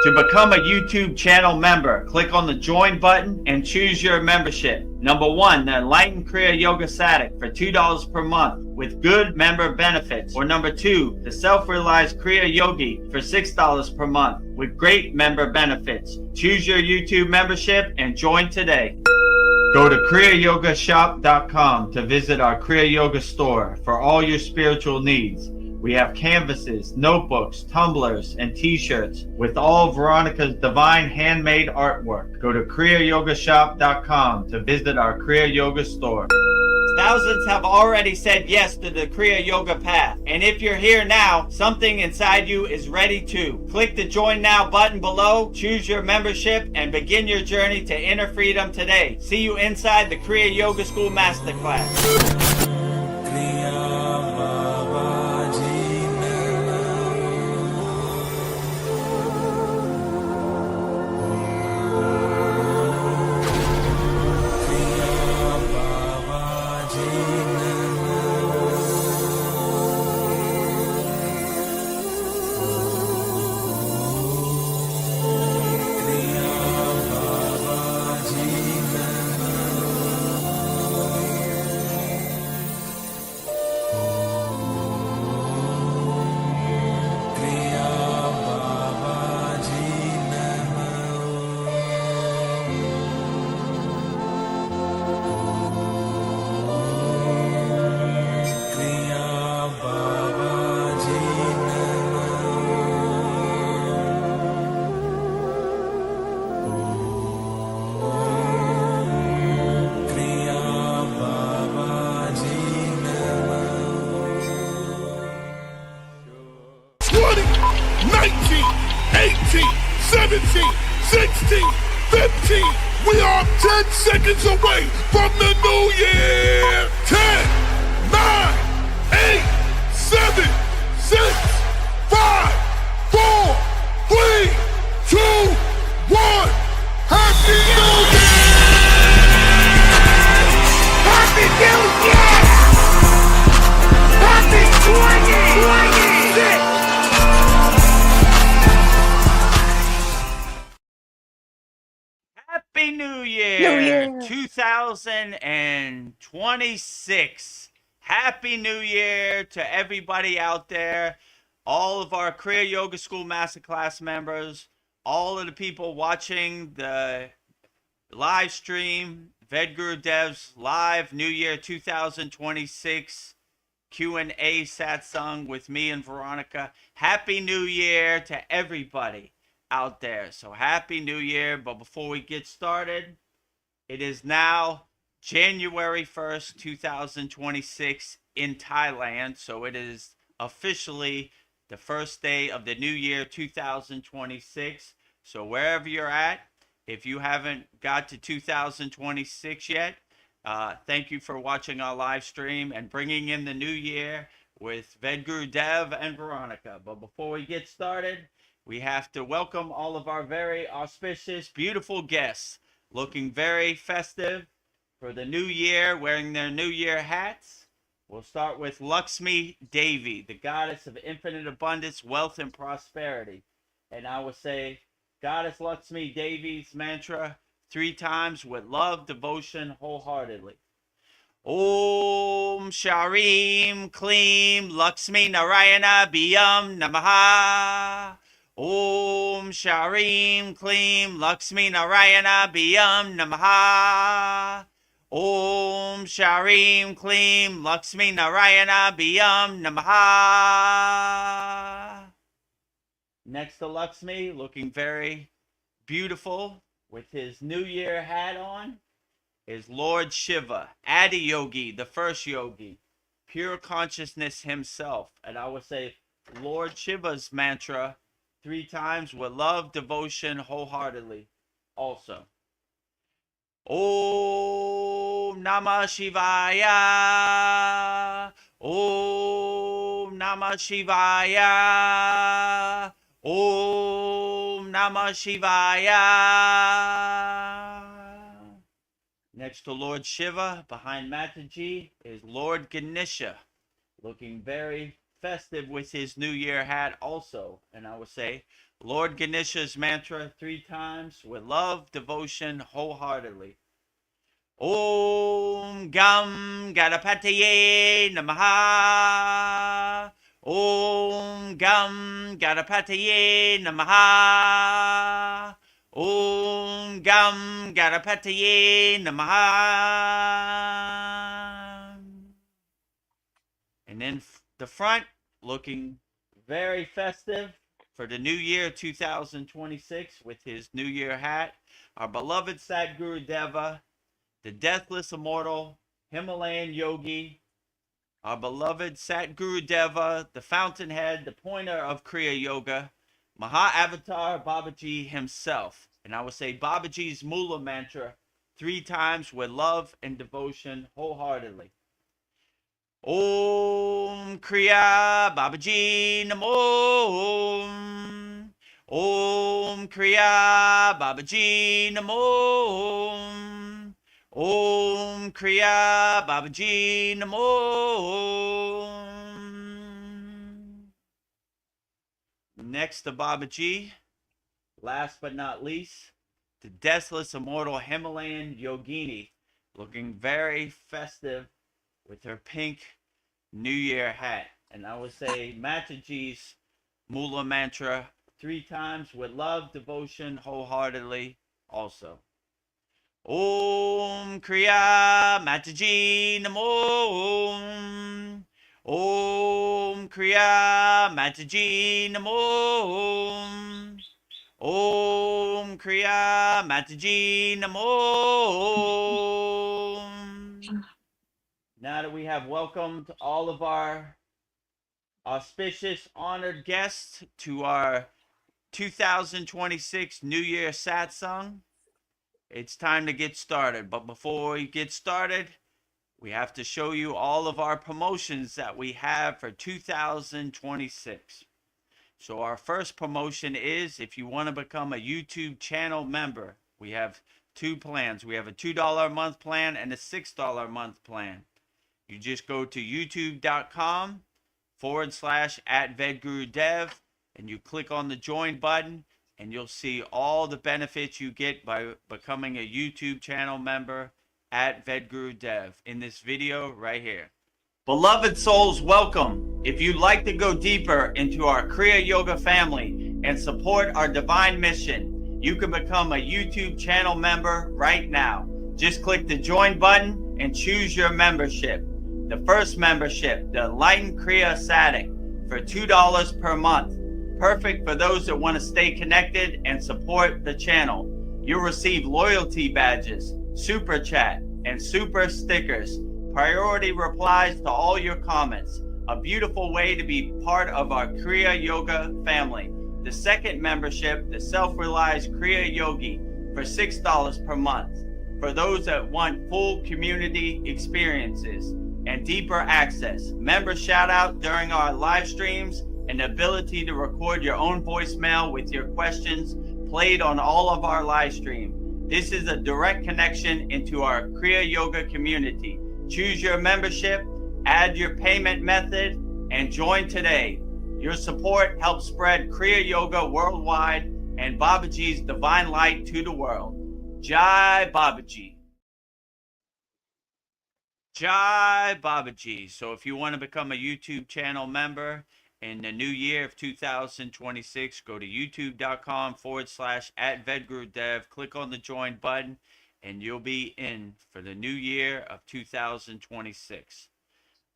To become a YouTube channel member, click on the join button and choose your membership. Number 1, the Enlightened Kriya Yoga Satic for $2 per month with good member benefits. Or number 2, the Self-Realized Kriya Yogi for $6 per month with great member benefits. Choose your YouTube membership and join today. Go to kriyayogamasterclass.com to visit our Kriya Yoga store for all your spiritual needs. We have canvases, notebooks, tumblers, and t-shirts with all Veronica's divine handmade artwork. Go to kriyayogamasterclass.com to visit our Kriya Yoga store. Thousands have already said yes to the Kriya Yoga path. And if you're here now, something inside you is ready too. Click the Join Now button below, choose your membership, and begin your journey to inner freedom today. See you inside the Kriya Yoga School Masterclass. Away from the new year. 10, 9, 8, 7, 6, 5, 4, 3, 2, 1. Happy New Year! Happy New Year! Happy 2026! Happy New Year, 2026. Happy New Year to everybody out there, all of our Kriya Yoga School Masterclass members, all of the people watching the live stream, Vedagrudev's live New Year 2026 Q&A Satsang with me and Veronica. Happy New Year to everybody out there. So happy New Year. But before we get started, it is now January 1st, 2026 in Thailand. So it is officially the first day of the new year 2026. So wherever you're at, if you haven't got to 2026 yet, thank you for watching our live stream and bringing in the new year with Vedagurudev and Veronica. But before we get started, we have to welcome all of our very auspicious, beautiful guests, looking very festive for the new year, wearing their new year hats. We'll start with Lakshmi Devi, the goddess of infinite abundance, wealth, and prosperity. And I will say, Goddess Lakshmi Devi's mantra 3 times with love, devotion, wholeheartedly. Om Sharim Kleem Lakshmi Narayana Biyam Namaha. Om Sharim Kleem Lakshmi Narayana Biyam Namaha. Om Sharim Kleem Lakshmi Narayana Biyam Namaha. Next to Lakshmi, looking very beautiful with his New Year hat on, is Lord Shiva, Adi Yogi, the first yogi, pure consciousness himself. And I would say Lord Shiva's mantra 3 times with love, devotion, wholeheartedly also. Om Namah Shivaya. Om Namah Shivaya. Om Namah Shivaya. Next to Lord Shiva, behind Mataji, is Lord Ganesha, looking very festive with his New Year hat also. And I would say, Lord Ganesha's mantra 3 times with love, devotion, wholeheartedly. Om Gam Ganapataye Namaha. Om Gam Ganapataye Namaha. Om Gam Ganapataye Namaha. And then the front, looking very festive for the new year 2026 with his New Year hat. Our beloved Sadgurudeva, the deathless immortal Himalayan yogi, our beloved Satgurudeva, the fountainhead, the pointer of Kriya Yoga, Maha Avatar Babaji himself. And I would say Babaji's Mula mantra 3 times with love and devotion wholeheartedly. Om Kriya Babaji Namo. Om Kriya Babaji Namo. Om Kriya Babaji Namo. Next to Babaji, last but not least, the deathless immortal Himalayan yogini, looking very festive with her pink New Year hat. And I would say Mataji's Mula mantra 3 times with love, devotion, wholeheartedly also. Om Kriya Mataji Namo. Om Kriya Mataji Namo. Om Kriya Mataji Namo. Now that we have welcomed all of our auspicious, honored guests to our 2026 New Year Satsang, it's time to get started. But before we get started, we have to show you all of our promotions that we have for 2026. So our first promotion is, if you want to become a YouTube channel member, we have 2 plans. We have a $2 a month plan and a $6 a month plan. You just go to youtube.com/@Vedagurudev and you click on the join button, and you'll see all the benefits you get by becoming a YouTube channel member at Vedagurudev in this video right here. Beloved souls, welcome. If you'd like to go deeper into our Kriya Yoga family and support our divine mission, you can become a YouTube channel member right now. Just click the join button and choose your membership. The first membership, the Enlightened Kriya Sadik, for $2 per month. Perfect for those that want to stay connected and support the channel. You'll receive loyalty badges, super chat, and super stickers, priority replies to all your comments. A beautiful way to be part of our Kriya Yoga family. The second membership, the Self-Realized Kriya Yogi, for $6 per month. For those that want full community experiences and deeper access, member shout out during our live streams, and the ability to record your own voicemail with your questions played on all of our live stream. This is a direct connection into our Kriya Yoga community. Choose your membership, add your payment method, and join today. Your support helps spread Kriya Yoga worldwide and Babaji's divine light to the world. Jai Babaji. Jai Babaji. So if you want to become a YouTube channel member in the new year of 2026, go to youtube.com/@Vedagurudev, click on the join button, and you'll be in for the new year of 2026.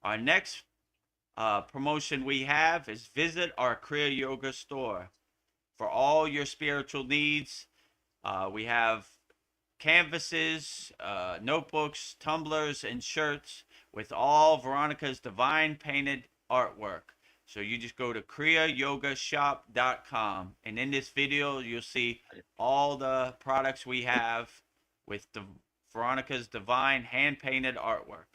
Our next promotion we have is visit our Kriya Yoga store for all your spiritual needs. We have canvases, notebooks, tumblers, and shirts with all Veronica's divine painted artwork. So you just go to kriyayogamasterclass.com, and in this video you'll see all the products we have with the Veronica's divine hand painted artwork.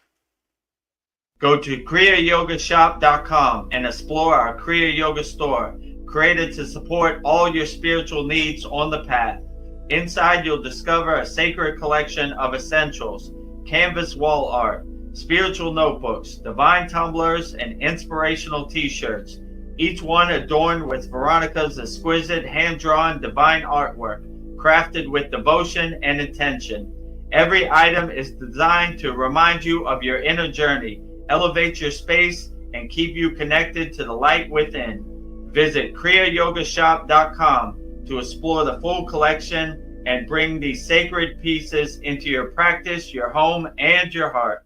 Go to kriyayogamasterclass.com and explore our Kriya Yoga store, created to support all your spiritual needs on the path. Inside you'll discover a sacred collection of essentials, canvas wall art, spiritual notebooks, divine tumblers, and inspirational t-shirts, each one adorned with Veronica's exquisite hand-drawn divine artwork, crafted with devotion and intention. Every item is designed to remind you of your inner journey, elevate your space, and keep you connected to the light within. Visit kriyayogamasterclass.com to explore the full collection and bring these sacred pieces into your practice, your home, and your heart.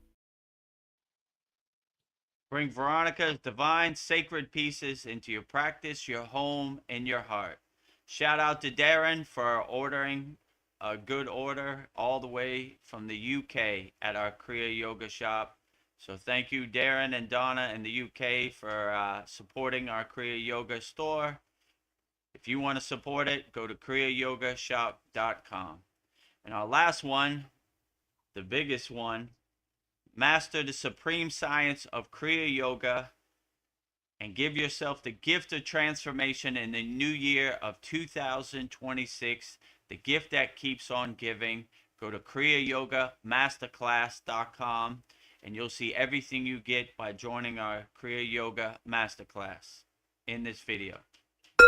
Bring Veronica's divine sacred pieces into your practice, your home, and your heart. Shout out to Darren for ordering a good order all the way from the UK at our Kriya Yoga shop. So thank you, Darren and Donna in the UK, for supporting our Kriya Yoga store. If you want to support it, go to kriyayogamasterclass.com. And our last one, the biggest one, master the supreme science of Kriya Yoga and give yourself the gift of transformation in the new year of 2026, the gift that keeps on giving. Go to kriyayogamasterclass.com and you'll see everything you get by joining our Kriya Yoga Masterclass in this video.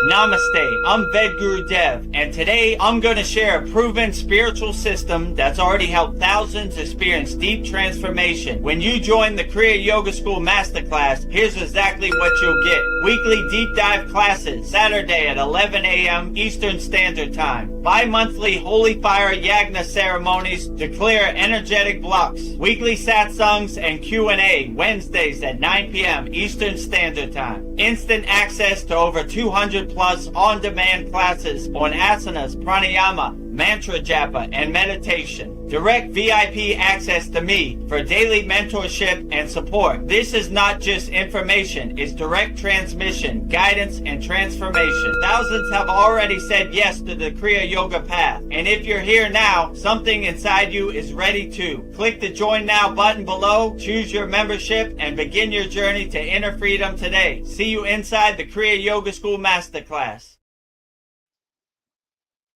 Namaste, I'm Vedagurudev, and today I'm going to share a proven spiritual system that's already helped thousands experience deep transformation. When you join the Kriya Yoga School Masterclass, here's exactly what you'll get. Weekly deep dive classes, Saturday at 11 a.m. Eastern Standard Time. Bi-monthly Holy Fire Yagna ceremonies to clear energetic blocks. Weekly Satsangs and Q&A, Wednesdays at 9 p.m. Eastern Standard Time. Instant access to over 200 plus on-demand classes on asanas, pranayama, mantra japa, and meditation. Direct VIP access to me for daily mentorship and support. This is not just information, it's direct transmission, guidance, and transformation. Thousands have already said yes to the Kriya Yoga path. And if you're here now, something inside you is ready to. Click the Join Now button below, choose your membership, and begin your journey to inner freedom today. See you inside the Kriya Yoga School Masterclass.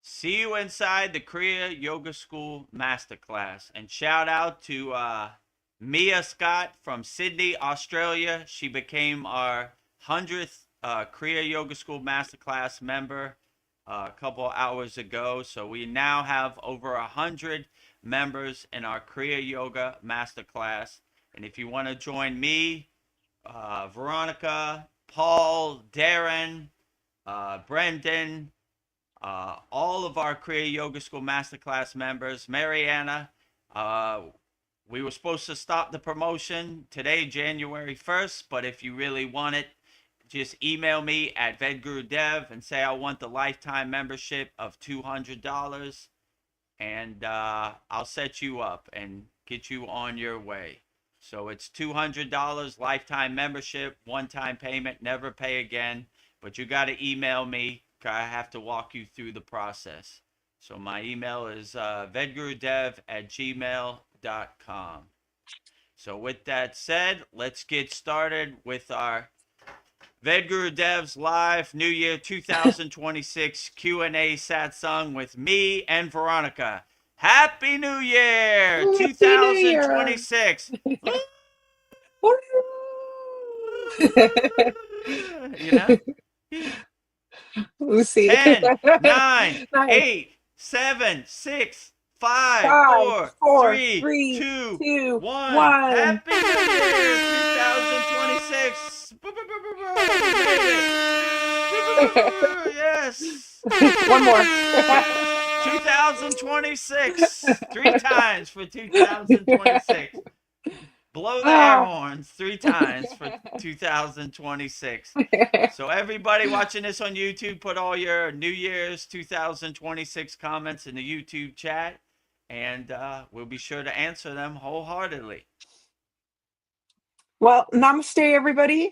See you inside the Kriya Yoga School Masterclass. And shout out to Mia Scott from Sydney, Australia. She became our 100th Kriya Yoga School Masterclass member a couple hours ago. So we now have over 100 members in our Kriya Yoga Masterclass. And if you want to join me, Veronica, Paul, Darren, Brendan, all of our Kriya Yoga School Masterclass members, Mariana, we were supposed to stop the promotion today, January 1st, but if you really want it, just email me at Vedagurudev and say I want the lifetime membership of $200, and I'll set you up and get you on your way. So it's $200 lifetime membership, one-time payment, never pay again, but you got to email me. I have to walk you through the process. So my email is vedagurudev@gmail.com. So with that said, let's get started with our Vedgurudev's live New Year 2026 Q&A satsang with me and Veronica. Happy New Year 2026. You know? Lucy. 10, 9, 8, 7, 6, 5, 4, 3, 2, 1. Happy New Year 2026. Yes. One more. 2026. 3 times for 2026. Blow the air horns 3 times for 2026. So everybody watching this on YouTube, put all your New Year's 2026 comments in the YouTube chat, and we'll be sure to answer them wholeheartedly. Well, namaste, everybody.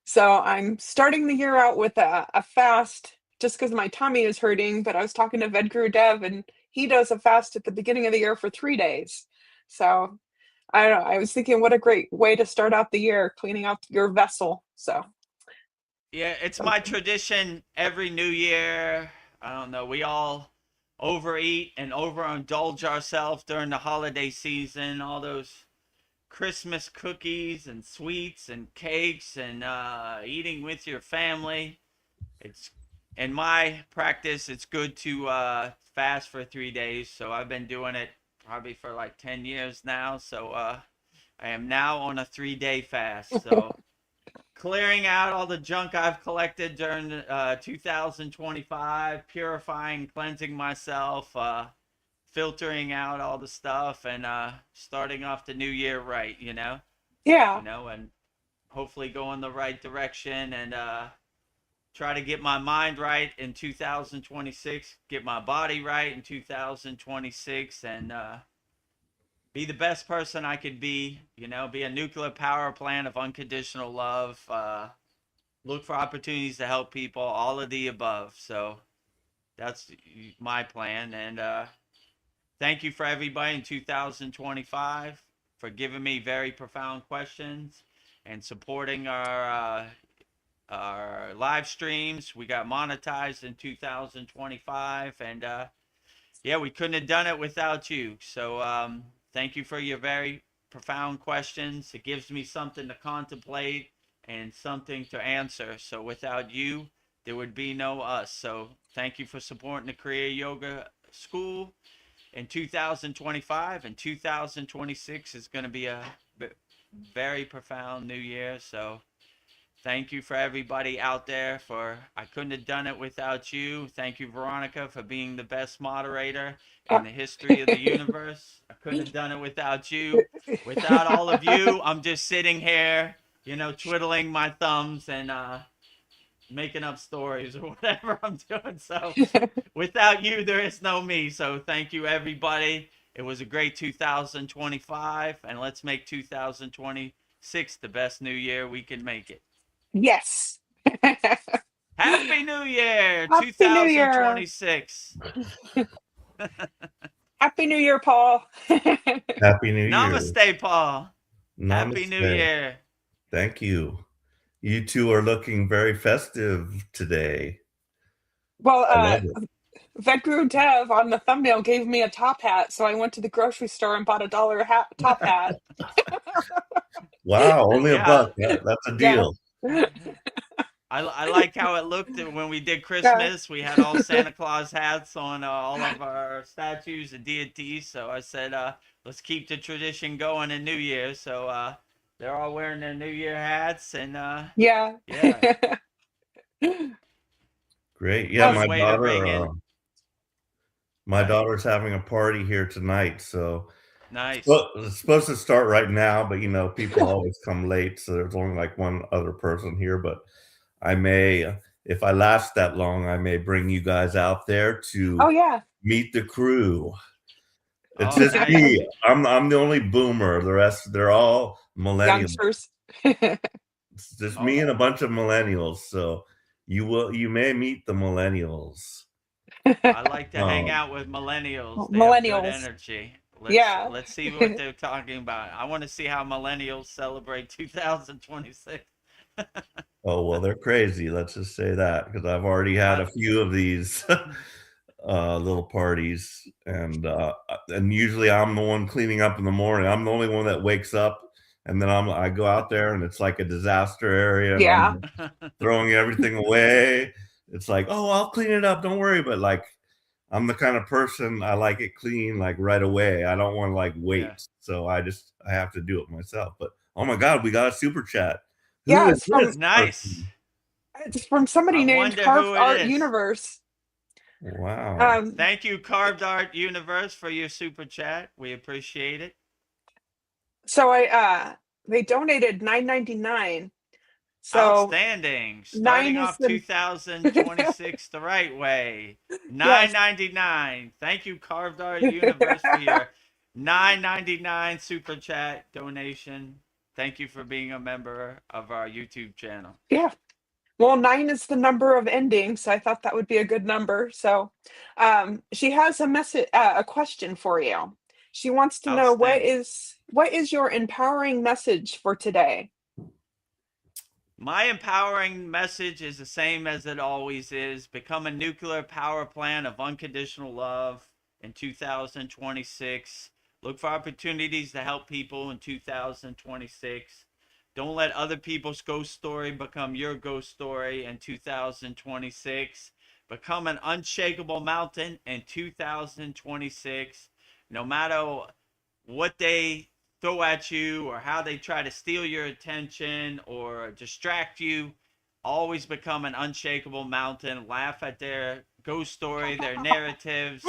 So I'm starting the year out with a fast just because my tummy is hurting, but I was talking to Vedagurudev, and he does a fast at the beginning of the year for 3 days. So I don't know. I was thinking, what a great way to start out the year, cleaning out your vessel. So, yeah, it's my tradition every New Year. I don't know. We all overeat and overindulge ourselves during the holiday season. All those Christmas cookies and sweets and cakes and eating with your family. It's in my practice, it's good to fast for 3 days. So I've been doing it probably for like 10 years now. So I am now on a 3-day fast. So clearing out all the junk I've collected during 2025, purifying, cleansing myself, filtering out all the stuff, and starting off the new year right, Yeah. and hopefully go in the right direction and try to get my mind right in 2026, get my body right in 2026, and be the best person I could be, be a nuclear power plant of unconditional love, look for opportunities to help people, all of the above. So that's my plan. And thank you for everybody in 2025 for giving me very profound questions and supporting our live streams. We got monetized in 2025, and yeah, we couldn't have done it without you. So thank you for your very profound questions. It gives me something to contemplate and something to answer. So without you, there would be no us. So thank you for supporting the Kriya Yoga School in 2025, and 2026 is going to be a very profound new year. So thank you for everybody out there. I couldn't have done it without you. Thank you, Veronica, for being the best moderator in the history of the universe. I couldn't have done it without you. Without all of you, I'm just sitting here, twiddling my thumbs and making up stories or whatever I'm doing. So without you, there is no me. So thank you, everybody. It was a great 2025, and let's make 2026 the best new year we can make it. Yes. Happy New Year, Happy New Year. 2026. Happy New Year, Paul. Happy New Year. Namaste, Paul. Namaste. Happy New Year. Thank you. You two are looking very festive today. Well, Vedagurudev on the thumbnail gave me a top hat, so I went to the grocery store and bought $1 top hat. Wow, only $1. That's a deal. Yeah. I like how it looked when we did Christmas. We had all Santa Claus hats on all of our statues and deities. So I said, let's keep the tradition going in New Year. So they're all wearing their New Year hats, and yeah. Great. Yeah, my Right. daughter's having a party here tonight, so Nice. it's supposed to start right now, but people always come late, so there's only like one other person here, but I may, if I last that long, I may bring you guys out there to meet the crew. It's just nice. me. I'm the only boomer. The rest, they're all millennials. Youngsters. It's just me and a bunch of millennials. So you may meet the millennials. I like to hang out with millennials. They Millennials. have good energy. Let's see what they're talking about. I want to see how millennials celebrate 2026. Oh, well, they're crazy. Let's just say that, because I've already had a few of these little parties, and usually I'm the one cleaning up in the morning. I'm the only one that wakes up, and then I go out there and it's like a disaster area. And I'm throwing everything away. It's like, oh, I'll clean it up. Don't worry. But like, I'm the kind of person, I like it clean like right away. I don't want to like wait. Yeah. So I have to do it myself. But oh my God, we got a super chat. It's from nice. It's from somebody named Carved Art Universe. Wow. Thank you, Carved Art Universe, for your super chat. We appreciate it. So they donated $9.99. So outstanding. Starting off 2026 the right way. $9.99. Thank you, Carved Art Universe, for your $9.99 super chat donation. Thank you for being a member of our YouTube channel. Yeah. Well, 9 is the number of endings, so I thought that would be a good number. So she has a question for you. She wants to know what is your empowering message for today? My empowering message is the same as it always is. Become a nuclear power plant of unconditional love in 2026. Look for opportunities to help people in 2026. Don't let other people's ghost story become your ghost story in 2026. Become an unshakable mountain in 2026. No matter what they throw at you or how they try to steal your attention or distract you, always become an unshakable mountain. Laugh at their ghost story, their narratives,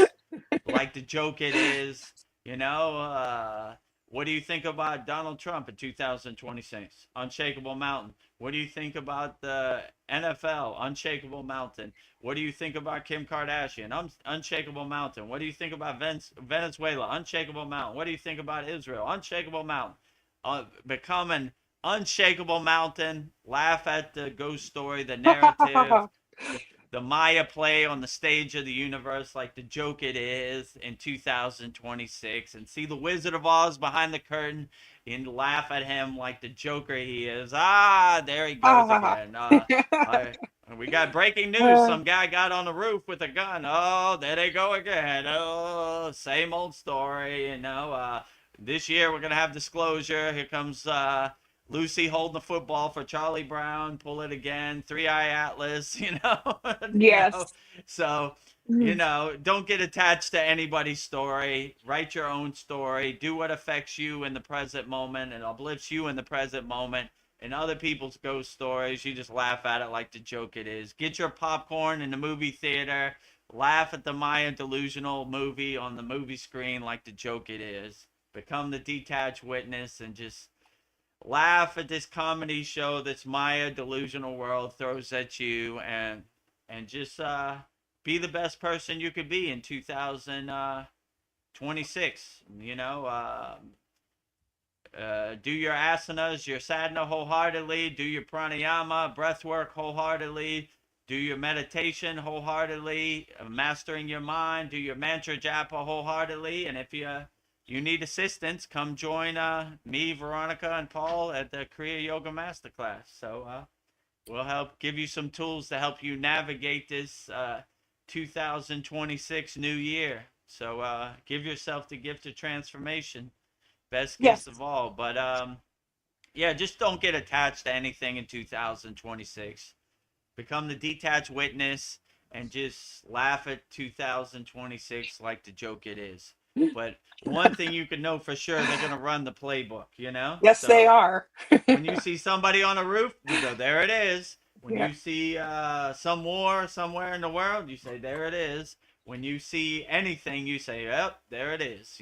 like the joke it is. You know, what do you think about Donald Trump in 2026? Unshakable mountain. What do you think about the NFL? Unshakable mountain. What do you think about Kim Kardashian? Unshakable mountain. What do you think about Venezuela? Unshakable mountain. What do you think about Israel? Unshakable mountain. Become an unshakable mountain. Laugh at the ghost story, the narrative, the Maya play on the stage of the universe like the joke it is in 2026, and see the Wizard of Oz behind the curtain and laugh at him like the Joker he is. There he goes again. We got breaking news. Some guy got on the roof with a gun. Oh, there they go again. Oh, same old story. This year we're going to have disclosure. Here comes Lucy holding the football for Charlie Brown. Pull it again. 3-Eye Atlas, Yes. So, don't get attached to anybody's story. Write your own story. Do what affects you in the present moment and uplifts you in the present moment. And other people's ghost stories, you just laugh at it like the joke it is. Get your popcorn in the movie theater. Laugh at the Maya delusional movie on the movie screen like the joke it is. Become the detached witness and just laugh at this comedy show this Maya delusional world throws at you, and just be the best person you could be in 2026. Do your asanas, your sadhana wholeheartedly. Do your pranayama, breath work wholeheartedly. Do your meditation wholeheartedly, mastering your mind. Do your mantra japa wholeheartedly. And if you need assistance, come join me, Veronica, and Paul at the Kriya Yoga Masterclass. So we'll help give you some tools to help you navigate this 2026 new year. So give yourself the gift of transformation. Best gift of all. But just don't get attached to anything in 2026. Become the detached witness and just laugh at 2026 like the joke it is. But one thing you can know for sure, they're going to run the playbook, Yes, so they are. When you see somebody on a roof, you go, there it is. When you see some war somewhere in the world, you say, there it is. When you see anything, you say, yep, there it is,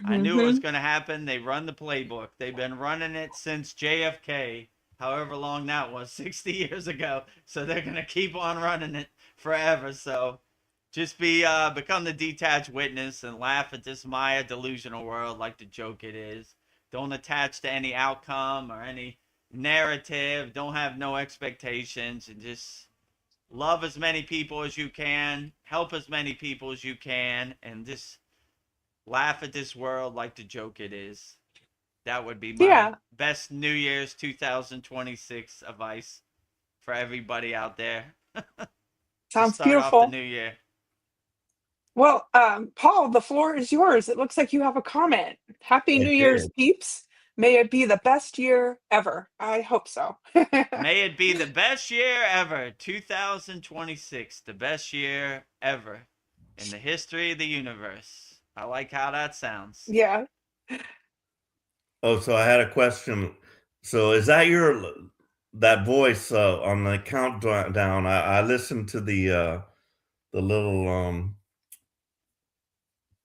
I knew it was going to happen. They run the playbook. They've been running it since JFK, however long that was, 60 years ago. So they're going to keep on running it forever. So just become the detached witness and laugh at this Maya delusional world like the joke it is. Don't attach to any outcome or any narrative. Don't have no expectations, and just love as many people as you can, help as many people as you can, and just laugh at this world like the joke it is. That would be my best New Year's 2026 advice for everybody out there. Sounds start beautiful. Off the new year. Well, Paul, the floor is yours. It looks like you have a comment. Happy New Year's, peeps. May it be the best year ever. I hope so. May it be the best year ever. 2026, the best year ever in the history of the universe. I like how that sounds. Yeah. Oh, so I had a question. So is that that voice on the countdown? I listened to the little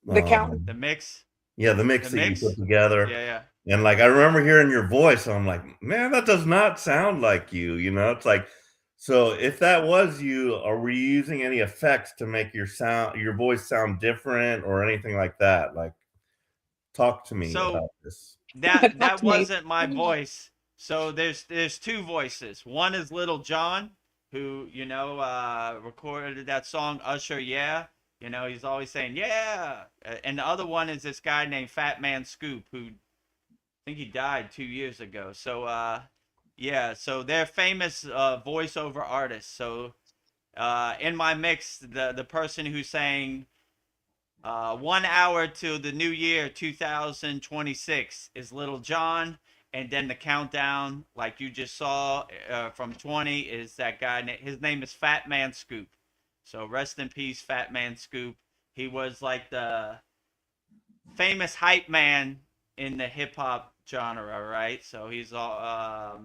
the count, the mix. Yeah, the mix that you put together. Yeah. And like I remember hearing your voice, I'm like, man, that does not sound like you. It's like, so if that was you, were you using any effects to make your voice sound different or anything like that? Like, talk to me about this. That wasn't my voice. So there's two voices. One is Little John, who recorded that song Usher, yeah. He's always saying yeah. And the other one is this guy named Fat Man Scoop, who I think he died 2 years ago. So so they're famous voiceover artists. So in my mix, the person who sang 1 hour to the new year 2026 is Little John, and then the countdown, like you just saw, from 20 is that guy. His name is Fat Man Scoop. So rest in peace, Fat Man Scoop. He was like the famous hype man in the hip hop genre, right? So he's all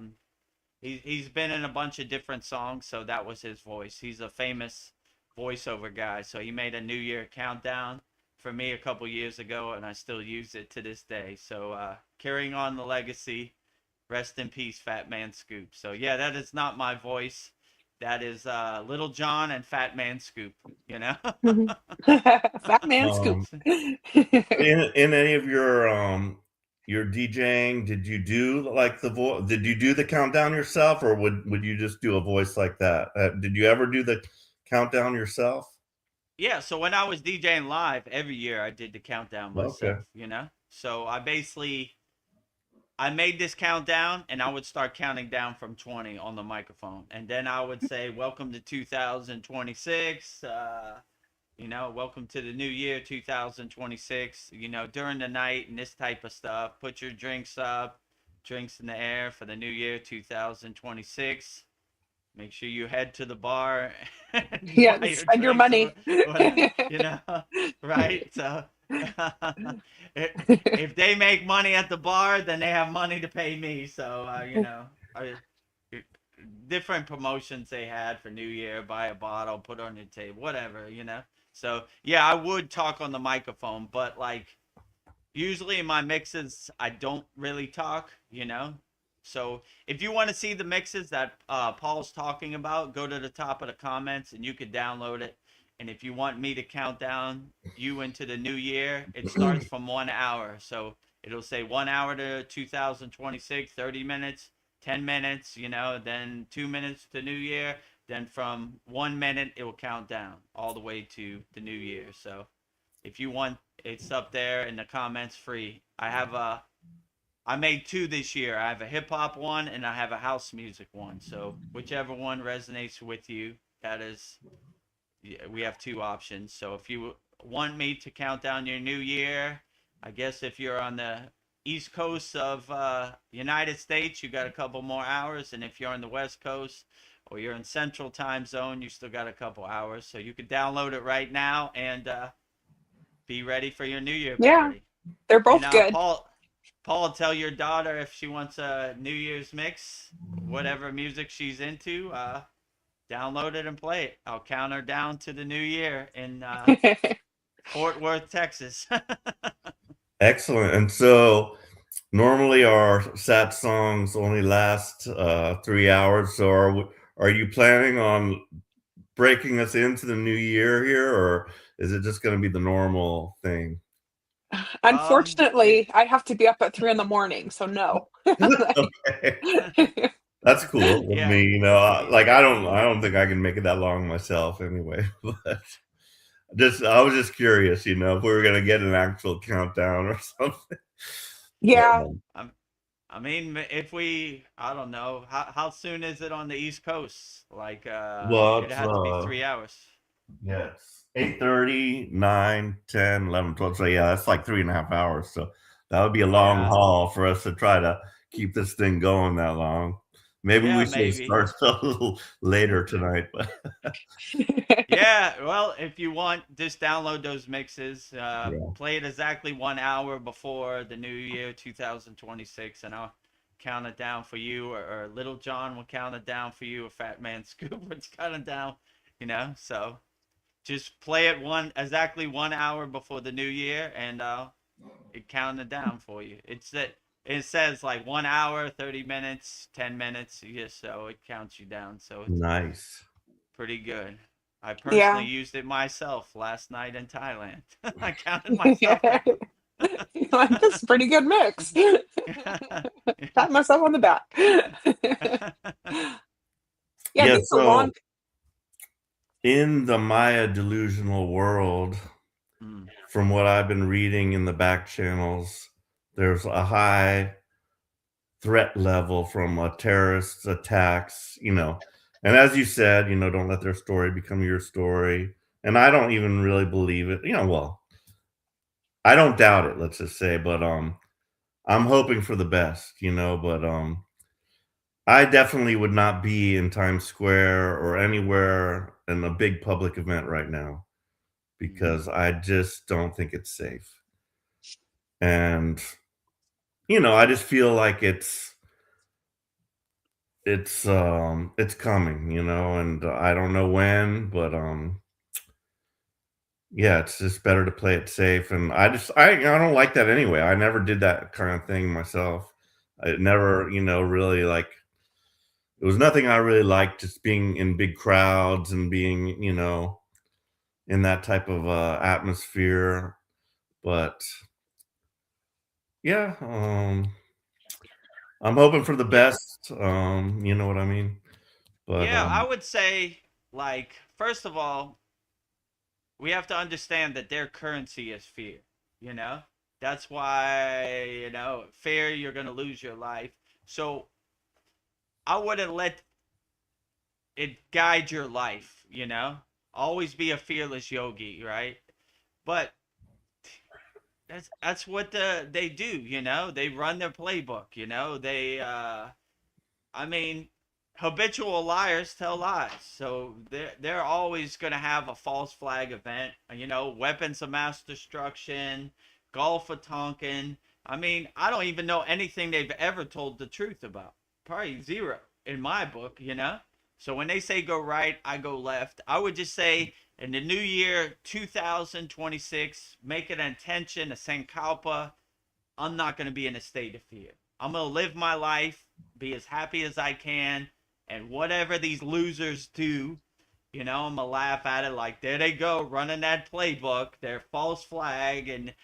he's been in a bunch of different songs, so that was his voice. He's a famous voiceover guy. So he made a New Year countdown for me a couple years ago, and I still use it to this day. So carrying on the legacy. Rest in peace, Fat Man Scoop. So yeah, that is not my voice. That is Little John and Fat Man Scoop. You know. Fat Man Scoop. In any of your DJing, did you do like did you do the countdown yourself, or would you just do a voice like that? Did you ever do the countdown yourself? Yeah, so when I was DJing live every year, I did the countdown myself. Okay. You know, so I made this countdown, and I would start counting down from 20 on the microphone, and then I would say, "Welcome to 2026." You know, welcome to the new year 2026. You know, during the night and this type of stuff. Put your drinks up, drinks in the air for the new year 2026. Make sure you head to the bar and Yeah, buy spend your drinks money. you know, right? So if they make money at the bar, then they have money to pay me. So you know, different promotions they had for New Year, buy a bottle, put it on your table, whatever, you know. So yeah, I would talk on the microphone, but like usually in my mixes, I don't really talk, you know. So if you want to see the mixes that Paul's talking about, go to the top of the comments and you could download it. And if you want me to count down you into the new year, it starts from 1 hour. So it'll say 1 hour to 2026, 30 minutes, 10 minutes, you know, then 2 minutes to New Year. Then from 1 minute, it will count down all the way to the new year. So if you want, it's up there in the comments free. I made 2 this year. I have a hip hop one and I have a house music one. So whichever one resonates with you, that is, we have 2 options. So if you want me to count down your new year, I guess if you're on the East Coast of United States, you got a couple more hours. And if you're on the West Coast or you're in Central Time Zone, you still got a couple hours. So you could download it right now and be ready for your New Year party. Yeah, they're both good. Paul, tell your daughter if she wants a New Year's mix, whatever music she's into, download it and play it. I'll count her down to the new year in Fort Worth, Texas. Excellent. And so normally our Satsangs only last 3 hours. So are you planning on breaking us into the new year here, or is it just going to be the normal thing? Unfortunately, I have to be up at 3 in the morning, so no. Okay. That's cool with me, you know. Like I don't think I can make it that long myself anyway. But I was just curious, you know, if we were gonna get an actual countdown or something. Yeah. I mean, I don't know, how soon is it on the East Coast? Like, well, it has to be 3 hours. Yes. 8:30, 9, 10, 11, 12. So yeah, that's like 3.5 hours. So that would be a long haul for us to try to keep this thing going that long. Maybe we should start a little later tonight. But yeah, well, if you want, just download those mixes. Play it exactly 1 hour before the new year 2026, and I'll count it down for you, or Little John will count it down for you, or Fat Man Scoop will count it down, you know. So just play it exactly 1 hour before the new year, and it count it down for you. It says like 1 hour, 30 minutes, 10 minutes, so it counts you down. So it's nice, pretty good. I personally used it myself last night in Thailand. I counted myself down. Like, this is a pretty good mix. Pat myself on the back. So in the Maya delusional world, from what I've been reading in the back channels, there's a high threat level from terrorist attacks, you know. And as you said, you know, don't let their story become your story. And I don't even really believe it. You know, well, I don't doubt it, let's just say, but I'm hoping for the best, but I definitely would not be in Times Square or anywhere in a big public event right now because I just don't think it's safe. And I just feel like it's coming, and I don't know when, but yeah, it's just better to play it safe. And I don't like that anyway. I never did that kind of thing myself. I never, really like it was nothing I really liked, just being in big crowds and being, in that type of atmosphere. But yeah, I'm hoping for the Yeah. best. You know what I mean? But Yeah, I would say, like, first of all, we have to understand that their currency is fear, you know? That's why, fear, you're going to lose your life. So I wouldn't let it guide your life, Always be a fearless yogi, right? But that's what they do, They run their playbook, I mean, habitual liars tell lies. So they're always going to have a false flag event, weapons of mass destruction, Gulf of Tonkin. I mean, I don't even know anything they've ever told the truth about. Probably zero in my book, So when they say go right, I go left. I would just say in the new year 2026, make an intention, a sankalpa. I'm not going to be in a state of fear. I'm going to live my life, be as happy as I can, and whatever these losers do, I'm going to laugh at it like, there they go, running that playbook, their false flag, and,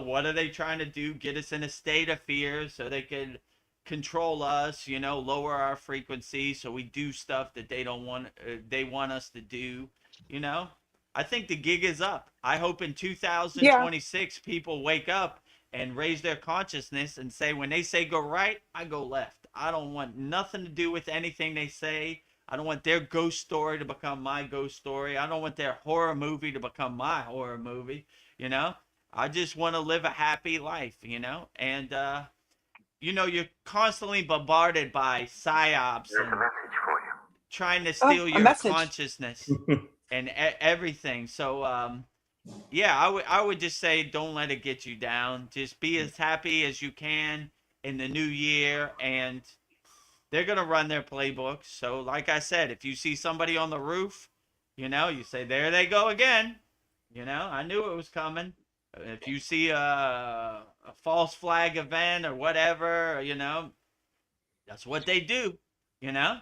what are they trying to do? Get us in a state of fear so they can control us, lower our frequency so we do stuff that they want us to do, you know? I think the gig is up. I hope in Yeah. 2026 people wake up and raise their consciousness and say, when they say go right, I go left. I don't want nothing to do with anything they say. I don't want their ghost story to become my ghost story. I don't want their horror movie to become my horror movie, you know? I just want to live a happy life, And you're constantly bombarded by psyops and trying to Oh, steal a your message. consciousness and everything. So yeah, I would just say don't let it get you down. Just be as happy as you can in the new year, and they're gonna run their playbooks. So like I said, if you see somebody on the roof, you say there they go again. I knew it was coming. If you see a false flag event or whatever, that's what they do. You know,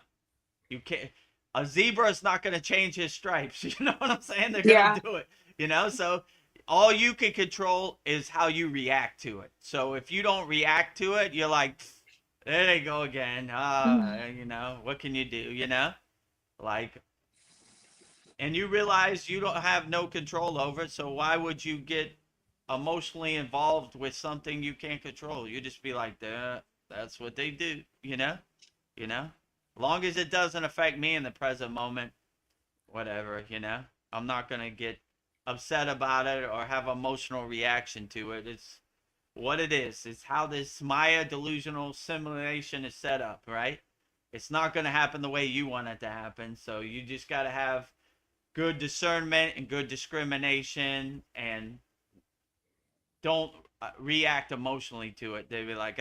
you can't. A zebra is not going to change his stripes. You know what I'm saying? They're going Yeah. to do it. So all you can control is how you react to it. So if you don't react to it, you're like, there they go again. Mhm. What can you do? Like, and you realize you don't have no control over it. So why would you get emotionally involved with something you can't control? You just be like, that's what they do. You know, long as it doesn't affect me in the present moment, whatever, I'm not going to get upset about it or have emotional reaction to it. It's what it is. It's how this Maya delusional simulation is set up, right? It's not going to happen the way you want it to happen. So you just got to have good discernment and good discrimination and don't react emotionally to it. They be like,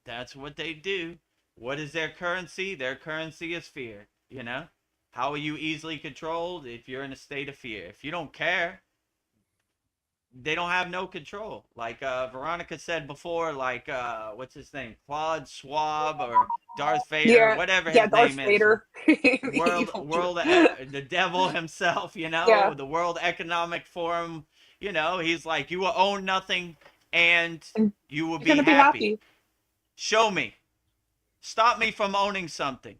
that's what they do. What is their currency? Their currency is fear. How are you easily controlled? If you're in a state of fear. If you don't care, they don't have no control. Like Veronica said before, like what's his name, Claude Schwab or Darth Vader, Yeah. whatever Yeah, his Darth name is, Vader. The world evil world dude. the devil himself, Yeah. the World Economic Forum. He's like, you will own nothing and And you will you're be gonna be happy. happy. Show me, stop me from owning something.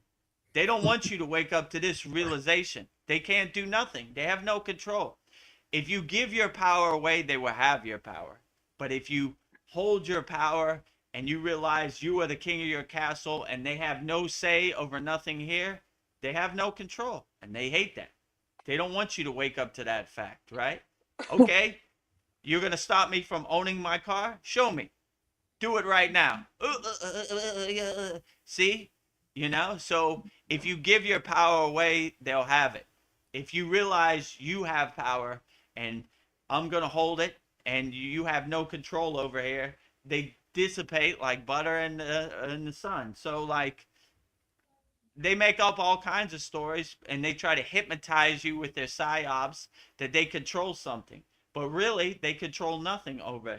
They don't want you to wake up to this realization. They can't do nothing. They have no control. If you give your power away, they will have your power. But if you hold your power and you realize you are the king of your castle and they have no say over nothing here, they have no control. And they hate that. They don't want you to wake up to that fact, right? Okay, You're going to stop me from owning my car? Show me. Do it right now. See? You know? So if you give your power away, they'll have it. If you realize you have power and I'm going to hold it and you have no control over here, they dissipate like butter in the sun. So, like, they make up all kinds of stories and they try to hypnotize you with their psyops that they control something, but really they control nothing over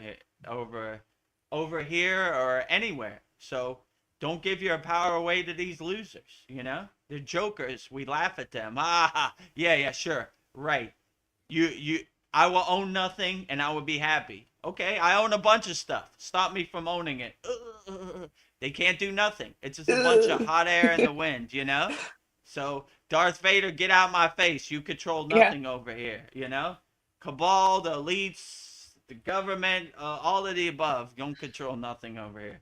here or anywhere. So don't give your power away to these losers. You know, they're jokers. We laugh at them. Yeah, sure, right. You I will own nothing and I will be happy. Okay, I own a bunch of stuff. Stop me from owning it. They can't do nothing. It's just a bunch of hot air in the wind, you know? So, Darth Vader, get out my face. You control nothing over here, you know? Cabal, the elites, the government, all of the above. Don't control nothing over here.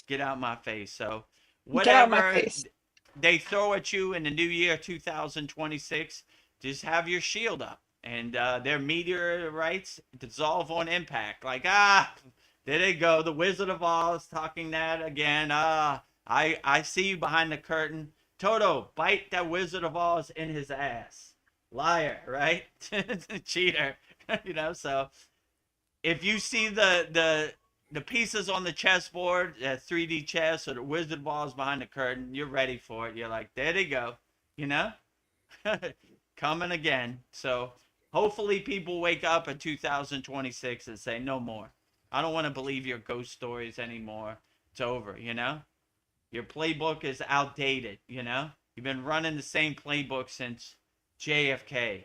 Get out my face. So, whatever they throw at you in the new year 2026, just have your shield up. And their meteorites dissolve on impact. Like, there they go. The Wizard of Oz talking that again. I see you behind the curtain. Toto, bite that Wizard of Oz in his ass. Liar, right? Cheater. You know, so if you see the pieces on the chessboard, 3D chess, or the Wizard of Oz behind the curtain, you're ready for it. You're like, there they go. You know? Coming again. So hopefully people wake up in 2026 and say, no more. I don't want to believe your ghost stories anymore. It's over, you know? Your playbook is outdated, you know? You've been running the same playbook since JFK.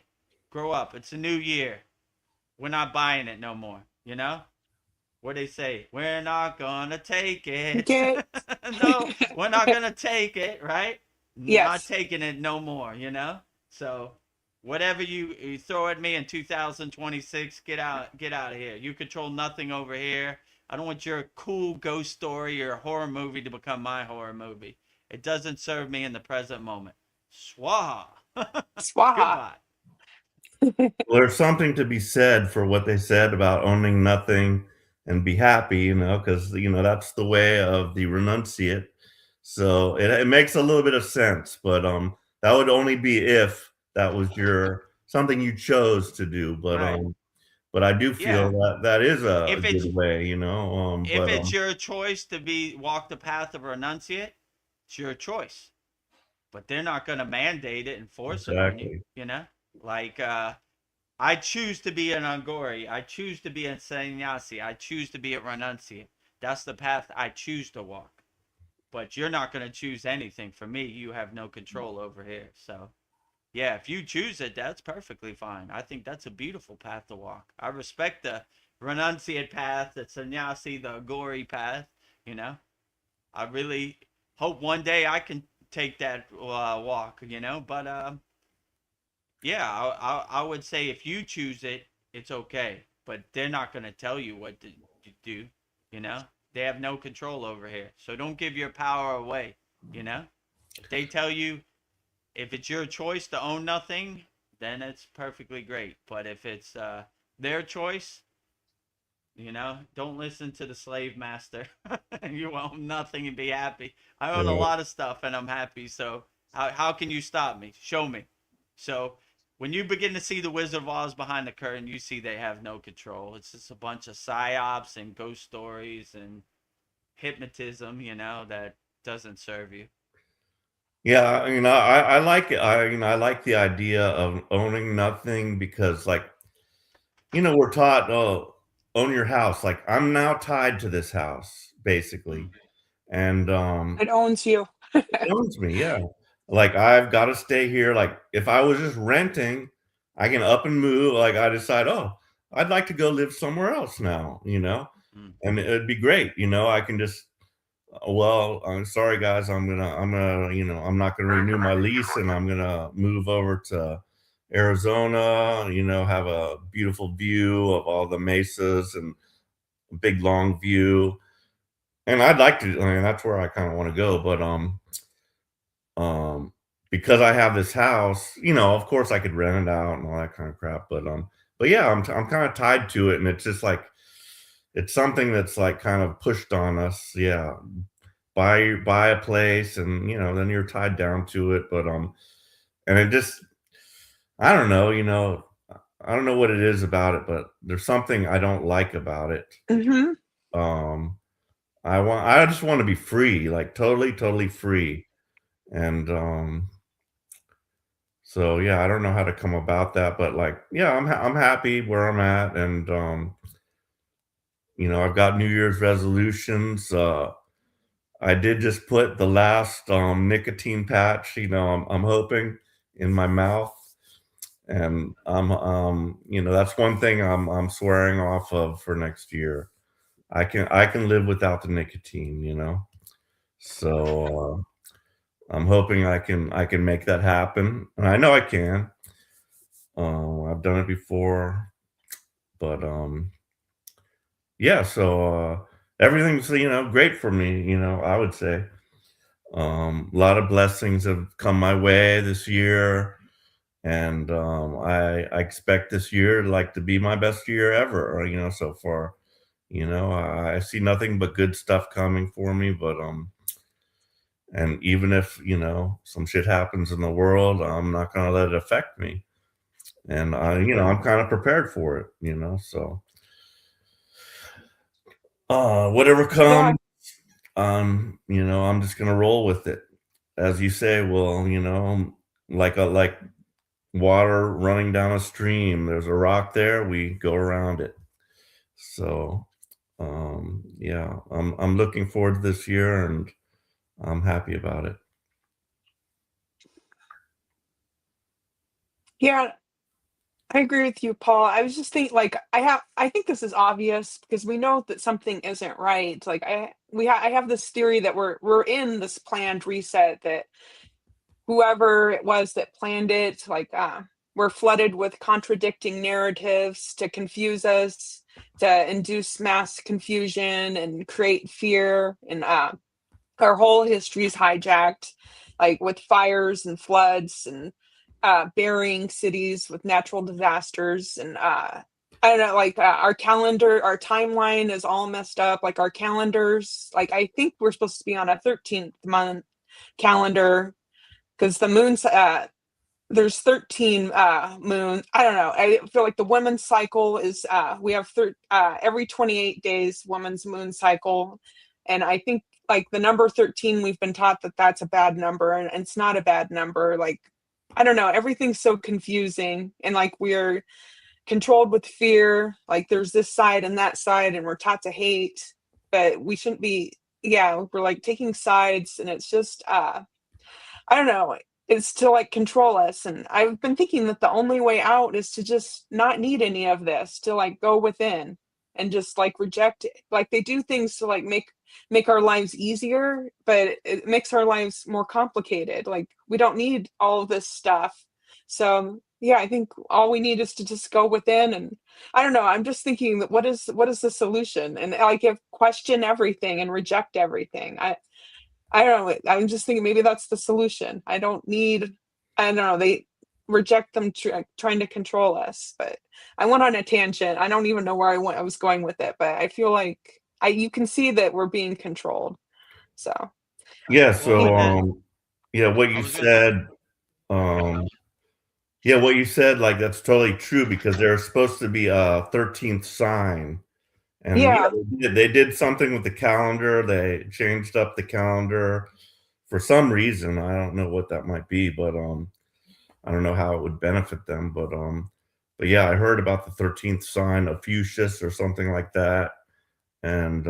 Grow up. It's a new year. We're not buying it no more, you know? What they say? We're not going to take it. No, we're not going to take it, right? Yes. Not taking it no more, you know? So whatever you throw at me in 2026, get out of here. You control nothing over here. I don't want your cool ghost story or horror movie to become my horror movie. It doesn't serve me in the present moment. Swaha. Swaha. Goodbye. Well, there's something to be said for what they said about owning nothing and be happy, you know, because, you know, that's the way of the renunciate. So it makes a little bit of sense, but that would only be if that was something you chose to do. But Right. But I do feel that is a good way, you know. If it's your choice to walk the path of renunciate, it's your choice. But they're not going to mandate it and force it on you, you know? Like, I choose to be an Angori. I choose to be a sannyasi. I choose to be a renunciate. That's the path I choose to walk. But you're not going to choose anything for me. You have no control over here. So, yeah, if you choose it, that's perfectly fine. I think that's a beautiful path to walk. I respect the renunciate path, the sannyasi, the Angori path, you know? I really hope one day I can take that walk, you know? But, yeah, I would say if you choose it, it's okay. But they're not going to tell you what to do, you know? They have no control over here. So don't give your power away, you know? If they tell you, if it's your choice to own nothing, then it's perfectly great. But if it's their choice, you know, don't listen to the slave master. You own nothing and be happy. I own a lot of stuff and I'm happy. So how can you stop me? Show me. So when you begin to see the Wizard of Oz behind the curtain, you see they have no control. It's just a bunch of psyops and ghost stories and hypnotism, you know, that doesn't serve you. Yeah, you know, I like it. I like the idea of owning nothing because, like, you know, we're taught, oh, own your house. Like, I'm now tied to this house, basically. And it owns you. It owns me, yeah. Like, I've got to stay here. Like, if I was just renting, I can up and move. Like, I decide, oh, I'd like to go live somewhere else now, you know? And it'd be great, you know, I can just, well, I'm sorry guys, I'm gonna, you know, I'm not gonna renew my lease and I'm gonna move over to Arizona, you know, have a beautiful view of all the mesas and a big long view. And I'd like to, I mean, that's where I kind of want to go, but because I have this house, you know, of course I could rent it out and all that kind of crap, but but yeah, I'm kind of tied to it, and it's just like it's something that's like kind of pushed on us. Yeah, buy a place, and then you're tied down to it. But and it just I don't know, I don't know what it is about it, but there's something I don't like about it. Hmm. Um, I just want to be free, like totally, totally free. And so yeah, I don't know how to come about that, but like, yeah, I'm happy where I'm at, and I've got New Year's resolutions. I did just put the last nicotine patch, I'm hoping in my mouth, and that's one thing I'm swearing off of for next year. I can live without the nicotine. So I'm hoping I can make that happen, and I know I can. I've done it before, but yeah. So everything's great for me. I would say a lot of blessings have come my way this year, and I expect this year like to be my best year ever. So far. I see nothing but good stuff coming for me, but and even if some shit happens in the world, I'm not gonna let it affect me, and I'm kind of prepared for it. So whatever Yeah. comes, I'm just gonna roll with it, as you say. Well, like water running down a stream. There's a rock there, we go around it. So yeah, I'm looking forward to this year, and I'm happy about it. Yeah, I agree with you, Paul. I was just thinking, like, I think this is obvious because we know that something isn't right. Like, I have this theory that we're in this planned reset, that whoever it was that planned it, like, we're flooded with contradicting narratives to confuse us, to induce mass confusion and create fear, and our whole history is hijacked, like with fires and floods, and burying cities with natural disasters, and I don't know, like, our calendar, our timeline is all messed up. Like, our calendars, like, I think we're supposed to be on a 13th month calendar because the moon's there's 13 moon. I don't know. I feel like the women's cycle is we have every 28 days women's moon cycle, and I think like the number 13, we've been taught that that's a bad number, and it's not a bad number. Like, I don't know, everything's so confusing, and like we're controlled with fear. Like, there's this side and that side, and we're taught to hate, but we shouldn't be. Yeah, we're like taking sides, and it's just I don't know, it's to like control us. And I've been thinking that the only way out is to just not need any of this, to like go within and just like reject it. Like, they do things to like make our lives easier, but it makes our lives more complicated. Like, we don't need all of this stuff. So yeah, I think all we need is to just go within. And I don't know, I'm just thinking that what is the solution? And like, if question everything and reject everything. I don't know. I'm just thinking maybe that's the solution. I don't need. I don't know. They reject them trying to control us. But I went on a tangent. I don't even know where I went. I was going with it, but I feel like you can see that we're being controlled. So Yeah. Well, So yeah, what I you was gonna. said. Um, yeah, what you said, like that's totally true, because there's supposed to be a 13th sign. And yeah, yeah, they did something with the calendar. They changed up the calendar for some reason. I don't know what that might be, but I don't know how it would benefit them. But yeah, I heard about the 13th sign of Fuchsius or something like that. And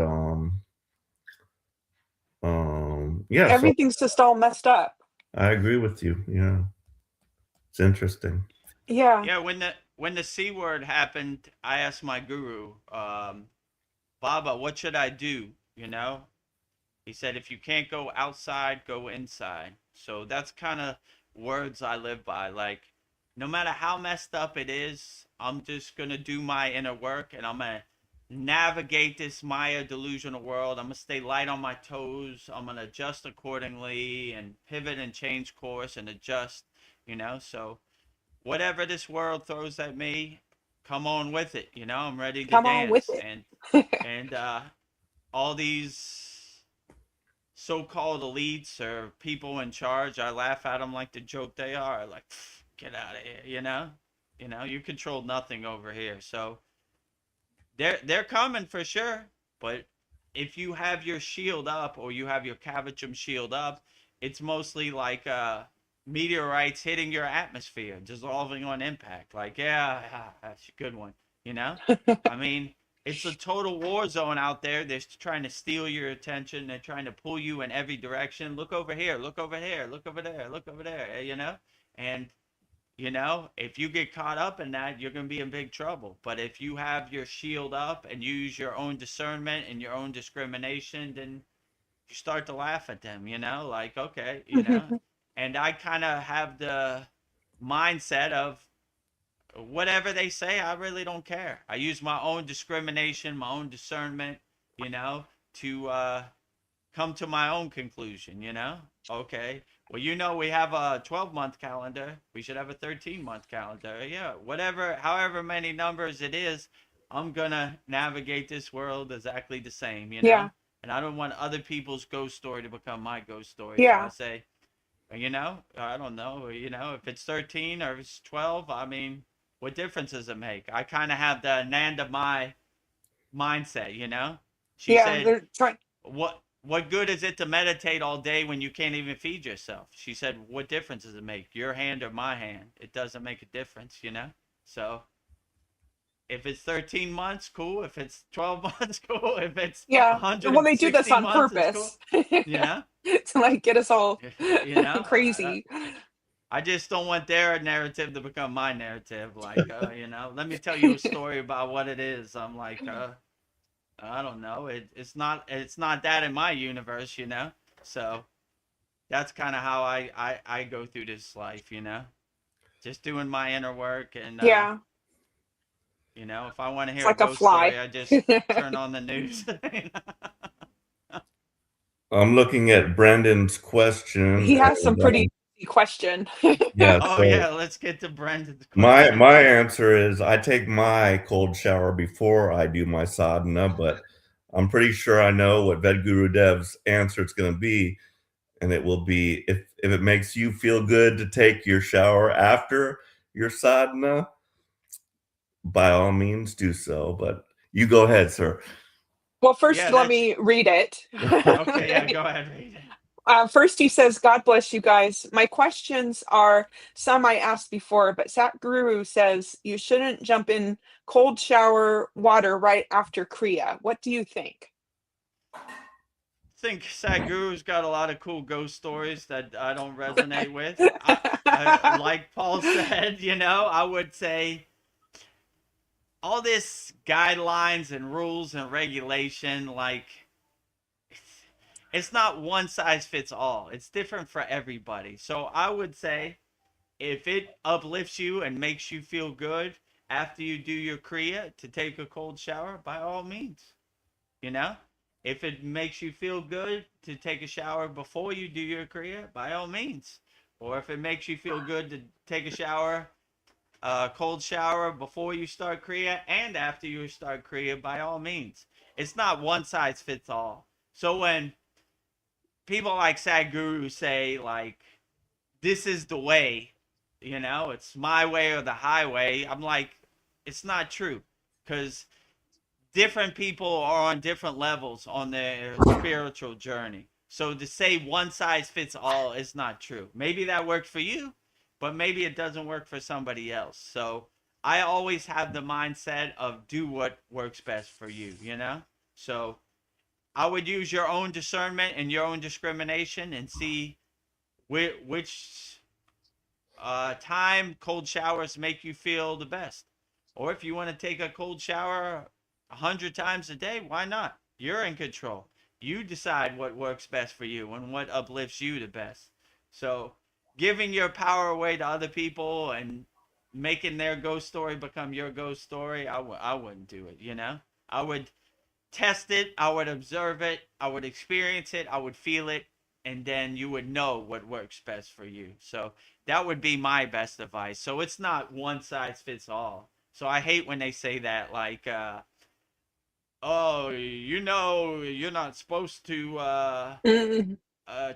yeah, so everything's just all messed up. I agree with you. Yeah, it's interesting. Yeah, Yeah, when the C word happened, I asked my guru, Baba, what should I do? He said, if you can't go outside, go inside. So that's kind of words I live by. Like, no matter how messed up it is, I'm just going to do my inner work, and I'm going to navigate this Maya delusional world. I'm going to stay light on my toes. I'm going to adjust accordingly and pivot and change course and adjust. So whatever this world throws at me, come on with it. You know, I'm ready to Come on with dance. it. And all these so-called elites or people in charge, I laugh at them like the joke they are. Like, get out of here. You know, you control nothing over here. So they're coming for sure. But if you have your shield up or you have your Cavachum shield up, it's mostly like meteorites hitting your atmosphere, dissolving on impact. Like, yeah, that's a good one. You know, I mean, it's a total war zone out there. They're trying to steal your attention. They're trying to pull you in every direction. Look over here. Look over here. Look over there. Look over there. You know, and you know, if you get caught up in that, you're going to be in big trouble. But if you have your shield up and use your own discernment and your own discrimination, then you start to laugh at them, you know, like, okay, you know. And I kind of have the mindset of whatever they say, I really don't care. I use my own discrimination, my own discernment, you know, to come to my own conclusion, you know? Okay. Well, you know, we have a 12-month calendar. We should have a 13-month calendar. Yeah, whatever, however many numbers it is, I'm going to navigate this world exactly the same, you know? Yeah. And I don't want other people's ghost story to become my ghost story. Yeah. So I say, you know, I don't know, you know, if it's 13 or if it's 12, I mean, what difference does it make? I kind of have the Nanda Mai mindset, you know? She Yeah, said, they're trying. what good is it to meditate all day when you can't even feed yourself? She said, what difference does it make? Your hand or my hand? It doesn't make a difference, you know? So if it's 13 months, cool. If it's 12 months, cool. If it's Yeah. Well, they do this 160 on months, it's cool. purpose You know? to like get us all You know? crazy. I just don't want their narrative to become my narrative. Like, you know, let me tell you a story about what it is. I'm like, I don't know. It's not that in my universe, you know. So that's kind of how I go through this life, you know. Just doing my inner work, and Yeah, you know, if I want to it's hear a like a ghost story, fly. I just turn on the news. I'm looking at Brendan's question, He has some and pretty easy question. yeah. Oh So yeah, let's get to Brendan's my question. my answer is I take my cold shower before I do my sadhana, but I'm pretty sure I know what Vedgurudev's answer is going to be, and it will be if it makes you feel good to take your shower after your sadhana, by all means do so. But you go ahead, sir. Well, first, Yeah, let that's me read it. okay. Yeah, go ahead, read it. First, he says, God bless you guys. My questions are some I asked before, but Satguru says you shouldn't jump in cold shower water right after Kriya. What do you think? I think Sadhguru's got a lot of cool ghost stories that I don't resonate with. Like Paul said, you know, I would say all this guidelines and rules and regulation, like it's not one size fits all. It's different for everybody. So I would say if it uplifts you and makes you feel good after you do your Kriya to take a cold shower, by all means, you know? If it makes you feel good to take a shower before you do your Kriya, by all means. Or if it makes you feel good to take a shower, cold shower before you start Kriya and after you start Kriya, by all means. It's not one size fits all. So when people like Sadhguru say, like, this is the way, you know, it's my way or the highway, I'm like, it's not true. Because different people are on different levels on their spiritual journey. So to say one size fits all is not true. Maybe that worked for you, but maybe it doesn't work for somebody else. So I always have the mindset of do what works best for you, you know? So I would use your own discernment and your own discrimination and see which time cold showers make you feel the best. Or if you want to take a cold shower 100 times a day, why not? You're in control. You decide what works best for you and what uplifts you the best. So giving your power away to other people and making their ghost story become your ghost story, I wouldn't do it, you know? I would test it, I would observe it, I would experience it, I would feel it, and then you would know what works best for you. So that would be my best advice. So it's not one size fits all. So I hate when they say that, like, oh, you're not supposed to Mm.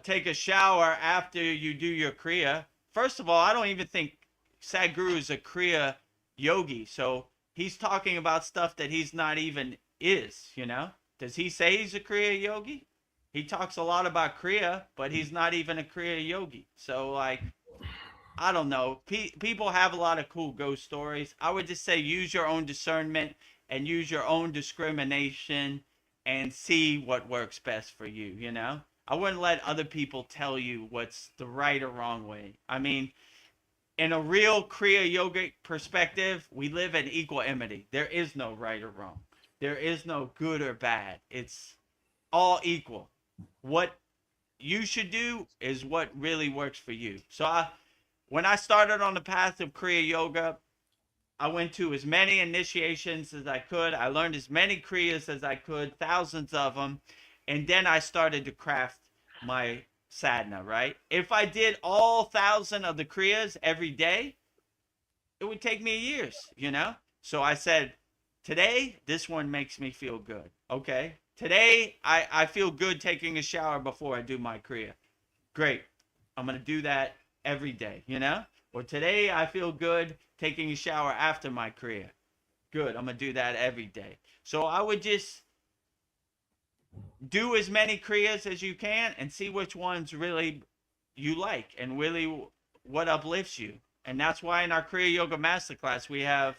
take a shower after you do your Kriya. First of all, I don't even think Sadhguru is a Kriya yogi. So he's talking about stuff that he's not even is, you know? Does he say he's a Kriya yogi? He talks a lot about Kriya, but he's not even a Kriya yogi. So, like, I don't know. People have a lot of cool ghost stories. I would just say use your own discernment and use your own discrimination and see what works best for you, you know? I wouldn't let other people tell you what's the right or wrong way. I mean, in a real Kriya yogic perspective, we live in equanimity. There is no right or wrong. There is no good or bad. It's all equal. What you should do is what really works for you. So when I started on the path of Kriya Yoga, I went to as many initiations as I could. I learned as many Kriyas as I could, thousands of them. And then I started to craft my sadhana, right? If I did all 1,000 of the Kriyas every day, it would take me years, you know? So I said, today, this one makes me feel good. Okay. Today, I feel good taking a shower before I do my Kriya. Great. I'm going to do that every day, you know? Or today I feel good taking a shower after my Kriya. Good. I'm going to do that every day. So I would just do as many Kriyas as you can and see which ones really you like and really what uplifts you. And that's why in our Kriya Yoga Masterclass, we have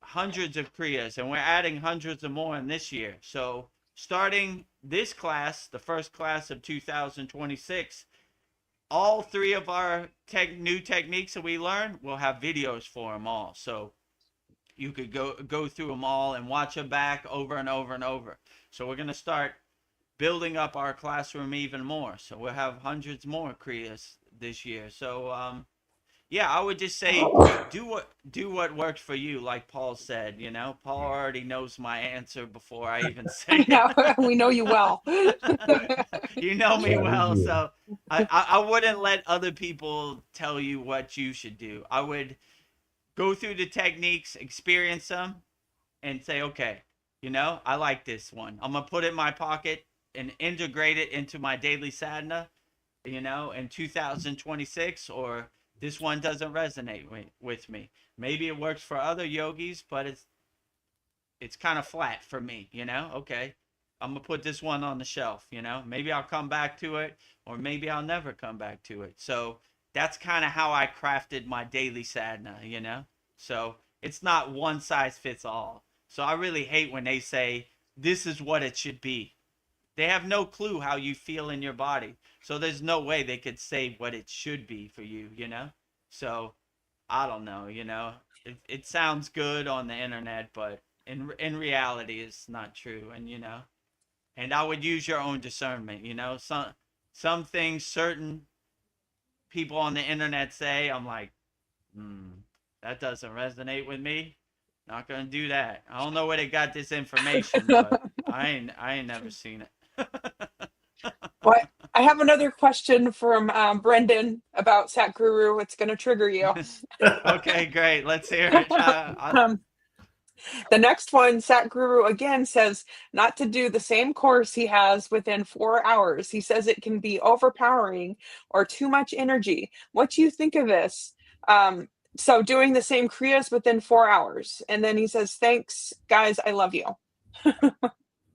hundreds of Kriyas and we're adding hundreds of more in this year. So starting this class, the first class of 2026, all 3 of our new techniques that we learn, we'll have videos for them all. So you could go through them all and watch them back over and over and over. So we're going to start building up our classroom even more. So we'll have hundreds more Kriyas this year. So yeah, I would just say do what works for you, like Paul said, you know. Paul already knows my answer before I even say Yeah, we know you well. it. You know me Yeah, we well, do. so I wouldn't let other people tell you what you should do. I would go through the techniques, experience them, and say, okay, you know, I like this one. I'm going to put it in my pocket and integrate it into my daily sadhana, you know, in 2026, or this one doesn't resonate with me. Maybe it works for other yogis, but it's kind of flat for me, you know? Okay, I'm going to put this one on the shelf, you know? Maybe I'll come back to it, or maybe I'll never come back to it. So that's kind of how I crafted my daily sadhana, you know? So it's not one size fits all. So I really hate when they say, this is what it should be. They have no clue how you feel in your body. So there's no way they could say what it should be for you, you know? So I don't know, you know? It sounds good on the internet, but in reality, it's not true. And, you know, and I would use your own discernment, you know? Some things certain people on the internet say, I'm like, that doesn't resonate with me. Not gonna do that. I don't know where they got this information, but I ain't never seen it. Well, I have another question from Brendan about Satguru. It's going to trigger you. Okay, great. Let's hear it. Um, the next one, Satguru again says not to do the same course he has within 4 hours. He says it can be overpowering or too much energy. What do you think of this? So doing the same kriyas within 4 hours. And then he says, thanks, guys. I love you.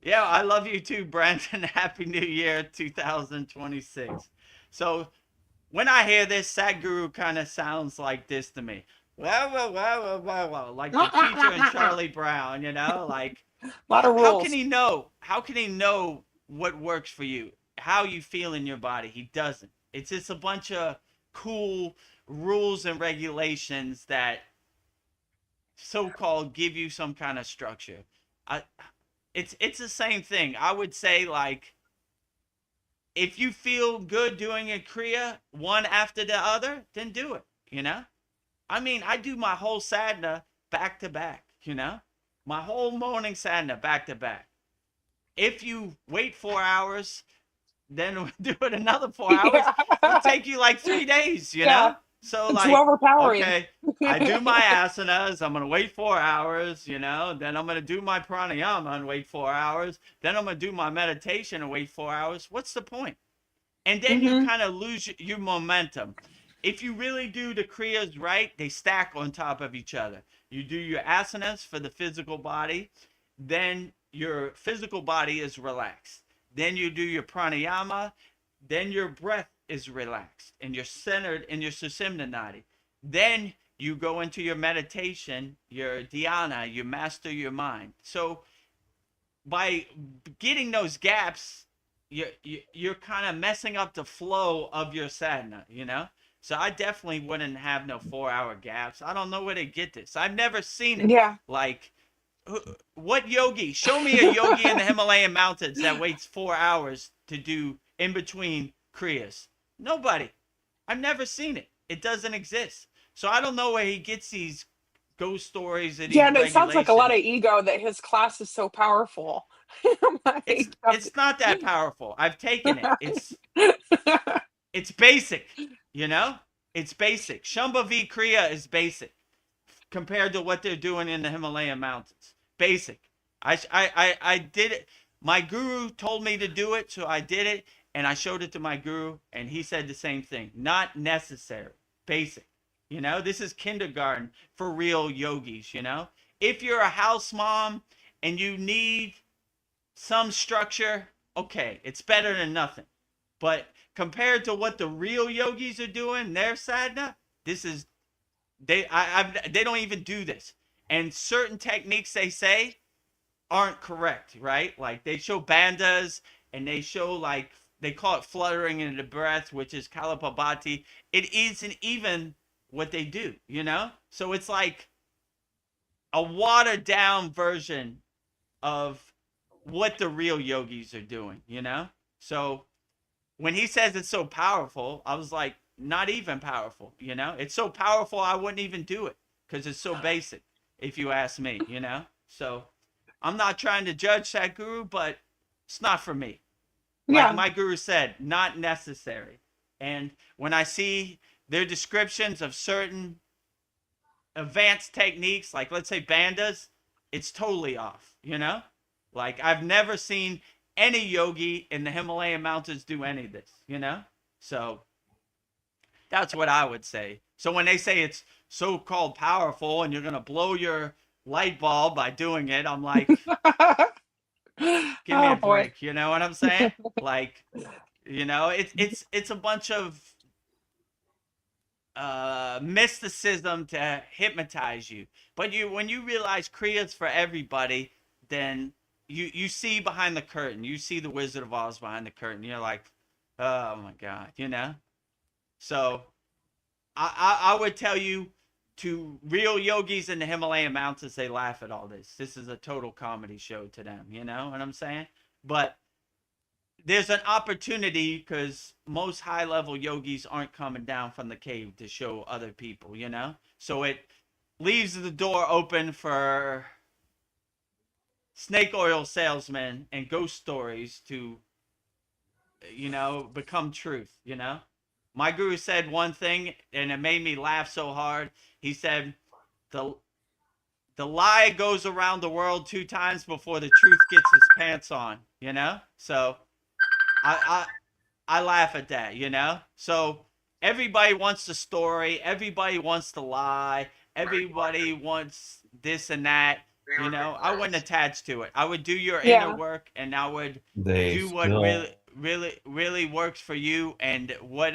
Yeah, I love you too, Brandon. Happy New Year 2026. So when I hear this, Sadhguru kind of sounds like this to me. Well, like the teacher in Charlie Brown, you know, like A lot of how can rules. he know? How can he know what works for you? How you feel in your body? He doesn't. It's just a bunch of cool rules and regulations that so-called give you some kind of structure. I, it's the same thing. I would say, like, if you feel good doing a kriya one after the other, then do it. You know, I mean, I do my whole sadhana back to back. You know, my whole morning sadhana back to back. If you wait 4 hours, then do it another 4 hours. Yeah. It'll take you like 3 days. You Yeah. know, So It's too like, overpowering. okay, I do my asanas. I'm gonna wait 4 hours. Then I'm gonna do my pranayama and wait 4 hours. Then I'm gonna do my meditation and wait 4 hours. What's the point? And then you Hmm. kind of lose your momentum. If you really do the kriyas right, they stack on top of each other. You do your asanas for the physical body, then your physical body is relaxed. Then you do your pranayama, then your breath is relaxed and you're centered in your susimna nadi. Then you go into your meditation, your dhyana, you master your mind. So by getting those gaps, you're kind of messing up the flow of your sadhana. So I definitely wouldn't have no 4 hour gaps. I don't know where they get this. I've never seen it. Yeah. Like, what yogi? Show me a yogi in the Himalayan mountains that waits 4 hours to do in between kriyas. Nobody. I've never seen it. It doesn't exist. So I don't know where he gets these ghost stories and Yeah, these and it sounds like a lot of regulations. ego that his class is so powerful. It's Like, it's not that powerful. I've taken it. It's basic, you know? It's basic. Shambhavi Kriya is basic compared to what they're doing in the Himalayan mountains. Basic. I did it. My guru told me to do it, so I did it, and I showed it to my guru, and he said the same thing. Not necessary. Basic. This is kindergarten for real yogis. If you're a house mom and you need some structure, okay, it's better than nothing. But compared to what the real yogis are doing, their sadhana, this is they don't even do this. And certain techniques they say aren't correct, right? Like they show bandhas and they show like they call it fluttering in the breath, which is kalapabhati. It isn't even what they do. So it's like a watered down version of what the real yogis are doing. So when he says it's so powerful, I was like, not even powerful. It's so powerful I wouldn't even do it because it's so basic, if you ask me. So I'm not trying to judge that guru, but it's not for me. Like yeah. my guru said, not necessary. And when I see their descriptions of certain advanced techniques, like let's say bandhas, it's totally off. Like I've never seen any yogi in the Himalayan mountains do any of this. So that's what I would say. So when they say it's so-called powerful and you're going to blow your light bulb by doing it, I'm like, give me Oh a boy. break. You know what I'm saying? Like, it's a bunch of mysticism to hypnotize you. But when you realize Kriya's for everybody, then you see behind the curtain. You see the Wizard of Oz behind the curtain. You're like, oh my God. So I would tell you, to real yogis in the Himalayan mountains, they laugh at all this. This is a total comedy show to them. You know what I'm saying? But there's an opportunity because most high level yogis aren't coming down from the cave to show other people. So it leaves the door open for snake oil salesmen and ghost stories to become truth. My guru said one thing and it made me laugh so hard. He said the lie goes around the world 2 times before the truth gets his pants on. So I laugh at that. So everybody wants the story, everybody wants to lie, everybody wants this and that. I wouldn't attach to it. I would do your inner Yeah. work and I would They do what still really works for you and what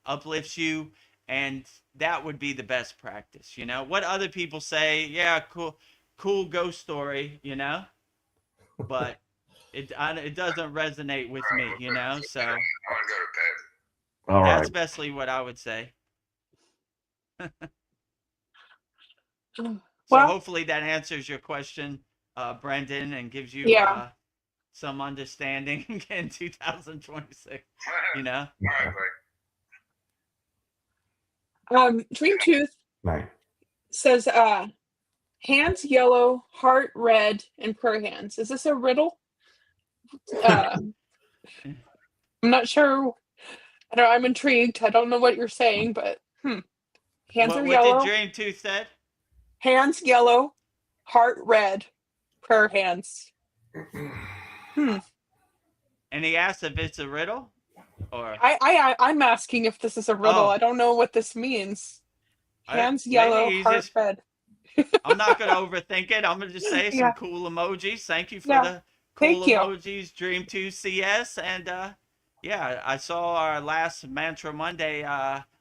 uplifts you, and that would be the best practice. What other people say, yeah, cool ghost story. But it doesn't resonate with me. So all that's right. basically what I would say. So Well, hopefully that answers your question, Brendan, and gives you yeah. some understanding in 2026. You know. Dream Tooth Right. says hands yellow, heart red, and prayer hands. Is this a riddle? I'm not sure. I'm intrigued. I don't know what you're saying, but Hands are What did yellow. Dream 2 said? Hands yellow, heart red, prayer hands. And he asked if it's a riddle, or I'm asking if this is a riddle. oh, I don't know what this means. Hands maybe yellow, he's heart just. red. I'm not gonna overthink it. I'm gonna just say some Yeah, cool emojis. Thank you for yeah. the cool Thank you. emojis, Dream 2 CS, and yeah, I saw our last Mantra Monday.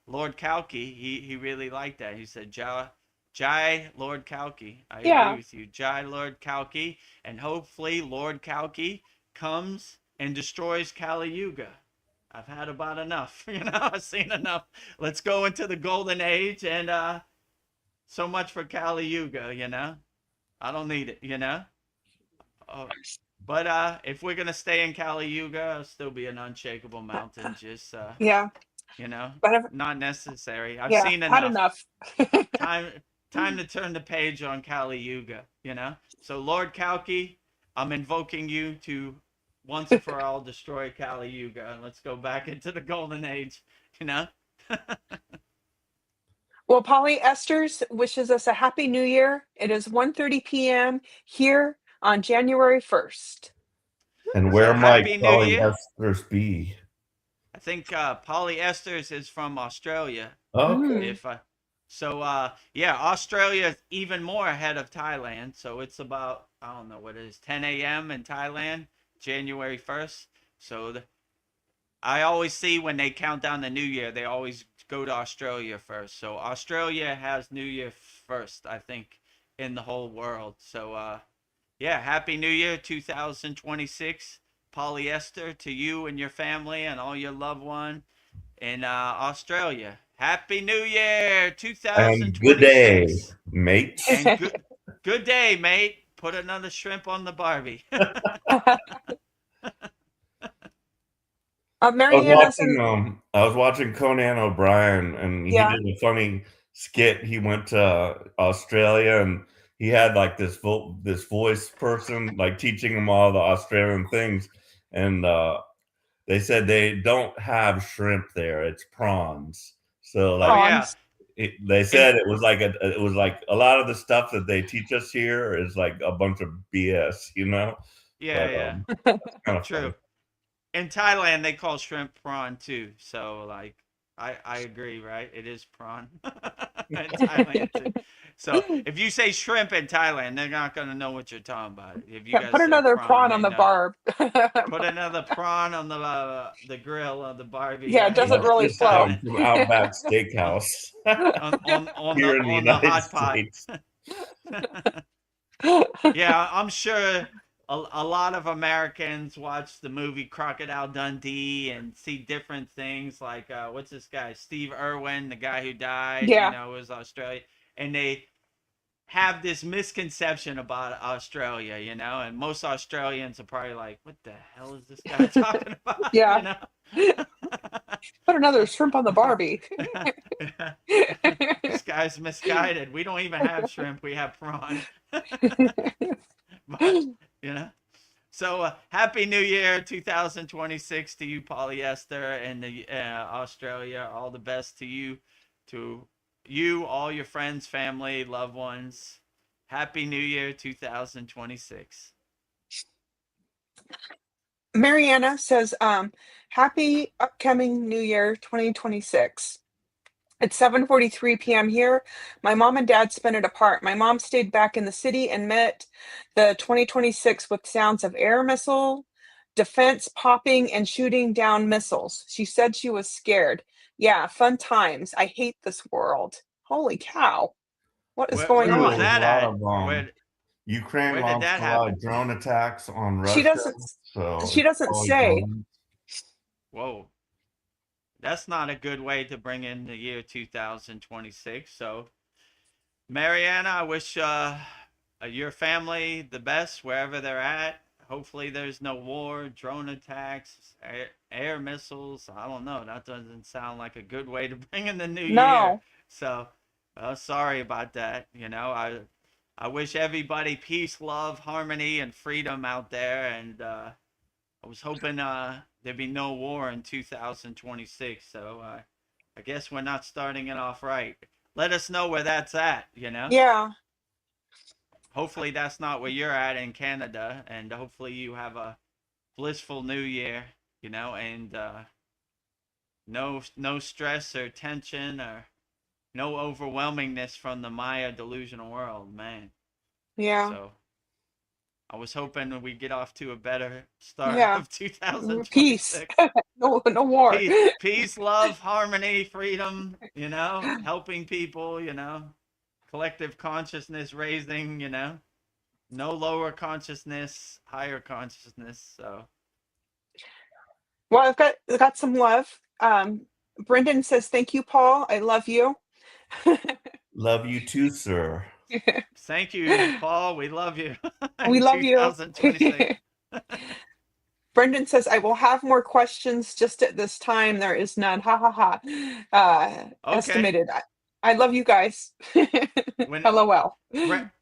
Lord Kalki, he really liked that. He said, Jai Lord Kalki. I agree Yeah. with you, Jai Lord Kalki, and hopefully Lord Kalki comes and destroys Kali Yuga. I've had about enough, I've seen enough. Let's go into the golden age, and so much for Kali Yuga. I don't need it. Uh, but if we're gonna stay in Kali Yuga, I'll still be an unshakable mountain. Just Yeah. you know, But I've, not necessary. I've yeah, seen had enough. enough. Time time to turn the page on Kali Yuga. So Lord Kalki, I'm invoking you to once and for all destroy Kali Yuga, and let's go back into the golden age, you know? Well, Polly Esters wishes us a happy new year. It is 1:30 p.m. here on January 1st. And So where might happy New Year. polyesters be? I think polyesters is from Australia. Okay. Mm. If yeah, Australia is even more ahead of Thailand. So it's about, I don't know what it is, 10 a.m. in Thailand, January 1st. So I always see when they count down the New Year, they always go to Australia first. So Australia has New Year first, I think, in the whole world. So yeah, Happy New Year 2026, polyester, to you and your family and all your loved one in Australia. Happy New Year And good day, 2026. mates. And good day, mate. Put another shrimp on the Barbie. Mariana's in, I was watching Conan O'Brien, and he yeah. did a funny skit. He went to Australia, and he had like this voice person like teaching him all the Australian things, and they said they don't have shrimp there; it's prawns. So Oh like yeah. Prawns. they And said it was like a lot of the stuff that they teach us here is like a bunch of BS. yeah, But yeah. it's kind of funny. True. In Thailand they call shrimp prawn too. So like I agree, right? It is prawn in Thailand too. So if you say shrimp in Thailand, they're not gonna know what you're talking about. If you Yeah, guys put say another prawn, prawn on they the know. barb. Put another prawn on the grill of the Barbie, Yeah, it right? doesn't That's really In just flow. Thailand. from Outback Steakhouse here in the On the United hot pot. States. Yeah, I'm sure a lot of Americans watch the movie Crocodile Dundee and see different things like what's this guy, Steve Irwin, the guy who died, Yeah. was Australia, and they have this misconception about Australia, and most Australians are probably like, what the hell is this guy talking about, Yeah. Put another shrimp on the Barbie. This guy's misguided. We don't even have shrimp, we have prawn. But so happy New Year 2026 to you, polyester, and the Australia. All the best to you, all your friends, family, loved ones. Happy New Year 2026. Mariana says, happy upcoming New Year 2026. It's 7:43 p.m. here. My mom and dad spent it apart. My mom stayed back in the city and met the 2026 with sounds of air missile defense popping and shooting down missiles. She said she was scared. Yeah, fun times. I hate this world. Holy cow. What is going Where There was on? was a that lot at? of Ukraine Where did launched that a lot happen? of drone attacks on She Russia, doesn't so she it's doesn't probably say. drones. Whoa. That's not a good way to bring in the year 2026. So, Mariana, I wish your family the best wherever they're at. Hopefully, there's no war, drone attacks, air missiles. I don't know. That doesn't sound like a good way to bring in the new year. No. So, sorry about that. I wish everybody peace, love, harmony, and freedom out there. And I was hoping there'd be no war in 2026. So I guess we're not starting it off right. let us know where that's at, you know? Yeah. Hopefully that's not where you're at in Canada, and hopefully you have a blissful new year, you know, and no stress or tension or no overwhelmingness from the Maya delusional world, man. Yeah. So I was hoping we get off to a better start Yeah. of Peace. 2026. No war. Peace, love, harmony, freedom, you know, helping people, you know, collective consciousness raising, you know, no lower consciousness, higher consciousness. So, Well, I've got some love. Brendan says, "Thank you, Paul. I love you." Love you too, sir. thank you, Paul. We love you We in love you. 2026. Brendan says, "I will have more questions. Just at this time, there is none." Ha ha ha. Okay. Estimated. I love you guys. When LOL.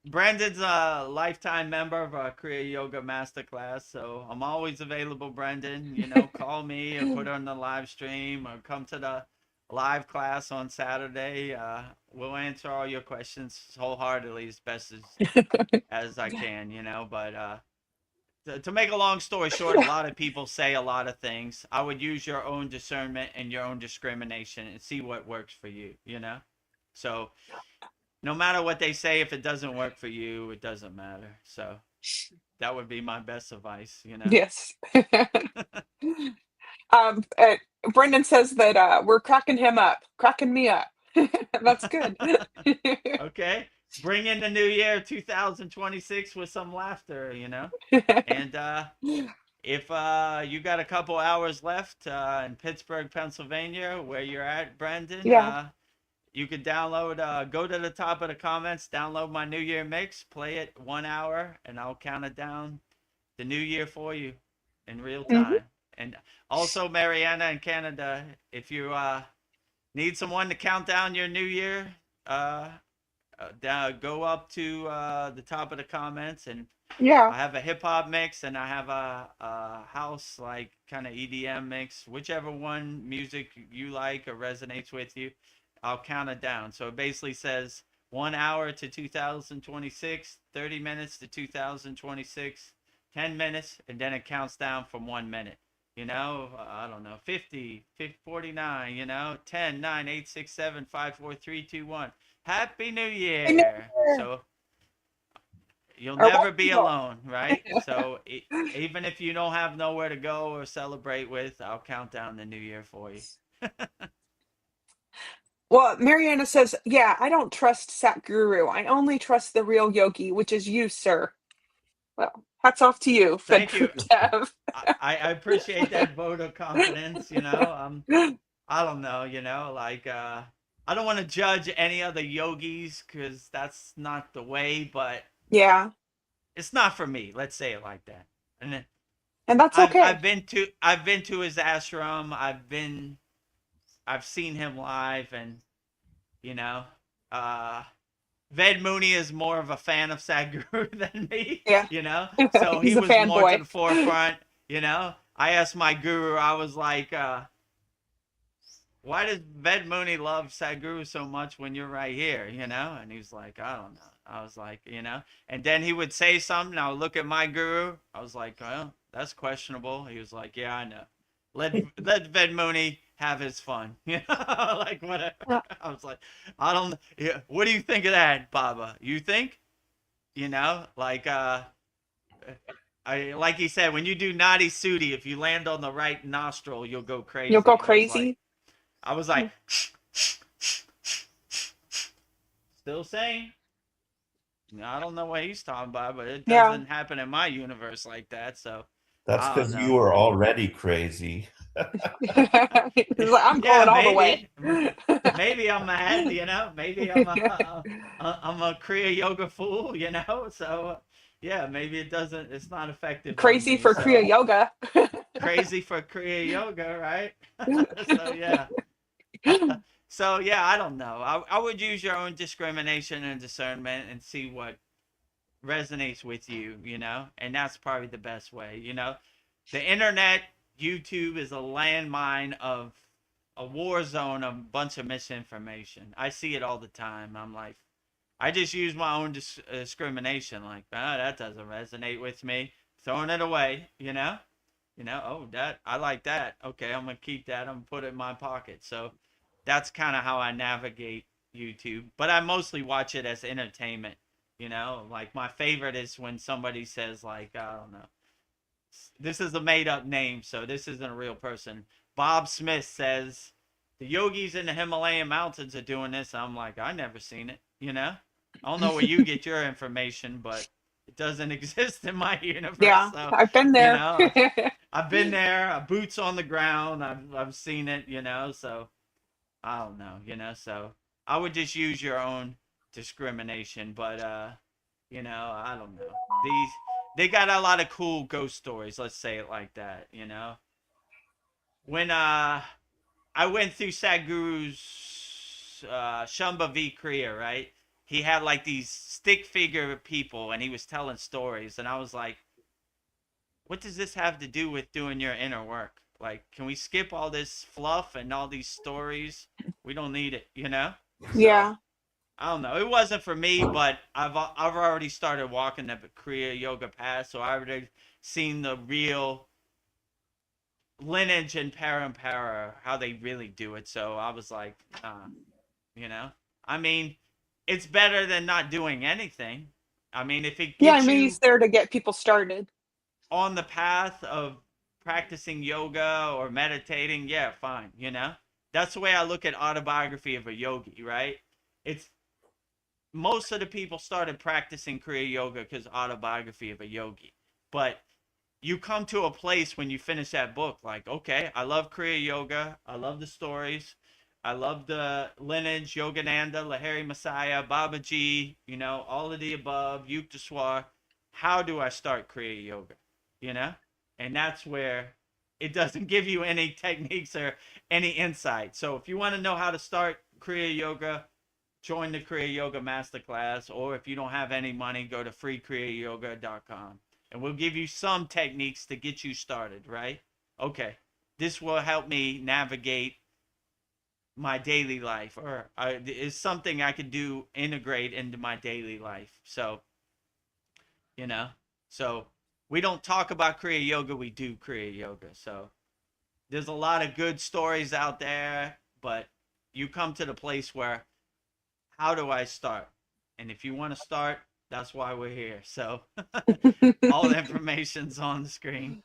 Brandon's a lifetime member of our Kriya Yoga Masterclass, so I'm always available, Brendan. You know, call me or put on the live stream or come to the live class on Saturday. We'll answer all your questions wholeheartedly as best as I can, you know. But to make a long story short, a lot of people say a lot of things. I would use your own discernment and your own discrimination and see what works for you, you know? So no matter what they say, if it doesn't work for you, it doesn't matter. So that would be my best advice, you know? Yes. Um, uh, Brendan says that we're cracking him up, cracking me up. That's good. Okay. Bring in the new year 2026 with some laughter, you know? And if you got a couple hours left in Pittsburgh, Pennsylvania, where you're at, Brandon, Yeah. you could download, go to the top of the comments, download my New Year mix, play it 1 hour, and I'll count it down the new year for you in real Mhm. time. And also, Mariana in Canada, if you need someone to count down your new year, go up to the top of the comments, and Yeah. I have a hip hop mix and I have a house like kind of EDM mix, whichever one music you like or resonates with you. I'll count it down. So it basically says 1 hour to 2026, 30 minutes to 2026, 10 minutes, and then it counts down from 1 minute. You know, I don't know, 50, 49, you know, 10, 9, 8, 6, 7, 5, 4, 3, 2, 1. Happy New I know. Year. So you'll Or never what be people. alone, right? So even if you don't have nowhere to go or celebrate with, I'll count down the new year for you. Well, Mariana says, "Yeah, I don't trust Satguru. I only trust the real yogi, which is you, sir." Well, hats off to you, Thank you. Vedagurudev. I appreciate that vote of confidence. You know, I don't know. You know, like I don't want to judge any other yogis because that's not the way. But Yeah, it's not for me. Let's say it like that. And then and that's okay. I've been to his ashram. I've seen him live, and you know, uh, Ved Mooney is more of a fan of Sadhguru than me, Yeah, you know, so he he's a was more to fanboy. the forefront, you know. I asked my guru, I was like, why does Ved Mooney love Sadhguru so much when you're right here, you know? And he's like, I don't know. I was like, you know, and then he would say something. I would look at my guru. I was like, well, that's questionable. He was like, yeah, I know. Let Ved Mooney have his fun, you know, like whatever. I was like, I don't. Yeah, what do you think of that, Baba? You think, you know, like I like he said, when you do Nadi Sudi, if you land on the right nostril, you'll go You'll go crazy. crazy. I was like, still saying. I don't know what he's talking about, but it Yeah. doesn't happen in my universe like that. So That's I don't because know. you are already crazy. He's like, "I'm Yeah, going all the way." maybe I'm mad, you know. Maybe I'm a Kriya yoga fool, you know. So yeah, maybe it doesn't. It's not effective on Crazy me. for Kriya So Yoga. crazy for Kriya yoga, right? So yeah. So yeah, I don't know. I would use your own discrimination and discernment and see what resonates with you, you know, and that's probably the best way, you know. The internet, YouTube is a landmine of a war zone of a bunch of misinformation. I see it all the time. I'm like, I just use my own discrimination. Like, that doesn't resonate with me. Throwing it away, you know? Oh, that, I like that. Okay, I'm going to keep that. I'm going to put it in my pocket. So that's kind of how I navigate YouTube. But I mostly watch it as entertainment, Like, my favorite is when somebody says, like, I don't know, this is a made up name, so this isn't a real person. Bob Smith says, the yogis in the Himalayan mountains are doing this. I'm like, I never seen it, I don't know where you get your information, but it doesn't exist in my universe. Yeah, So, I've been there. I've been there, boots on the ground. I've seen it, so I don't know, so I would just use your own discrimination, but I don't know. They got a lot of cool ghost stories, let's say it like that, When I went through Sadhguru's Shambhavi Kriya, right? He had like these stick figure people and he was telling stories, and I was like, what does this have to do with doing your inner work? Like, can we skip all this fluff and all these stories? We don't need it, So, Yeah. I don't know. It wasn't for me, but I've already started walking the Kriya yoga path, so I already seen the real lineage and parampara, how they really do it. So I was like, I mean, it's better than not doing anything. I mean, if it Yeah, I gets mean, you he's there to get people started. on the path of practicing yoga or meditating, yeah, fine, That's the way I look at Autobiography of a Yogi, right? It's most of the people started practicing Kriya Yoga because Autobiography of a Yogi. But you come to a place when you finish that book, like, okay, I love Kriya Yoga. I love the stories. I love the lineage, Yogananda, Lahiri Messiah, Babaji, all of the above, Yukteswar. How do I start Kriya Yoga? And that's where it doesn't give you any techniques or any insight. So if you want to know how to start Kriya Yoga, join the Kriya Yoga Masterclass, or if you don't have any money, go to freekriyayogamasterclass.com, and we'll give you some techniques to get you started, right? Okay, this will help me navigate my daily life, or is something I could do, integrate into my daily life. So, so we don't talk about Kriya Yoga, we do Kriya Yoga. So there's a lot of good stories out there, but you come to the place where, how do I start? And if you want to start, that's why we're here. So all the information's on the screen.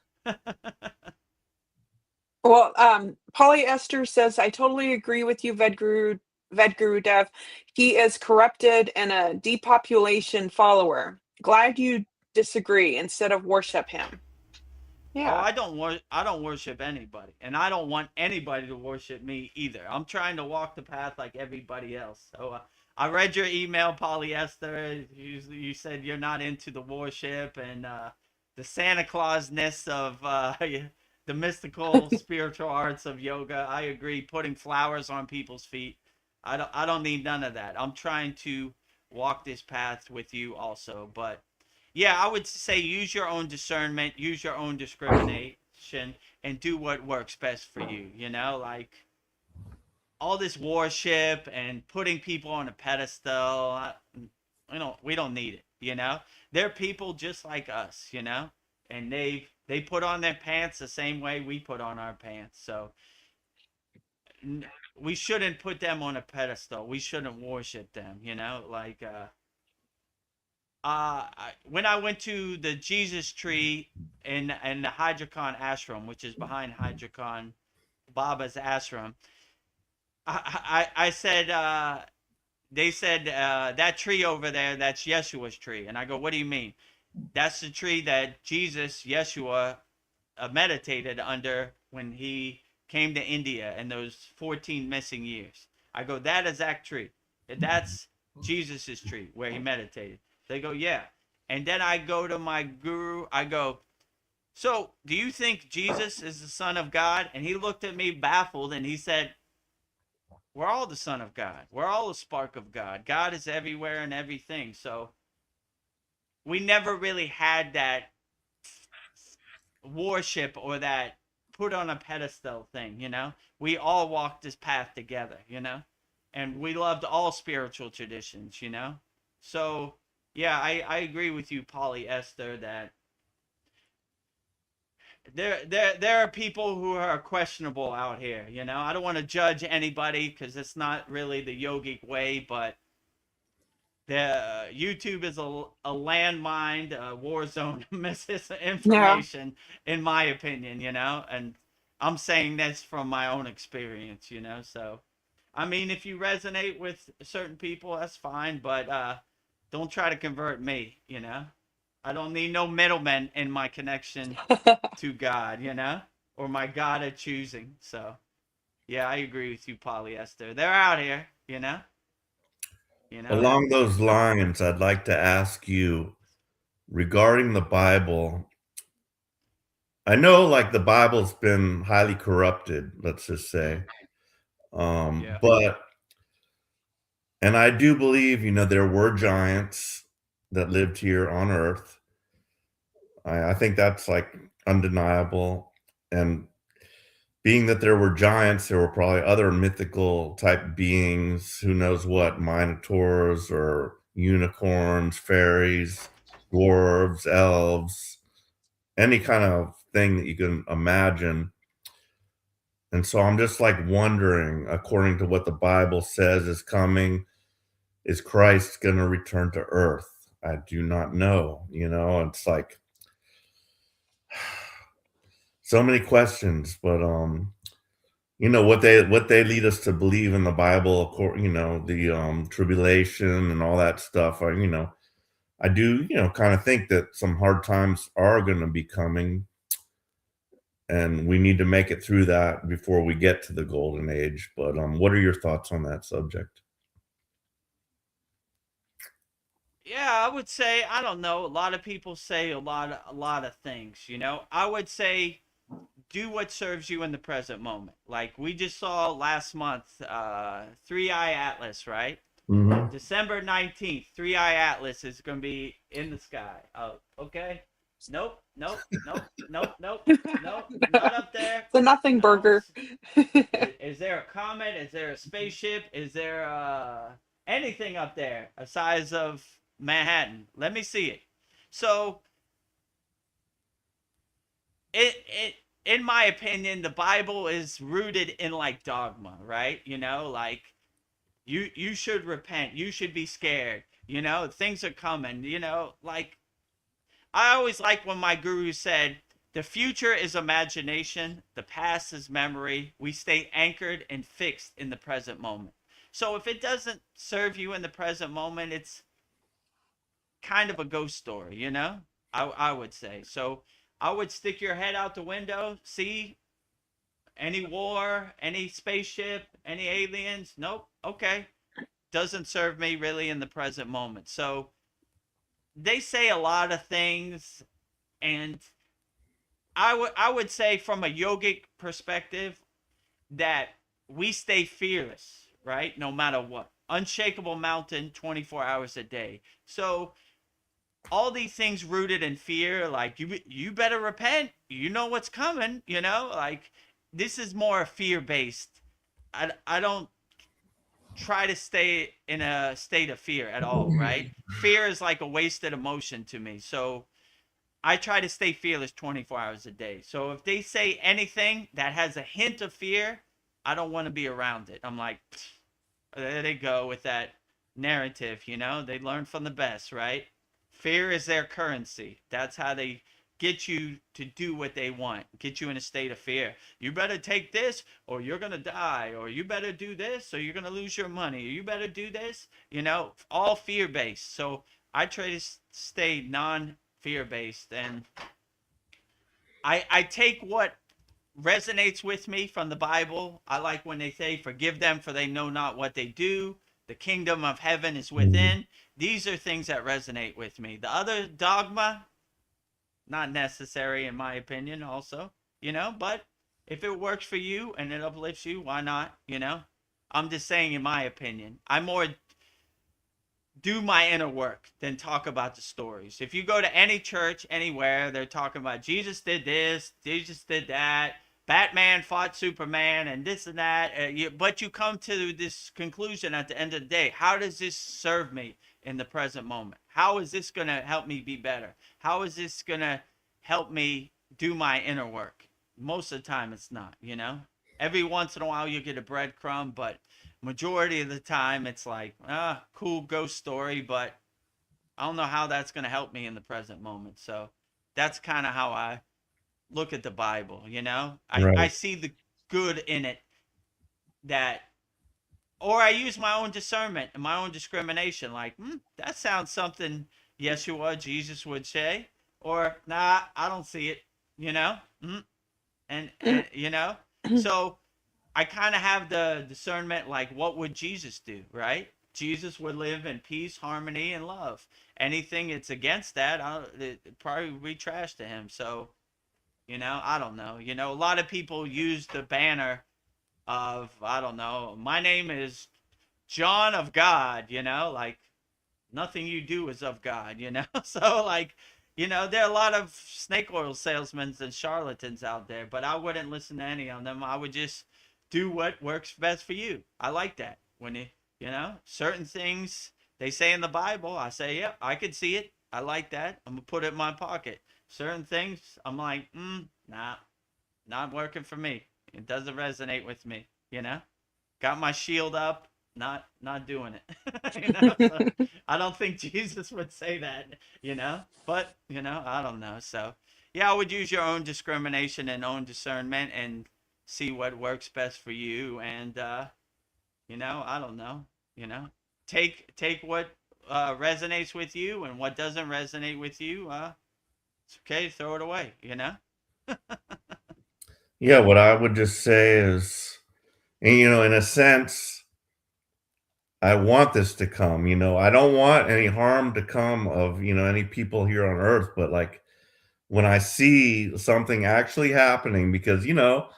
Well, Polyester says, I totally agree with you, Vedgurudev. He is corrupted and a depopulation follower. Glad you disagree instead of worship him. Oh, Yeah. I don't worship anybody, and I don't want anybody to worship me either. I'm trying to walk the path like everybody else. So I read your email, Polyester. You said you're not into the worship and the Santa Claus-ness of the mystical spiritual arts of yoga. I agree. Putting flowers on people's feet, I don't need none of that. I'm trying to walk this path with you also, but yeah, I would say use your own discernment, use your own discrimination, and do what works best for you. Like all this worship and putting people on a pedestal. We don't need it. They're people just like us. And they put on their pants the same way we put on our pants. So we shouldn't put them on a pedestal. We shouldn't worship them. Like. When I went to the Jesus tree in the Hydrocon ashram, which is behind Hydrocon Baba's ashram, I said, they said, that tree over there, that's Yeshua's tree. And I go, what do you mean? That's the tree that Jesus, Yeshua, meditated under when he came to India in those 14 missing years. I go, that exact tree. That's Jesus's tree where he meditated. They go, yeah. And then I go to my guru. I go, so do you think Jesus is the Son of God? And he looked at me baffled and he said, we're all the Son of God. We're all a spark of God. God is everywhere and everything. So we never really had that worship or that put on a pedestal thing, We all walked this path together, And we loved all spiritual traditions, So, yeah, I agree with you, Polyester, that there are people who are questionable out here, I don't want to judge anybody because it's not really the yogic way, but the YouTube is a landmine, a war zone, misinformation, in my opinion, and I'm saying this from my own experience, so I mean, if you resonate with certain people, that's fine, but don't try to convert me, I don't need no middlemen in my connection to God, or my God of choosing. So, yeah, I agree with you, Polyester. They're out here, Along those lines, I'd like to ask you regarding the Bible. I know, like, the Bible's been highly corrupted, let's just say. Yeah. But, and I do believe, there were giants that lived here on Earth. I think that's like undeniable. And being that there were giants, there were probably other mythical type beings, who knows what, minotaurs or unicorns, fairies, dwarves, elves, any kind of thing that you can imagine. And so I'm just like wondering, according to what the Bible says is coming, is Christ going to return to earth? I do not know. It's like so many questions, but what they lead us to believe in the Bible, the tribulation and all that stuff. I do, kind of think that some hard times are going to be coming, and we need to make it through that before we get to the golden age. But what are your thoughts on that subject? Yeah, I would say, I don't know. A lot of people say a lot of things, I would say do what serves you in the present moment. Like we just saw last month, Three Eye Atlas, right? Mm-hmm. December 19th, Three Eye Atlas is going to be in the sky. Oh, okay. Nope, nope, nope, nope, nope, nope, not up there. The nothing burger. Is there a comet? Is there a spaceship? Is there anything up there a size of Manhattan? Let me see it. So, in my opinion, the Bible is rooted in like dogma, right? Like you should repent. You should be scared. Things are coming. Like I always like when my guru said, the future is imagination, the past is memory. We stay anchored and fixed in the present moment. So if it doesn't serve you in the present moment, it's kind of a ghost story, I would say. So I would stick your head out the window, see any war, any spaceship, any aliens. Nope. Okay. Doesn't serve me really in the present moment. So they say a lot of things, and I would say from a yogic perspective that we stay fearless, right? No matter what. Unshakable mountain 24 hours a day. So all these things rooted in fear, like you better repent. You know what's coming, like this is more fear-based. I don't try to stay in a state of fear at all, right? Fear is like a wasted emotion to me. So I try to stay fearless 24 hours a day. So if they say anything that has a hint of fear, I don't want to be around it. I'm like, there they go with that narrative, They learn from the best, right? Fear is their currency. That's how they get you to do what they want, get you in a state of fear. You better take this or you're going to die, or you better do this or you're going to lose your money, or you better do this, all fear-based. So I try to stay non-fear-based, and I take what resonates with me from the Bible. I like when they say, forgive them for they know not what they do. The kingdom of heaven is within. These are things that resonate with me. The other dogma, not necessary in my opinion also, but if it works for you and it uplifts you, why not, I'm just saying, in my opinion, I more do my inner work than talk about the stories. If you go to any church anywhere, they're talking about Jesus did this, Jesus did that, Batman fought Superman and this and that. But you come to this conclusion at the end of the day. How does this serve me in the present moment? How is this going to help me be better? How is this going to help me do my inner work? Most of the time, it's not, you know? Every once in a while, you get a breadcrumb, but majority of the time, it's like, cool ghost story, but I don't know how that's going to help me in the present moment. So that's kind of how I look at the Bible, you know? I Right. see the good in it that, or I use my own discernment and my own discrimination. Like, that sounds something Yeshua, Jesus would say. Or, nah, I don't see it, you know? And you know? So I kind of have the discernment, like, what would Jesus do, right? Jesus would live in peace, harmony, and love. Anything that's against that, it probably would be trash to him. So, you know, I don't know. You know, a lot of people use the banner of, I don't know, my name is John of God, you know, like nothing you do is of God, you know? So, like, you know, there are a lot of snake oil salesmen and charlatans out there, but I wouldn't listen to any of them. I would just do what works best for you. I like that. When you know, certain things they say in the Bible, I say, yep, I could see it. I like that. I'm going to put it in my pocket. Certain things, I'm like, nah, not working for me. It doesn't resonate with me, you know? Got my shield up, not doing it. You know? So, I don't think Jesus would say that, you know? But, you know, I don't know. So, yeah, I would use your own discrimination and own discernment and see what works best for you and you know, I don't know, you know. Take what resonates with you and what doesn't resonate with you, it's okay, throw it away, you know? Yeah, what I would just say is, and, you know, in a sense, I want this to come, you know, I don't want any harm to come of, you know, any people here on earth, but like when I see something actually happening, because, you know,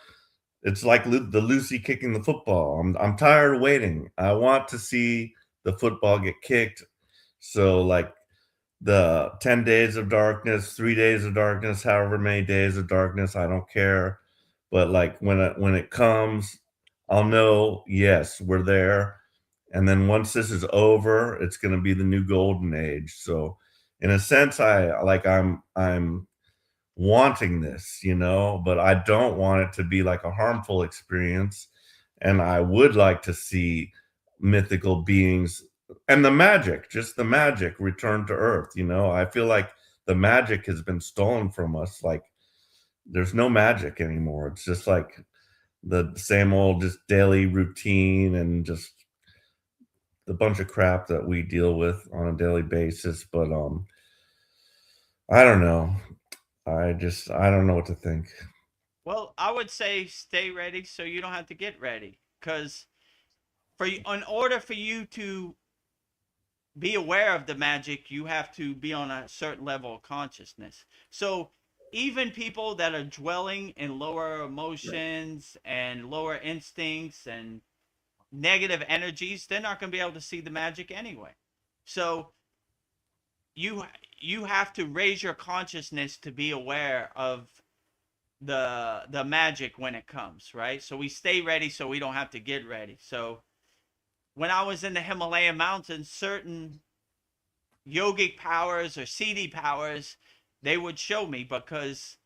it's like the Lucy kicking the football. I'm tired of waiting. I want to see the football get kicked. So like the 10 days of darkness, 3 days of darkness, however many days of darkness, I don't care. But like when it comes, I'll know, yes, we're there. And then once this is over, it's going to be the new golden age. So in a sense, I'm wanting this, you know, but I don't want it to be like a harmful experience. And I would like to see mythical beings and the magic, just the magic return to earth, you know. I feel like the magic has been stolen from us. Like there's no magic anymore. It's just like the same old just daily routine and just the bunch of crap that we deal with on a daily basis. But I don't know. I don't know what to think. Well, I would say stay ready so you don't have to get ready cuz in order for you to be aware of the magic, you have to be on a certain level of consciousness. So even people that are dwelling in lower emotions and lower instincts and negative energies, they're not going to be able to see the magic anyway. So you you have to raise your consciousness to be aware of the magic when it comes, right? So we stay ready so we don't have to get ready. So when I was in the Himalayan mountains, certain yogic powers or CD powers, they would show me because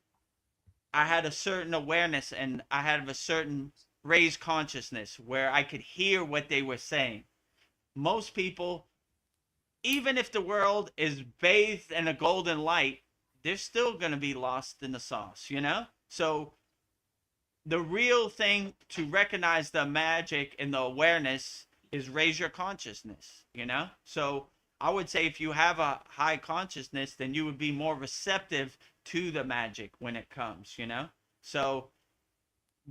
I had a certain awareness and I had a certain raised consciousness where I could hear what they were saying. Most people, even if the world is bathed in a golden light, they're still going to be lost in the sauce, you know? So the real thing to recognize the magic and the awareness is raise your consciousness, you know? So I would say if you have a high consciousness, then you would be more receptive to the magic when it comes, you know? So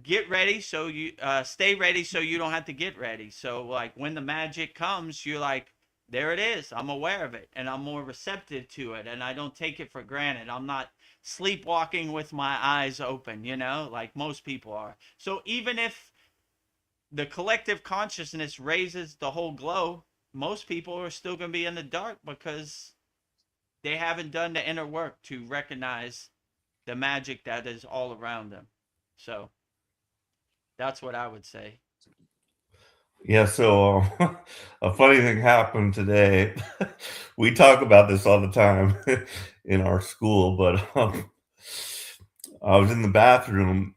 get ready so you stay ready so you don't have to get ready. So like when the magic comes, you're like, there it is. I'm aware of it and I'm more receptive to it and I don't take it for granted. I'm not sleepwalking with my eyes open, you know, like most people are. So even if the collective consciousness raises the whole glow, most people are still going to be in the dark because they haven't done the inner work to recognize the magic that is all around them. So That's what I would say. Yeah, so a funny thing happened today. We talk about this all the time in our school, but I was in the bathroom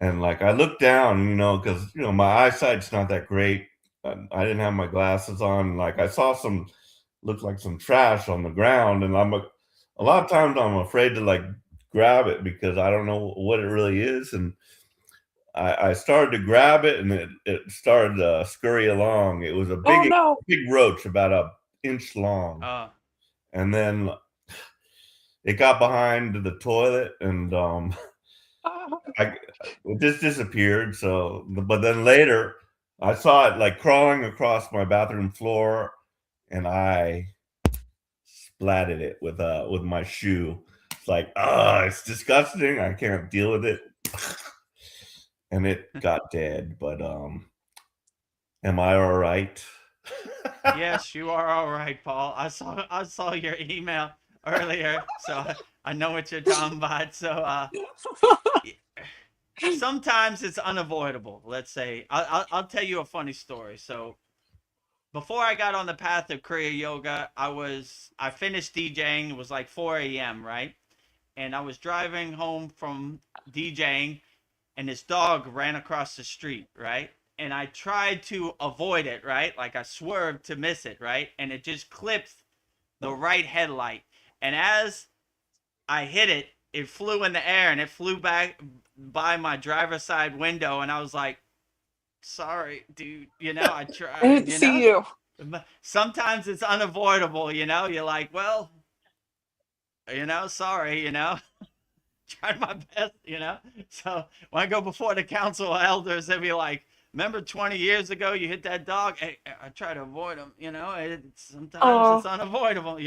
and like I looked down, because my eyesight's not that great. I didn't have my glasses on. Like I saw some looked like some trash on the ground, and a lot of times I'm afraid to like grab it because I don't know what it really is, and I started to grab it, and it started to scurry along. It was a Oh no. big roach, about a inch long, Uh, and then it got behind the toilet, and I it just disappeared. So, but then later, I saw it like crawling across my bathroom floor, and I splatted it with my shoe. It's like, it's disgusting. I can't deal with it, and it got dead. But am I all right? yes, you are all right, Paul. I saw your email earlier, so I know what you're talking about. So sometimes it's unavoidable. Let's say I'll tell you a funny story. So before I got on the path of Kriya yoga, I finished DJing. It was like 4 a.m. right, and I was driving home from DJing, and this dog ran across the street, right? And I tried to avoid it, right? Like I swerved to miss it, right? And it just clipped the right headlight. And as I hit it, it flew in the air and it flew back by my driver's side window. And I was like, sorry, dude. I I tried, didn't see you. Sometimes it's unavoidable, You're like, well, sorry, tried my best. So when I go before the council of elders, they'll be like, remember 20 years ago you hit that dog? Hey, I try to avoid him, sometimes Oh, it's unavoidable.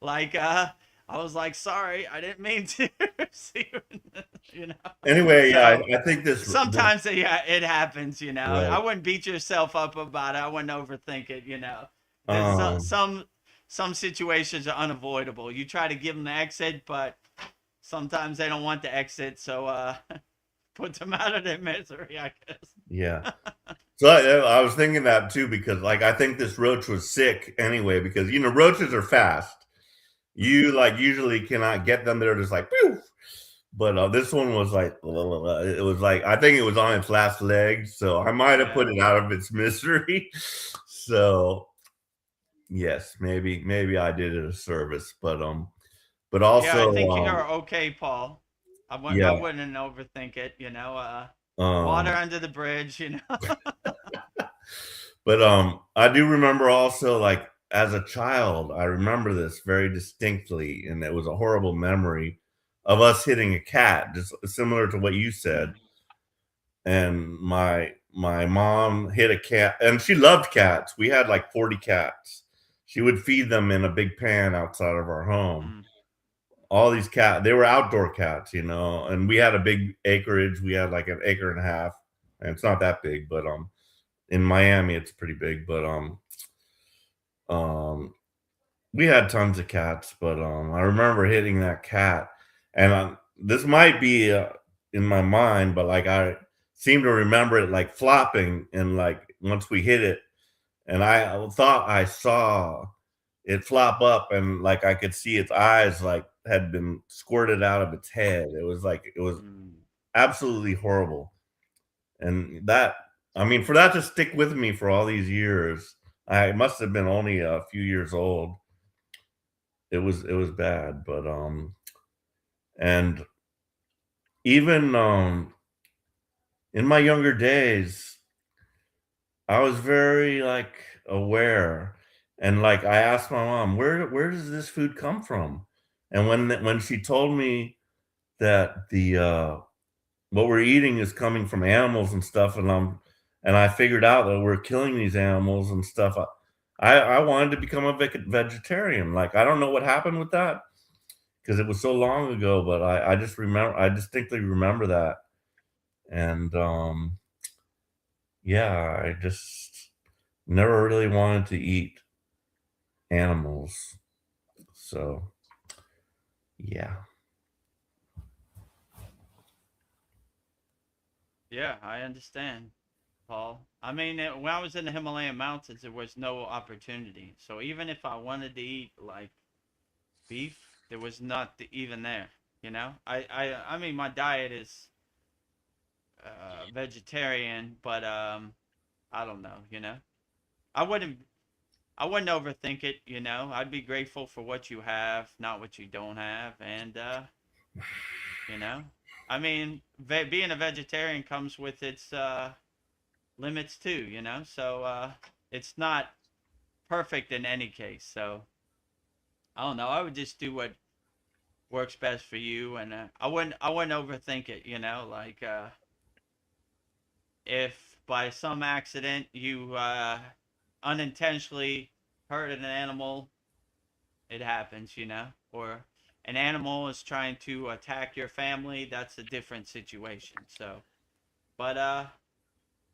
Like, I was like, sorry, I didn't mean to see you, you know. Anyway, yeah, So I think this sometimes yeah, it happens, I right. wouldn't beat yourself up about it. I wouldn't overthink it. There's Um, some situations are unavoidable. You try to give them the exit, but sometimes they don't want the exit, so put them out of their misery, I yeah. guess. So I was thinking that too because like I think this roach was sick anyway because roaches are fast. You like usually cannot get them. They're just like, pew! But this one was like, it was like I think it was on its last legs, so I might have put Yeah. it out of its misery. So yes, maybe I did it a service, but Yeah, I also think you're okay, Paul. I yeah, wouldn't overthink it. Water um, under the bridge. but I do remember also like as a child, I remember this very distinctly, and it was a horrible memory of us hitting a cat, just similar to what you said. And my mom hit a cat, and she loved cats. We had like 40 cats. She would feed them in a big pan outside of our home. Mm, All these cats, they were outdoor cats, and we had a big acreage. We had like an acre and a half, and it's not that big, but in Miami it's pretty big. But um we had tons of cats, but I remember hitting that cat, and this might be in my mind, but like I seem to remember it like flopping, and like once we hit it, and I thought I saw it flop up, and like I could see its eyes like had been squirted out of its head. It was mm. absolutely horrible, and that I mean, for that to stick with me for all these years, I must have been only a few years old. It was bad, but and even in my younger days, I was very like aware, and like I asked my mom, where does this food come from? And when she told me that the what we're eating is coming from animals and stuff, and I figured out that we're killing these animals and stuff. I wanted to become a vegetarian. Like I don't know what happened with that because it was so long ago, but I distinctly remember that, and yeah, I just never really wanted to eat animals. So yeah. Yeah, I understand, Paul. I mean, when I was in the Himalayan mountains, there was no opportunity. So even if I wanted to eat like beef, there was not even there. You know, I mean, my diet is vegetarian, but I don't know. You know, I wouldn't I wouldn't overthink it. You know, I'd be grateful for what you have, not what you don't have, and you know, I mean, being a vegetarian comes with its limits too. You know, so it's not perfect in any case. So I don't know. I would just do what works best for you, and I wouldn't overthink it. You know, like if by some accident you unintentionally hurt an animal, it happens. You know, or an animal is trying to attack your family, that's a different situation. So, but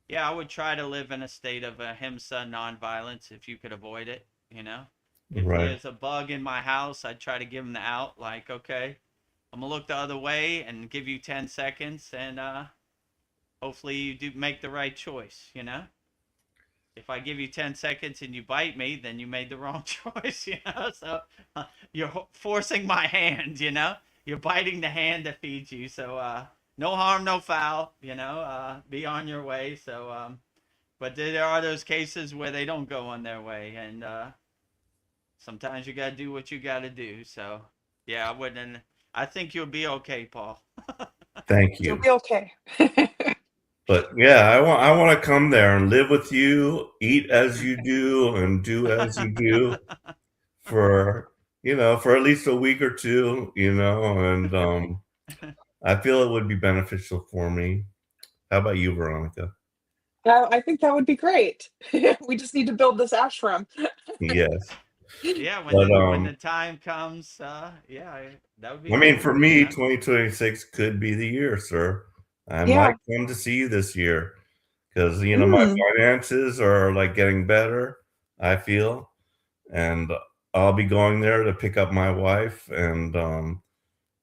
yeah, I would try to live in a state of ahimsa, nonviolence, if you could avoid it. You know, if Right. there's a bug in my house, I'd try to give them the out. Like, okay, I'm gonna look the other way and give you 10 seconds, and hopefully you do make the right choice. You know, if I give you 10 seconds and you bite me, then you made the wrong choice. You know, so you're forcing my hand. You know, you're biting the hand that feeds you. So no harm, no foul. You know, be on your way. So but there are those cases where they don't go on their way, and sometimes you gotta do what you gotta do. So yeah, I wouldn't. I think you'll be okay, Paul. Thank You'll you. be okay. But yeah, I want to come there and live with you, eat as you do, and do as you do for for at least a week or two, and I feel it would be beneficial for me. How about you, Veronica? I think that would be great. We just need to build this ashram. Yes, Yeah, when but the time comes, yeah, that would be I mean, cool. for You me, know. 2026 could be the year, sir. I Yeah. might come to see you this year because my Mm. finances are like getting better, I feel, and I'll be going there to pick up my wife, and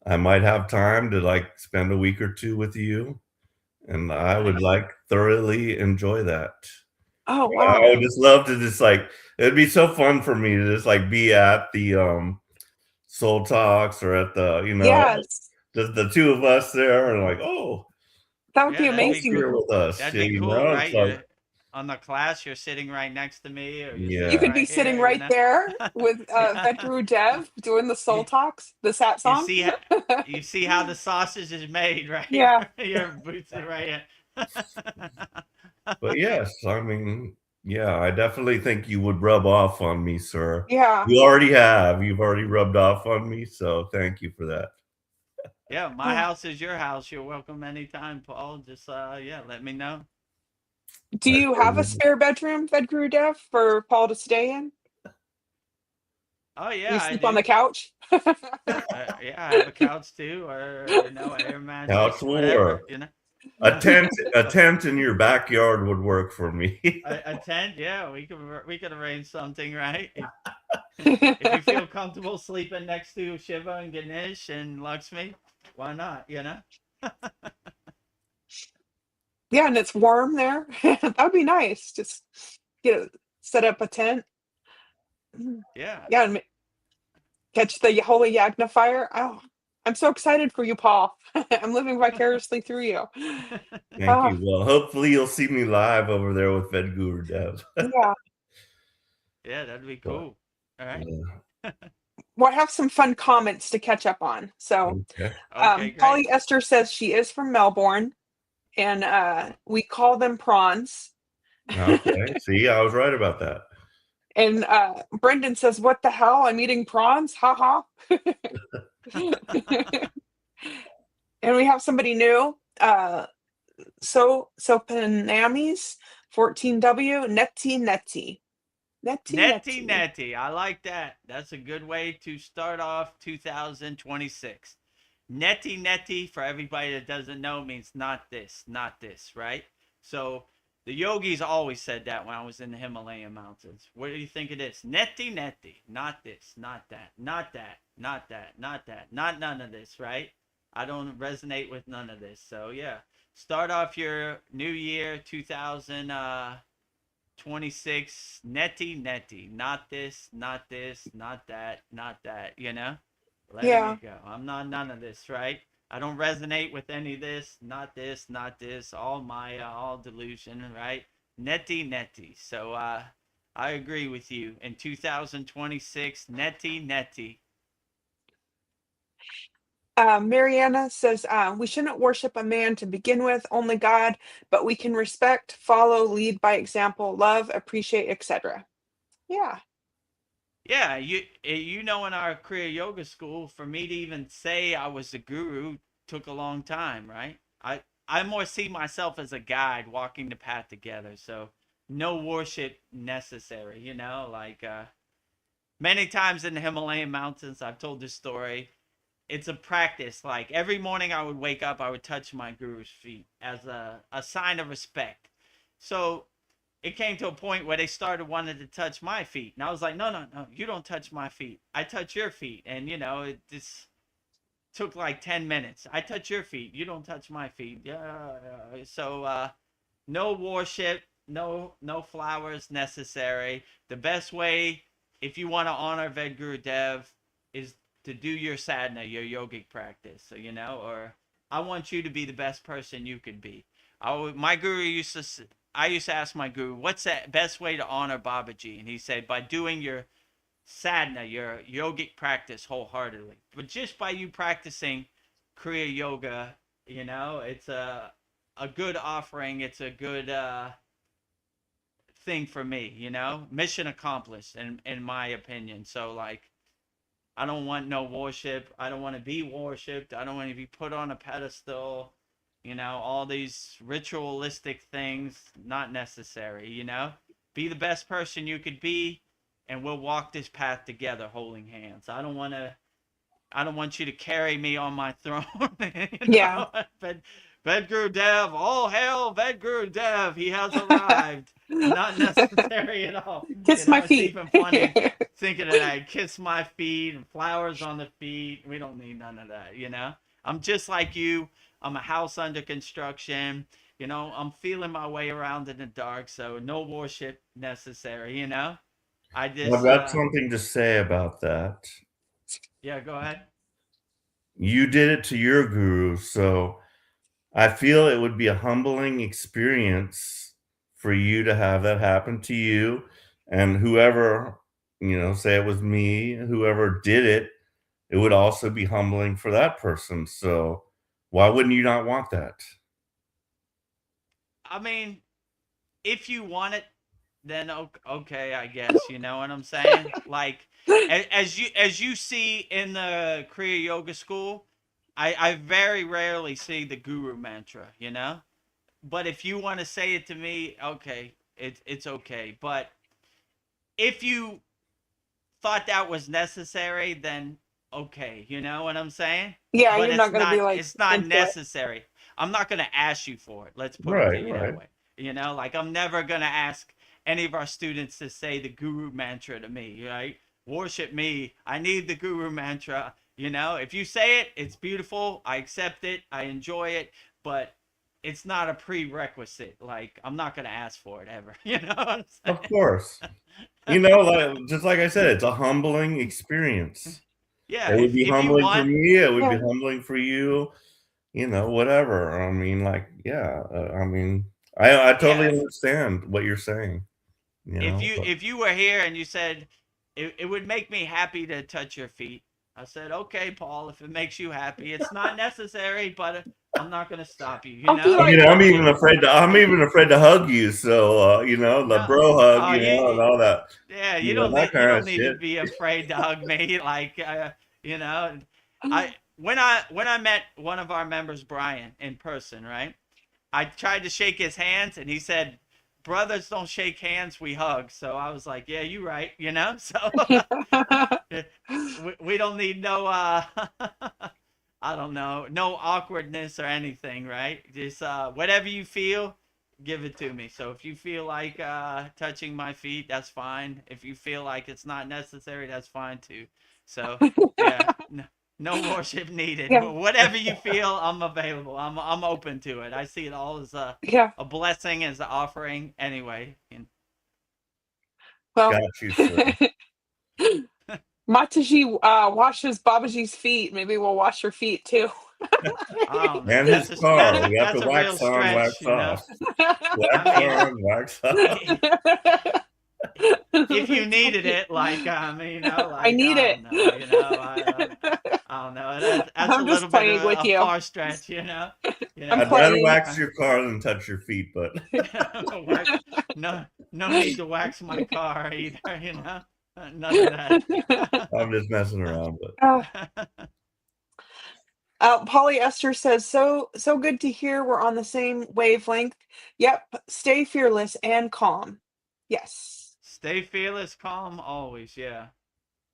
I might have time to like spend a week or two with you, and I would Nice. like thoroughly enjoy that. Oh, I wow. would just love to just like it'd be so fun for me to just like be at the Soul Talks or at the Yes. just the two of us there and like, oh, That would Yeah, be Paul's amazing. here with us. that'd Yeah, be cool, it's right? like, You're on the class. You're sitting right next to me, or you're You sitting yeah, could be right sitting here. You right know. there with Yeah. Vedagurudev doing the soul You, talks, the you satsang. see you see how the sausage is made, right? Yeah. Your boots are right here. but yes, I mean, yeah, I definitely think you would rub off on me, sir. Yeah. You already have. You've already rubbed off on me, so thank you for that. Yeah, my Oh. house is your house. You're welcome anytime, Paul. Just yeah, let me know. Do I you sure have a will. spare bedroom, Vedagurudev, for Paul to stay in? Oh Do you yeah, I sleep on the do. couch? Yeah, I have a couch too, or air Couch mattress, will work. whatever. You know. A tent in your backyard would work for me. A tent, yeah, we could arrange something, right? If you feel comfortable sleeping next to Shiva and Ganesh and Lakshmi, why not? You know? Yeah, and it's warm there. That would be nice. Just set up a tent. Mm. Yeah. Yeah, and catch the holy Yagna fire. Oh, I'm so excited for you, Paul. I'm living vicariously through you. Thank Oh, you. Well, hopefully you'll see me live over there with Vedagurudev. yeah. Yeah, that'd be But, cool. All right. yeah, Well, I have some fun comments to catch up on. So, okay. Okay, great. Polly Esther says she is from Melbourne, and we call them prawns. Okay. See, I was right about that. And Brendan says, "What the hell? I'm eating prawns? Ha ha!" And we have somebody new. So Panamis 14W Netty Netty. netty. I like that. That's a good way to start off 2026. Netty netty, for everybody that doesn't know, means not this, right? So the yogis always said that when I was in the Himalayan mountains. What do you think it is? Netty netty. Not this, not that, not that, not that, not that, not none of this, right? I don't resonate with none of this. So yeah, start off your new year 2026 netty, not this, not this, not that, not that, letting Yeah. it go. I'm not none of this, right? I don't resonate with any of this, not this, not this, all Maya, all delusion, right? Netty. So I agree with you. In 2026, netty. Mariana says, we shouldn't worship a man to begin with, only God, but we can respect, follow, lead by example, love, appreciate, etc. Yeah. Yeah, in our Kriya Yoga school, for me to even say I was a guru took a long time, right? I more see myself as a guide walking the path together. So no worship necessary, like many times in the Himalayan mountains, I've told this story. It's a practice. Like every morning I would wake up, I would touch my guru's feet as a sign of respect. So it came to a point where they started wanting to touch my feet. And I was like, no, you don't touch my feet. I touch your feet. And, it just took like 10 minutes. I touch your feet. You don't touch my feet. Yeah. So, no worship, no flowers necessary. The best way, if you want to honor Vedagurudev, is to do your sadhana, your yogic practice. So, or I want you to be the best person you could be. My guru I used to ask my guru, what's the best way to honor Babaji? And he said, by doing your sadhana, your yogic practice wholeheartedly. But just by you practicing Kriya Yoga, it's a good offering. It's a good thing for me, mission accomplished in my opinion. So like, I don't want no worship. I don't want to be worshipped. I don't want to be put on a pedestal. All these ritualistic things, not necessary, Be the best person you could be, and we'll walk this path together holding hands. I don't want you to carry me on my throne, Yeah. But Vedagurudev, all hail Vedagurudev, he has arrived. Not necessary at all. Kiss my It's feet. even funny thinking of that. Kiss my feet and flowers on the feet. We don't need none of that, I'm just like you. I'm a house under construction. I'm feeling my way around in the dark, so no worship necessary, I I've just, got something to say about that. yeah, go ahead. You did it to your guru, so I feel it would be a humbling experience for you to have that happen to you, and whoever, say it was me, whoever did it, it would also be humbling for that person. So why wouldn't you not want that? I mean, if you want it, then okay, I guess. You know what I'm saying? Like, as you see in the Kriya Yoga school, I very rarely see the guru mantra. But if you want to say it to me, okay, it's okay. But if you thought that was necessary, then okay, you know what I'm saying? Yeah, But you're not gonna be like it's not into it. necessary. I'm not gonna ask you for it. Let's put it to Right, you that right. way. Like I'm never gonna ask any of our students to say the guru mantra to me, right? Worship me. I need the guru mantra. If you say it, it's beautiful. I accept it. I enjoy it, but it's not a prerequisite. Like I'm not gonna ask for it ever. You know what I'm Of saying? course. Just like I said, it's a humbling experience. Yeah, It would be if you humbling for want, me. It would be Yeah. humbling for you. Whatever. I mean, like, yeah. I yeah, totally understand what you're saying. But if you were here and you said it would make me happy to touch your feet, I said okay, Paul, if it makes you happy. It's not necessary, but I'm not gonna stop you, I'll be I mean, like, I'm even afraid to. I'm even afraid to hug you. So, the no, bro hug, oh and all that. yeah, That you kind don't of need to shit. be afraid to hug me. Like you know I when I met one of our members, Brian, in person, right, I tried to shake his hands and he said, brothers don't shake hands, we hug. So I was like, yeah, you're right, So we don't need no I don't know, no awkwardness or anything, right? Just whatever you feel, give it to me. So if you feel like touching my feet, that's fine. If you feel like it's not necessary, that's fine too. So yeah, No worship needed. Yeah. Whatever you feel, I'm available. I'm open to it. I see it all as Yeah. a blessing, as an offering. Anyway. Well, Got you, sir. Mataji washes Babaji's feet. Maybe we'll wash your feet too. I don't know. And his car. We have That's to a real wax on, wax stretch, off. I Wax mean, on, wax off. if you needed it, I need I it. don't know, I don't know. That's a I'm little just bit playing of with a you. far stretch. I'm I'd rather playing. wax your car than touch your feet, but No, no need to wax my car either. None of that. I'm just messing around. But Polyester says, so good to hear we're on the same wavelength. Yep, stay fearless and calm. Yes. Stay fearless, calm, always. Yeah.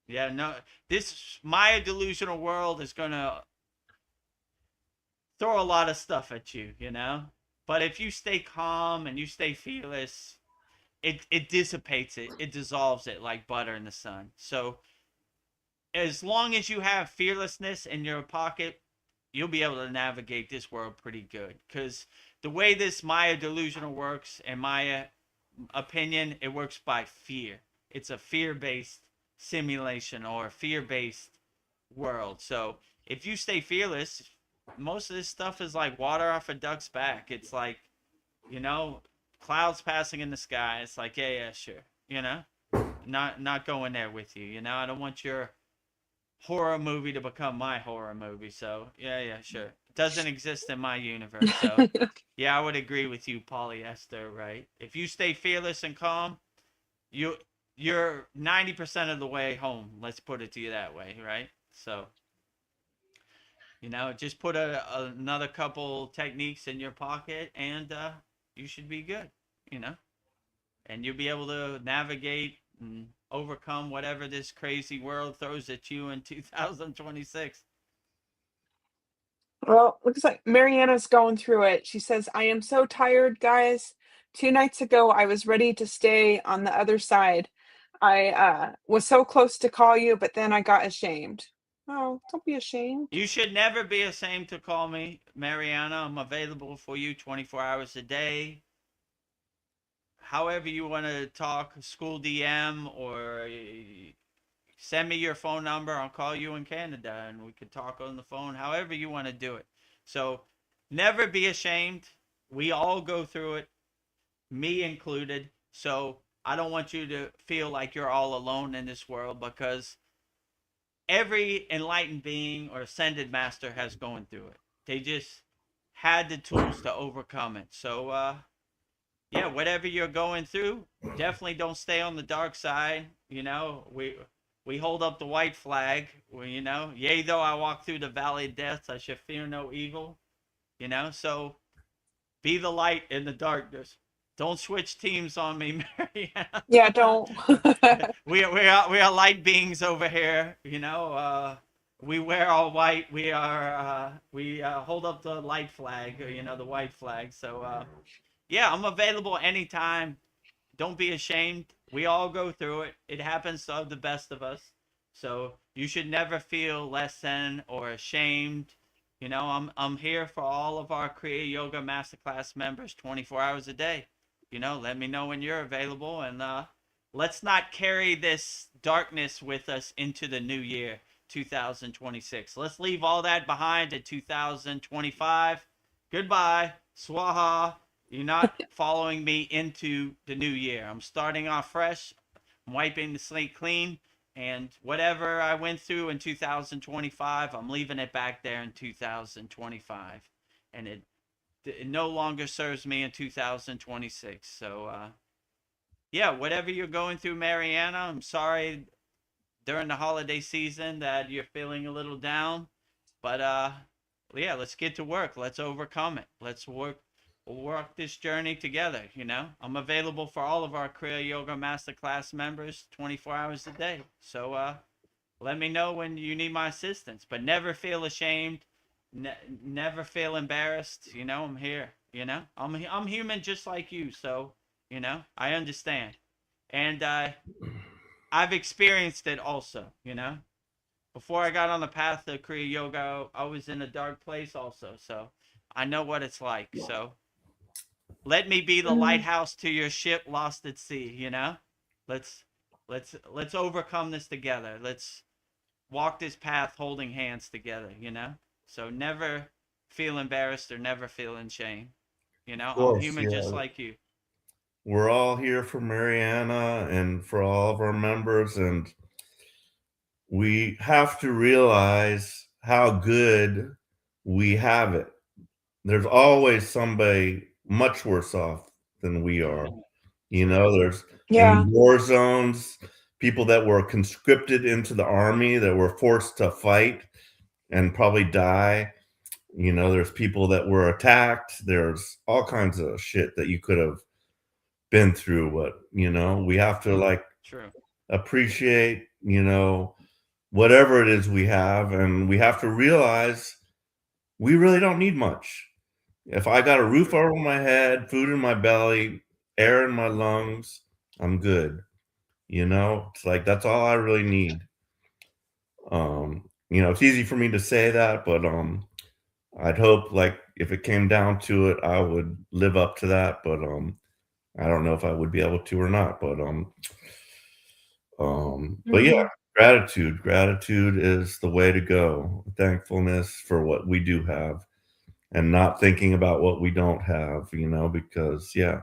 Yeah, no, this Maya delusional world is gonna throw a lot of stuff at you, But if you stay calm and you stay fearless, it dissipates it. It dissolves it like butter in the sun. So as long as you have fearlessness in your pocket, you'll be able to navigate this world pretty good. Because the way this Maya delusional works, in my opinion, it works by fear. It's a fear-based simulation or a fear-based world. So if you stay fearless, most of this stuff is like water off a duck's back. It's like, clouds passing in the sky. It's like, yeah, sure. Not going there with you. I don't want your horror movie to become my horror movie. So yeah, sure. It doesn't exist in my universe. So yeah, I would agree with you, Polyester, right? If you stay fearless and calm, you're 90% of the way home. Let's put it to you that way, right? So, just put another couple techniques in your pocket and you should be good, and you'll be able to navigate and overcome whatever this crazy world throws at you in 2026. Well, looks like Mariana's going through it. She says, I am so tired, guys. 2 nights ago, I was ready to stay on the other side. I was so close to call you, but then I got ashamed. Oh, don't be ashamed. You should never be ashamed to call me, Mariana. I'm available for you 24 hours a day. However you want to talk, school DM, or send me your phone number. I'll call you in Canada and we could talk on the phone, however you want to do it. So never be ashamed. We all go through it, me included. So I don't want you to feel like you're all alone in this world, because every enlightened being or ascended master has gone through it. They just had the tools to overcome it. So yeah, whatever you're going through, definitely don't stay on the dark side. We hold up the white flag. Yea, though I walk through the valley of death, I shall fear no evil. So be the light in the darkness. Don't switch teams on me, Mariana. Yeah, don't. we are light beings over here. We wear all white. We hold up the light flag. The white flag. So yeah, I'm available anytime. Don't be ashamed. We all go through it. It happens to the best of us. So you should never feel less than or ashamed. I'm here for all of our Kriya Yoga Masterclass members 24 hours a day. Let me know when you're available, and let's not carry this darkness with us into the new year, 2026. Let's leave all that behind in 2025. Goodbye. Swaha. You're not following me into the new year. I'm starting off fresh. I'm wiping the slate clean. And whatever I went through in 2025, I'm leaving it back there in 2025. And it no longer serves me in 2026. So, yeah, whatever you're going through, Mariana, I'm sorry during the holiday season that you're feeling a little down. But, yeah, let's get to work. Let's overcome it. Let's work this journey together. I'm available for all of our Kriya Yoga Masterclass members 24 hours a day. So let me know when you need my assistance, but never feel ashamed. Never feel embarrassed. I'm here. I'm human just like you. So I understand, and I've experienced it also. before I got on the path of Kriya Yoga, I was in a dark place also. So I know what it's like. So let me be the Mm, lighthouse to your ship lost at sea, you know? Let's let's overcome this together. Let's walk this path holding hands together, you know? So never feel embarrassed or never feel in shame. You know, Of I'm course, human just yeah. like you. We're all here for Mariana and for all of our members, and we have to realize how good we have it. There's always somebody much worse off than we are. You True. know, there's yeah. in war zones, people that were conscripted into the army that were forced to fight and probably die. You know, there's people that were attacked. There's all kinds of shit that you could have been through. But, you know, we have to like True. appreciate, you know, whatever it is we have. And we have to realize we really don't need much. If I got a roof True. over my head, food in my belly, air in my lungs, I'm good. You know, it's like that's all I really need. You know, it's easy for me to say that, but I'd hope like if it came down to it, I would live up to that. But I don't know if I would be able to or not. But yeah, Mm, gratitude is the way to go. Thankfulness for what we do have and not thinking about what we don't have, you know, because yeah,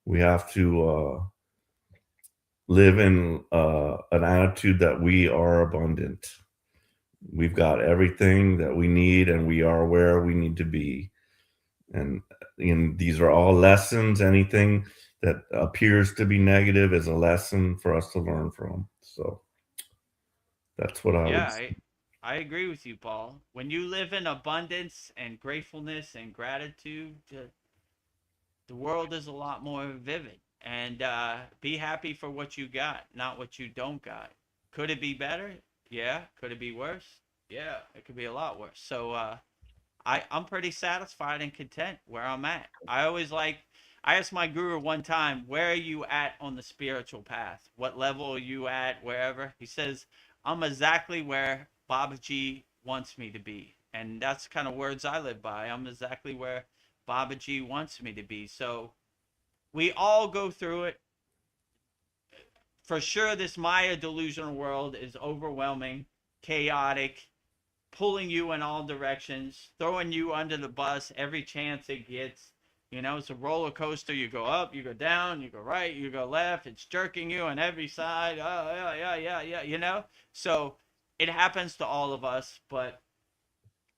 we have to live in an attitude that we are abundant. We've got everything that we need and we are where we need to be. And these are all lessons. Anything that appears to be negative is a lesson for us to learn from. So that's what I Yeah, would say. I agree with you, Paul. When you live in abundance and gratefulness and gratitude, the world is a lot more vivid. And be happy for what you got, not what you don't got. Could it be better? Yeah. Could it be worse? Yeah, it could be a lot worse. So I'm pretty satisfied and content where I'm at. I asked my guru one time, where are you at on the spiritual path? What level are you at, wherever? He says, I'm exactly where Babaji wants me to be. And that's kind of words I live by. I'm exactly where Babaji wants me to be. So we all go through it. For sure, this Maya delusional world is overwhelming, chaotic, pulling you in all directions, throwing you under the bus every chance it gets. You know, it's a roller coaster. You go up, you go down, you go right, you go left. It's jerking you on every side. Oh, yeah, yeah, yeah, yeah, you know? So it happens to all of us. But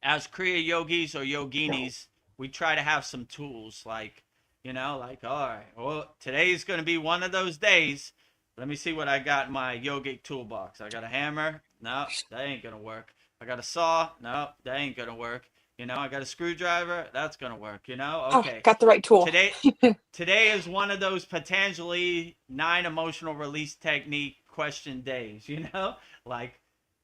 as Kriya yogis or yoginis, we try to have some tools like, you know, like, all right, well, today's going to be one of those days. Let me see what I got in my yogic toolbox. I got a hammer. No, that ain't going to work. I got a saw. No, that ain't going to work. You know, I got a screwdriver. That's going to work. You know, oh, okay. got the right tool. Today is one of those Patanjali 9 emotional release technique question days, you know? Like,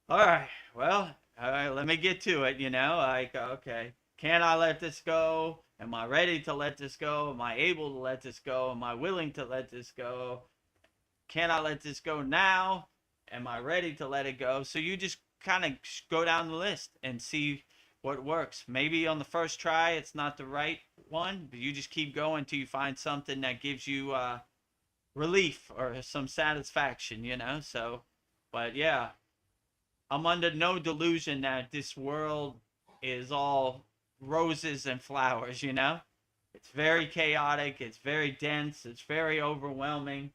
all right, well, all right, let me get to it, you know? Like, okay, can I let this go? Am I ready to let this go? Am I able to let this go? Am I willing to let this go? Can I let this go now? Am I ready to let it go? So you just kind of go down the list and see what works. Maybe on the first try it's not the right one, but you just keep going until you find something that gives you relief or some satisfaction, you know? So, but yeah, I'm under no delusion that this world is all roses and flowers, you know? It's very chaotic, it's very dense, it's very overwhelming.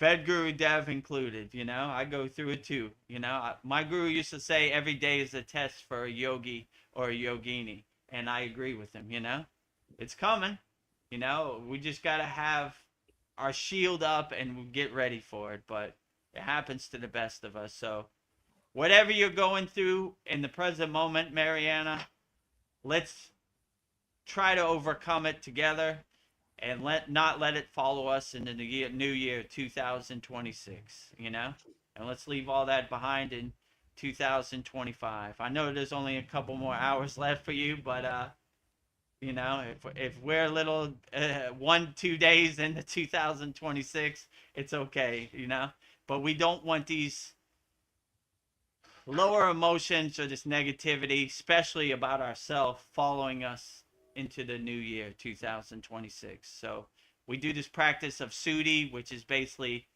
Vedagurudev included, you know, I go through it too. You know, my guru used to say every day is a test for a yogi or a yogini, and I agree with him. You know, it's coming. You know, we just gotta have our shield up and get ready for it. But it happens to the best of us. So whatever you're going through in the present moment, Mariana, let's try to overcome it together and let it follow us into the new year 2026, you know? And let's leave all that behind in 2025. I know there's only a couple more hours left for you, but you know, if we're a little 1-2 days into 2026, it's okay, you know? But we don't want these lower emotions or this negativity, especially about ourselves, following us into the new year 2026. So we do this practice of Sudi, which is basically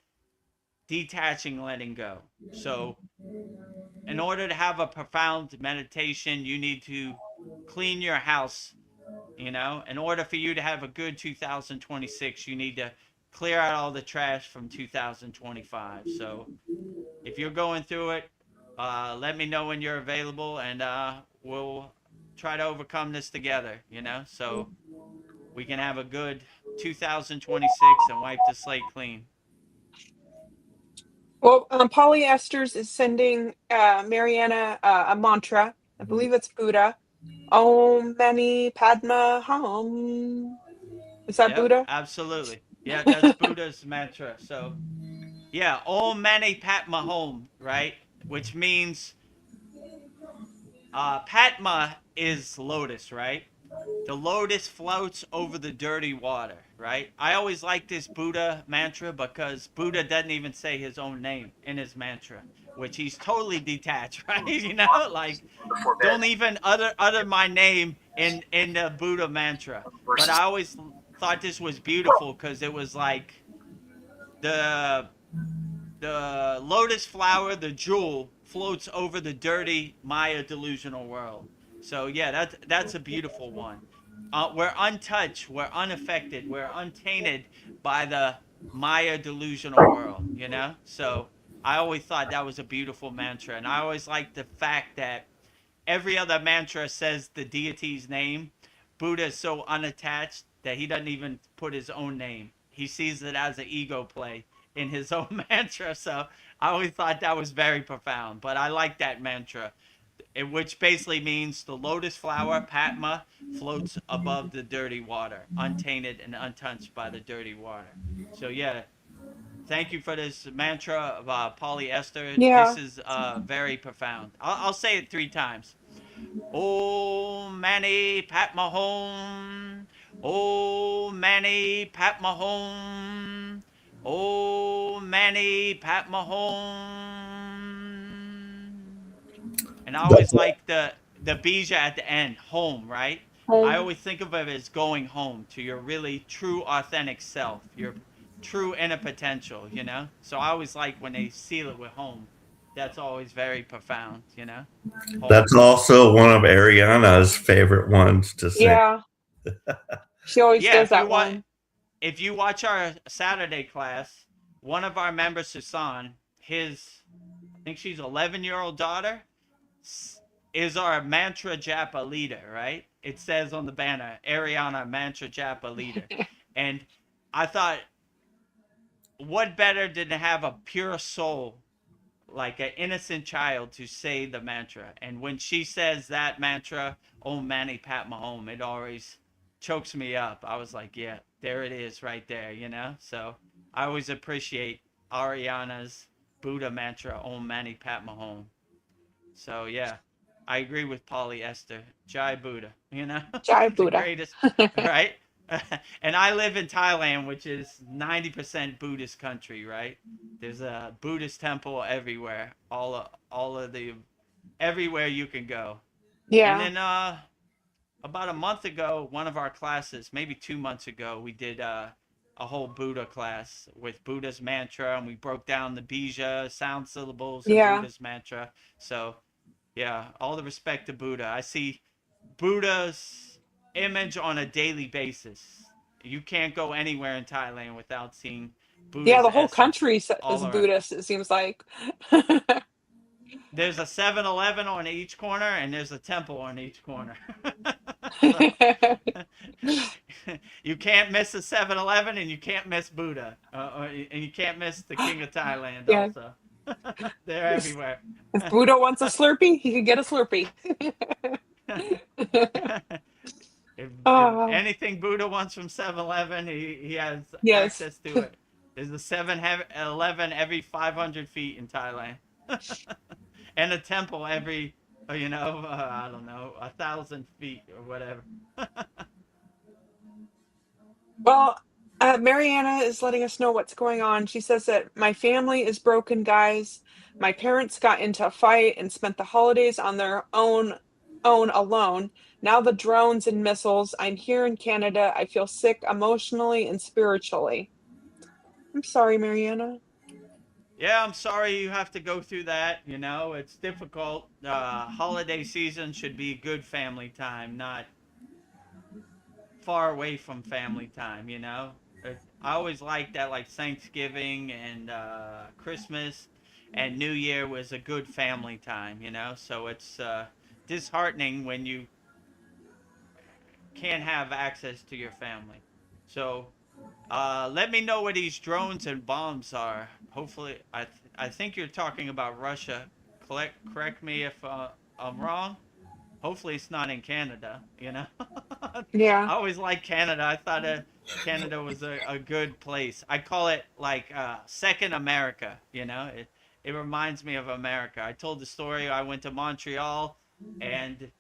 detaching, letting go. So in order to have a profound meditation, you need to clean your house. In order for you to have a good 2026, you need to clear out all the trash from 2025. So if you're going through it, let me know when you're available, and we'll try to overcome this together, so we can have a good 2026 and wipe the slate clean. Well, Polyesters is sending Mariana a mantra. I believe it's Buddha. Om Mani Padma Hum. Is that Yep, Buddha? absolutely. Yeah, that's Buddha's mantra. So, yeah, Om Mani Padma Hum, right? Which means Padma is lotus, right? The lotus floats over the dirty water, right? I always like this Buddha mantra because Buddha doesn't even say his own name in his mantra, which he's totally detached, right? Like don't even utter my name in the Buddha mantra. But I always thought this was beautiful because it was like the the lotus flower, the jewel, floats over the dirty Maya delusional world. So yeah, that's a beautiful one. We're untouched, we're unaffected, we're untainted by the Maya delusional world. So I always thought that was a beautiful mantra, and I always liked the fact that every other mantra says the deity's name. Buddha is so unattached that he doesn't even put his own name. He sees it as an ego play in his own mantra. So I always thought that was very profound. But I like that mantra, which basically means the lotus flower, Padma, floats above the dirty water, untainted and untouched by the dirty water. So yeah, thank you for this mantra of polyester. This Yeah. is very profound. I'll say it 3 times. Om Mani Padma Hum. Om Mani Padma Hum. Om Mani Padma Hum. And I always That's like the bija at the end, home, right? I Home. always think of it as going home to your really true authentic self, your true inner potential. So I always like when they seal it with home. That's always very profound. Home. that's also one of Ariana's favorite ones to sing. Yeah. She always Yeah, does if you that want one. if you watch our Saturday class, one of our members, Susan, I think she's 11-year-old daughter, is our mantra japa leader, right? It says on the banner, Ariana mantra japa leader. And I thought, what better than to have a pure soul, like an innocent child, to say the mantra? And when she says that mantra, Om Mani Padma Hum, it always chokes me up. I was like, yeah, there it is right there. So I always appreciate Ariana's Buddha mantra, Om Mani Padma Hum. So yeah, I agree with polyester. Jai Buddha, Jai the Buddha. greatest, right? And I live in Thailand, which is 90% Buddhist country, right? There's a Buddhist temple everywhere, all of the everywhere you can go. And Yeah. then about a month ago, one of our classes, maybe 2 months ago, we did a whole Buddha class with Buddha's mantra, and we broke down the bija sound syllables and Yeah. Buddha's mantra. So yeah, all the respect to Buddha. I see Buddha's image on a daily basis. You can't go anywhere in Thailand without seeing Yeah, Buddha's the whole essence country all is around. Buddhist, it seems like. There's a 7-Eleven on each corner, and there's a temple on each corner. So you can't miss a 7-Eleven, and you can't miss Buddha, and you can't miss the King of Thailand Yeah. also. They're everywhere. If Buddha wants a Slurpee, he can get a Slurpee. If Oh, anything Buddha wants from 7-Eleven, he has yes. access to it. There's a 7-Eleven every 500 feet in Thailand, and a temple every, I don't know, 1,000 feet or whatever. Well, Mariana is letting us know what's going on. She says that my family is broken, guys. My parents got into a fight and spent the holidays on their own alone. Now the drones and missiles. I'm here in Canada. I feel sick emotionally and spiritually. I'm sorry, Mariana. Yeah, I'm sorry you have to go through that. You know, it's difficult. Holiday season should be good family time, not far away from family time. You know, I always liked that, like Thanksgiving and Christmas and New Year was a good family time. You know, so it's disheartening when you can't have access to your family. So let me know where these drones and bombs are. Hopefully, I think you're talking about Russia. Correct me if I'm wrong. Hopefully, it's not in Canada. You know, I Yeah. always liked Canada. I thought Canada was a good place. I call it like second America. You know, it reminds me of America. I told the story. I went to Montreal, and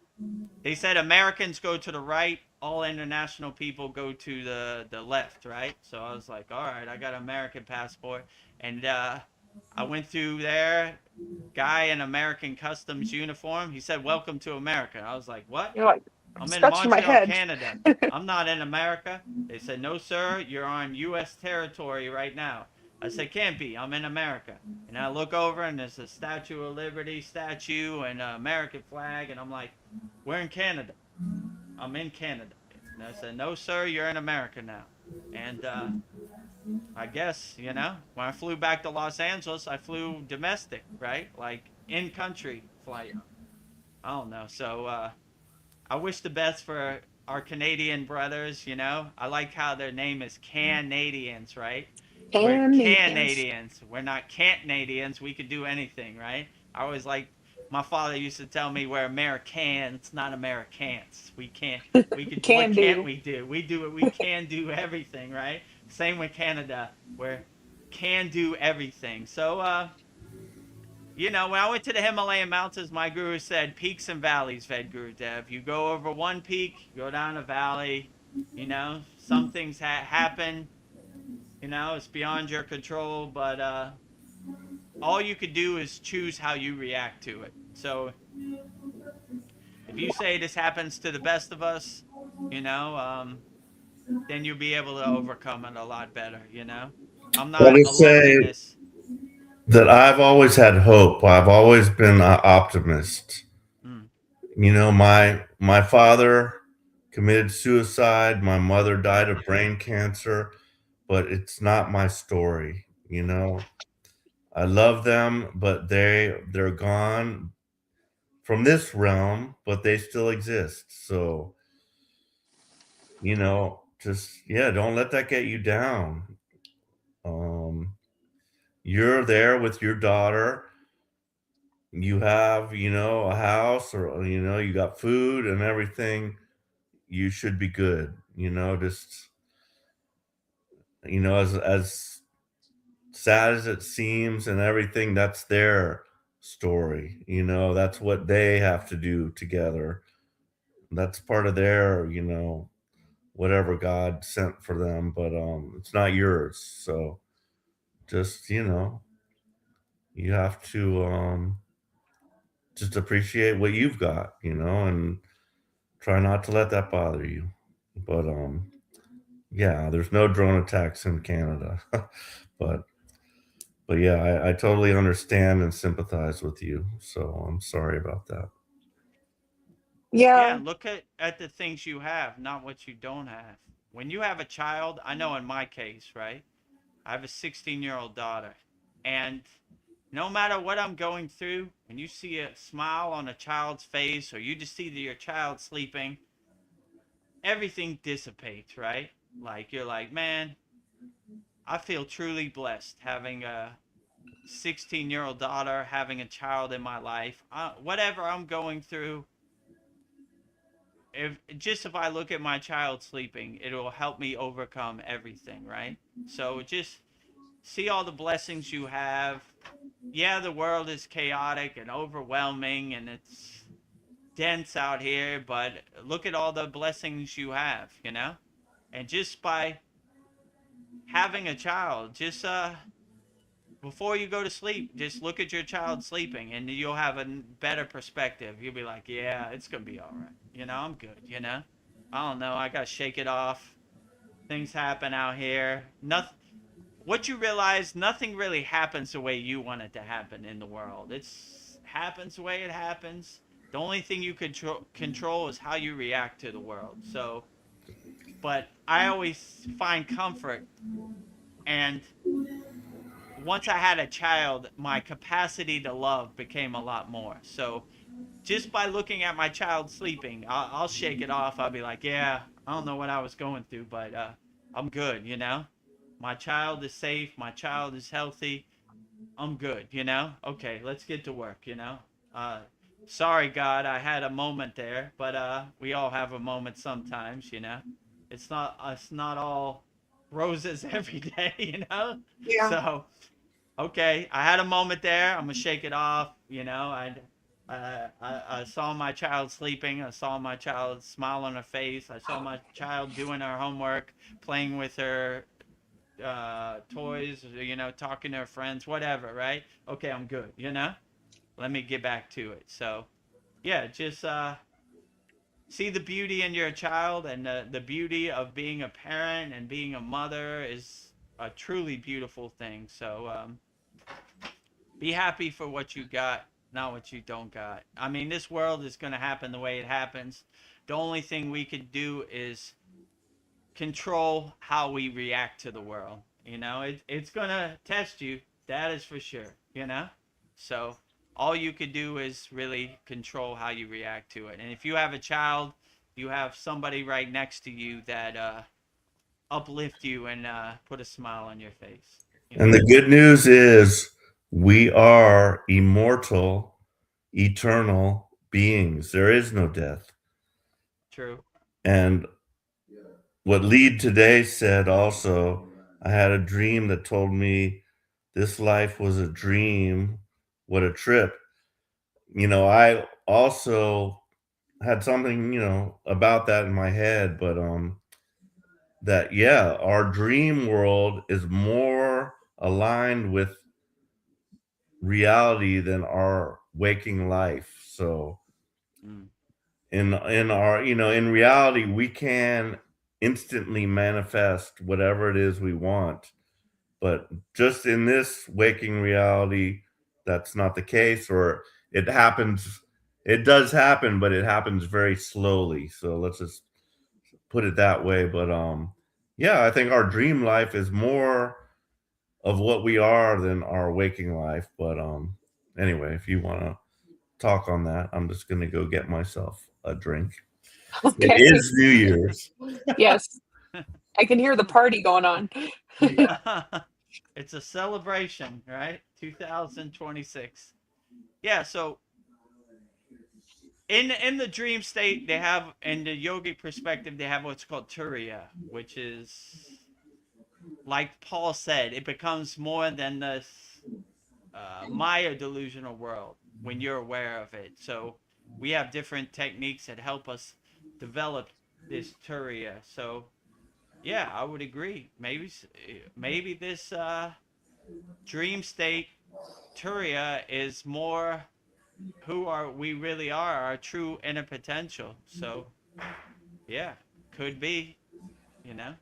they said Americans go to the right, all international people go to the left, right? So I was like, all right, I got an American passport, and I went through there. Guy in American customs uniform. He said, "Welcome to America." I was like, "What? You're like, I'm I'm in scratching my Montreal, head. Canada. I'm not in America." They said, "No, sir. You're on U.S. territory right now." I said, "Can't be. I'm in America." And I look over, and there's a Statue of Liberty statue and an American flag, and I'm like, "We're in Canada. I'm in Canada." And I said, "No, sir. You're in America now." And I guess, you know, when I flew back to Los Angeles, I flew domestic, right? Like in country flight. I don't know. So I wish the best for our Canadian brothers, you know. I like how their name is Canadians, right? We're Canadians. Canadians. We're not Canadians. We could do anything, right? I always like my father used to tell me we're Americans, not Americans. We could what Can can't do. we do? We can do everything, right? Same with Canada. We're can do everything. So you know, when I went to the Himalayan mountains, my guru said peaks and valleys, Vedagurudev. You go over one peak, you go down a valley. You know, some things happen. You know, it's beyond your control, but all you could do is choose how you react to it. So if you say this happens to the best of us, you know, then you'll be able to overcome it a lot better. You know, I'm Let not me alone in say this. that I've always had hope. I've always been an optimist. Mm. You know, my father committed suicide. My mother died of brain cancer, but it's not my story. You know, I love them, but they're gone from this realm, but they still exist. So, you know, just yeah, don't let that get you down. Um, you're there with your daughter. You have, you know, a house or you know, you got food and everything. You should be good. You know, just you know, as sad as it seems and everything, that's their story. You know, that's what they have to do together. That's part of their, you know, whatever God sent for them, but it's not yours. So just, you know, you have to just appreciate what you've got, you know, and try not to let that bother you. But yeah, there's no drone attacks in Canada. but yeah, I totally understand and sympathize with you. So I'm sorry about that. Yeah, Yeah. and look at the things you have, not what you don't have. When you have a child, I know in my case, right? I have a 16-year-old daughter. And no matter what I'm going through, when you see a smile on a child's face or you just see that your child sleeping, everything dissipates, right? Like you're like, man, I feel truly blessed having a 16-year-old daughter, having a child in my life. Whatever I'm going through, if I look at my child sleeping, it will help me overcome everything, right? So just see all the blessings you have. Yeah, the world is chaotic and overwhelming and it's dense out here, but look at all the blessings you have, you know? And just by having a child, just before you go to sleep, just look at your child sleeping, and you'll have a better perspective. You'll be like, yeah, it's gonna be all right. I'm good. I don't know. I gotta shake it off. Things happen out here. Nothing. What you realize, nothing really happens the way you want it to happen in the world. It's happens the way it happens. The only thing you control is how you react to the world. So, but I always find comfort, and once I had a child, my capacity to love became a lot more. So just by looking at my child sleeping, I'll shake it off. I'll be like, yeah, I don't know what I was going through, but I'm good. My child is safe. My child is healthy. I'm good. Okay, let's get to work. Uh, Sorry, God, I had a moment there, but we all have a moment sometimes. It's not all roses every day. Yeah. So okay, I had a moment there. I'm gonna shake it off. I saw my child sleeping. I saw my child smile on her face. I saw my child doing her homework, playing with her toys. Talking to her friends, whatever. Right? Okay, I'm good. Let me get back to it. So, yeah, just see the beauty in your child, and the beauty of being a parent and being a mother is a truly beautiful thing. So, be happy for what you got, not what you don't got. I mean, this world is going to happen the way it happens. The only thing we could do is control how we react to the world. It's going to test you. That is for sure. So all you could do is really control how you react to it. And if you have a child, you have somebody right next to you that uplift you and put a smile on your face. And the good news is we are immortal, eternal beings. There is no death. True. And what Lead today said also, I had a dream that told me this life was a dream. What a trip. I also had something, about that in my head, but that yeah, our dream world is more aligned with reality than our waking life. So Mm. in our, in reality, we can instantly manifest whatever it is we want. But just in this waking reality, that's not the case, or it happens, it does happen, but it happens very slowly. So let's just put it that way. But yeah, I think our dream life is more of what we are than our waking life. But anyway, if you want to talk on that, I'm just going to go get myself a drink. It Okay. is New Year's. Yes. I can hear the party going on. It's a celebration, right? 2026. Yeah, so in the dream state, they have, in the yogic perspective, they have what's called turiya, which is, like Paul said, it becomes more than this Maya delusional world when you're aware of it. So we have different techniques that help us develop this turiya. So yeah, I would agree. Maybe this dream state turiya is more who are we really are, our true inner potential. So yeah, could be. You know,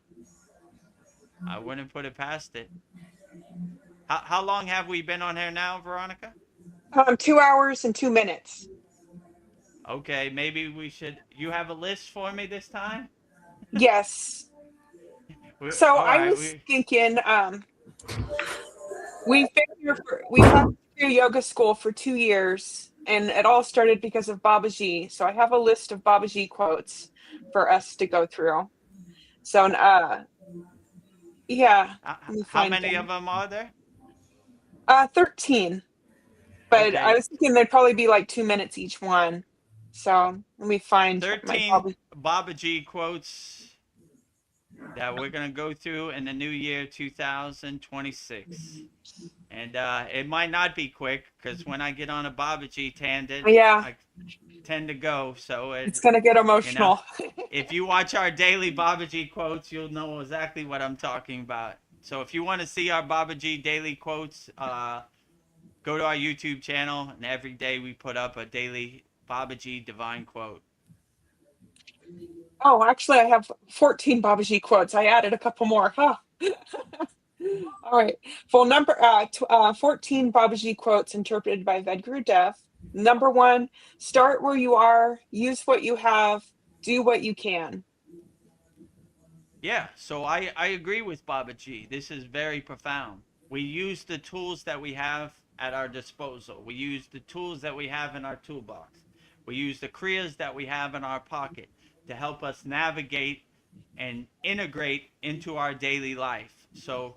I wouldn't put it past it. How long have we been on here now, Veronica? 2 hours and 2 minutes. Okay, maybe we should. You have a list for me this time? Yes. So All I right. was thinking, we've had Kriya yoga school for 2 years, and it all started because of Babaji. So I have a list of Babaji quotes for us to go through. So, yeah, let me How find many of them. them are there? 13, but I Okay, was thinking they'd probably be like 2 minutes each one. So let me find my 13 Babaji. Babaji quotes that we're gonna go through in the new year 2026. And it might not be quick because when I get on a Babaji tangent, Yeah, I tend to go. So it's gonna get you know, emotional. if you watch our daily Babaji quotes, you'll know exactly what I'm talking about. So if you want to see our Babaji daily quotes, go to our YouTube channel, and every day we put up a daily Babaji divine quote. Oh, actually, I have 14 Babaji quotes. I added a couple more. Huh. All right. Well, 14 Babaji quotes interpreted by Vedagurudev. Number 1, start where you are, use what you have, do what you can. Yeah, so I agree with Babaji. This is very profound. We use the tools that we have at our disposal. We use the tools that we have in our toolbox. We use the kriyas that we have in our pocket to help us navigate and integrate into our daily life. So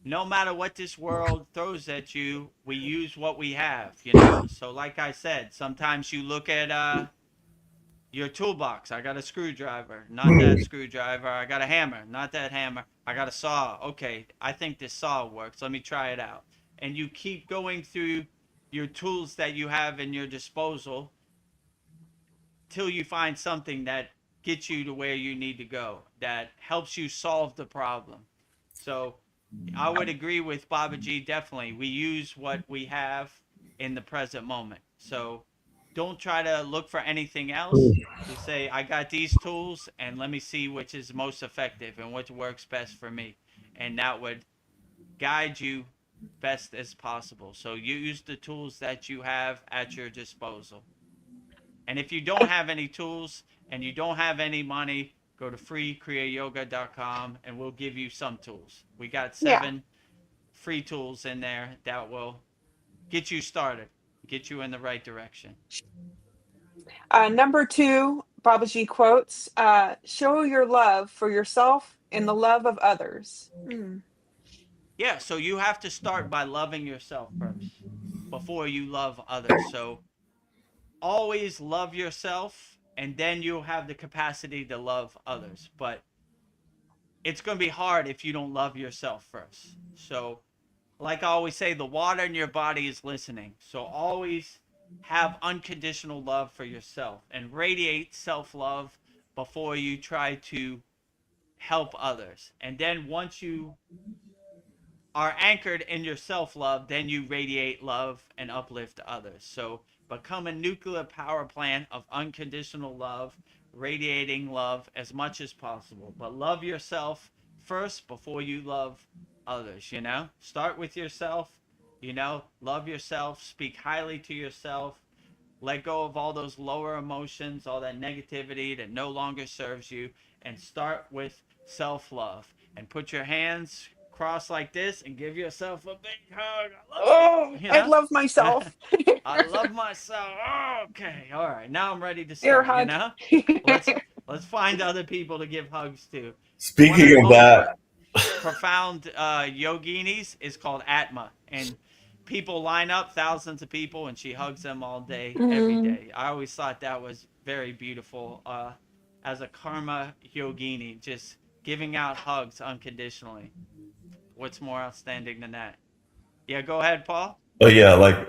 no matter what this world throws at you, we use what we have, you know? So like I said, sometimes you look at your toolbox. I got a screwdriver, not that screwdriver. I got a hammer, not that hammer. I got a saw. Okay, I think this saw works. Let me try it out. And you keep going through your tools that you have in your disposal till you find something that gets you to where you need to go, that helps you solve the problem. So I would agree with Babaji, definitely. We use what we have in the present moment. So don't try to look for anything else. Just say, I got these tools, and let me see which is most effective and what works best for me. And that would guide you best as possible. So you use the tools that you have at your disposal. And if you don't have any tools and you don't have any money, go to freekriyayogamasterclass.com and we'll give you some tools. We got 7 free tools in there that will get you started, get you in the right direction. Number 2, Babaji quotes, show your love for yourself and the love of others. Yeah, so you have to start by loving yourself first before you love others. So always love yourself, and then you'll have the capacity to love others. But it's going to be hard if you don't love yourself first. So like I always say, the water in your body is listening. So always have unconditional love for yourself and radiate self-love before you try to help others. And then once you are anchored in your self-love, then you radiate love and uplift others. So become a nuclear power plant of unconditional love, radiating love as much as possible. But love yourself first before you love others, you know? Start with yourself, you know? Love yourself, speak highly to yourself, let go of all those lower emotions, all that negativity that no longer serves you, and start with self-love. And put your hands crossed like this and give yourself a big hug. I love myself. I love myself. Oh, okay, all right. Now I'm ready to Air start. hug. You know, let's find other people to give hugs to. Speaking of that, Profound yoginis is called Atma, and people line up, thousands of people, and she hugs them all day, every day. I always thought that was very beautiful. As a karma yogini, just giving out hugs unconditionally. What's more outstanding than that? Yeah, go ahead, Paul. oh yeah, like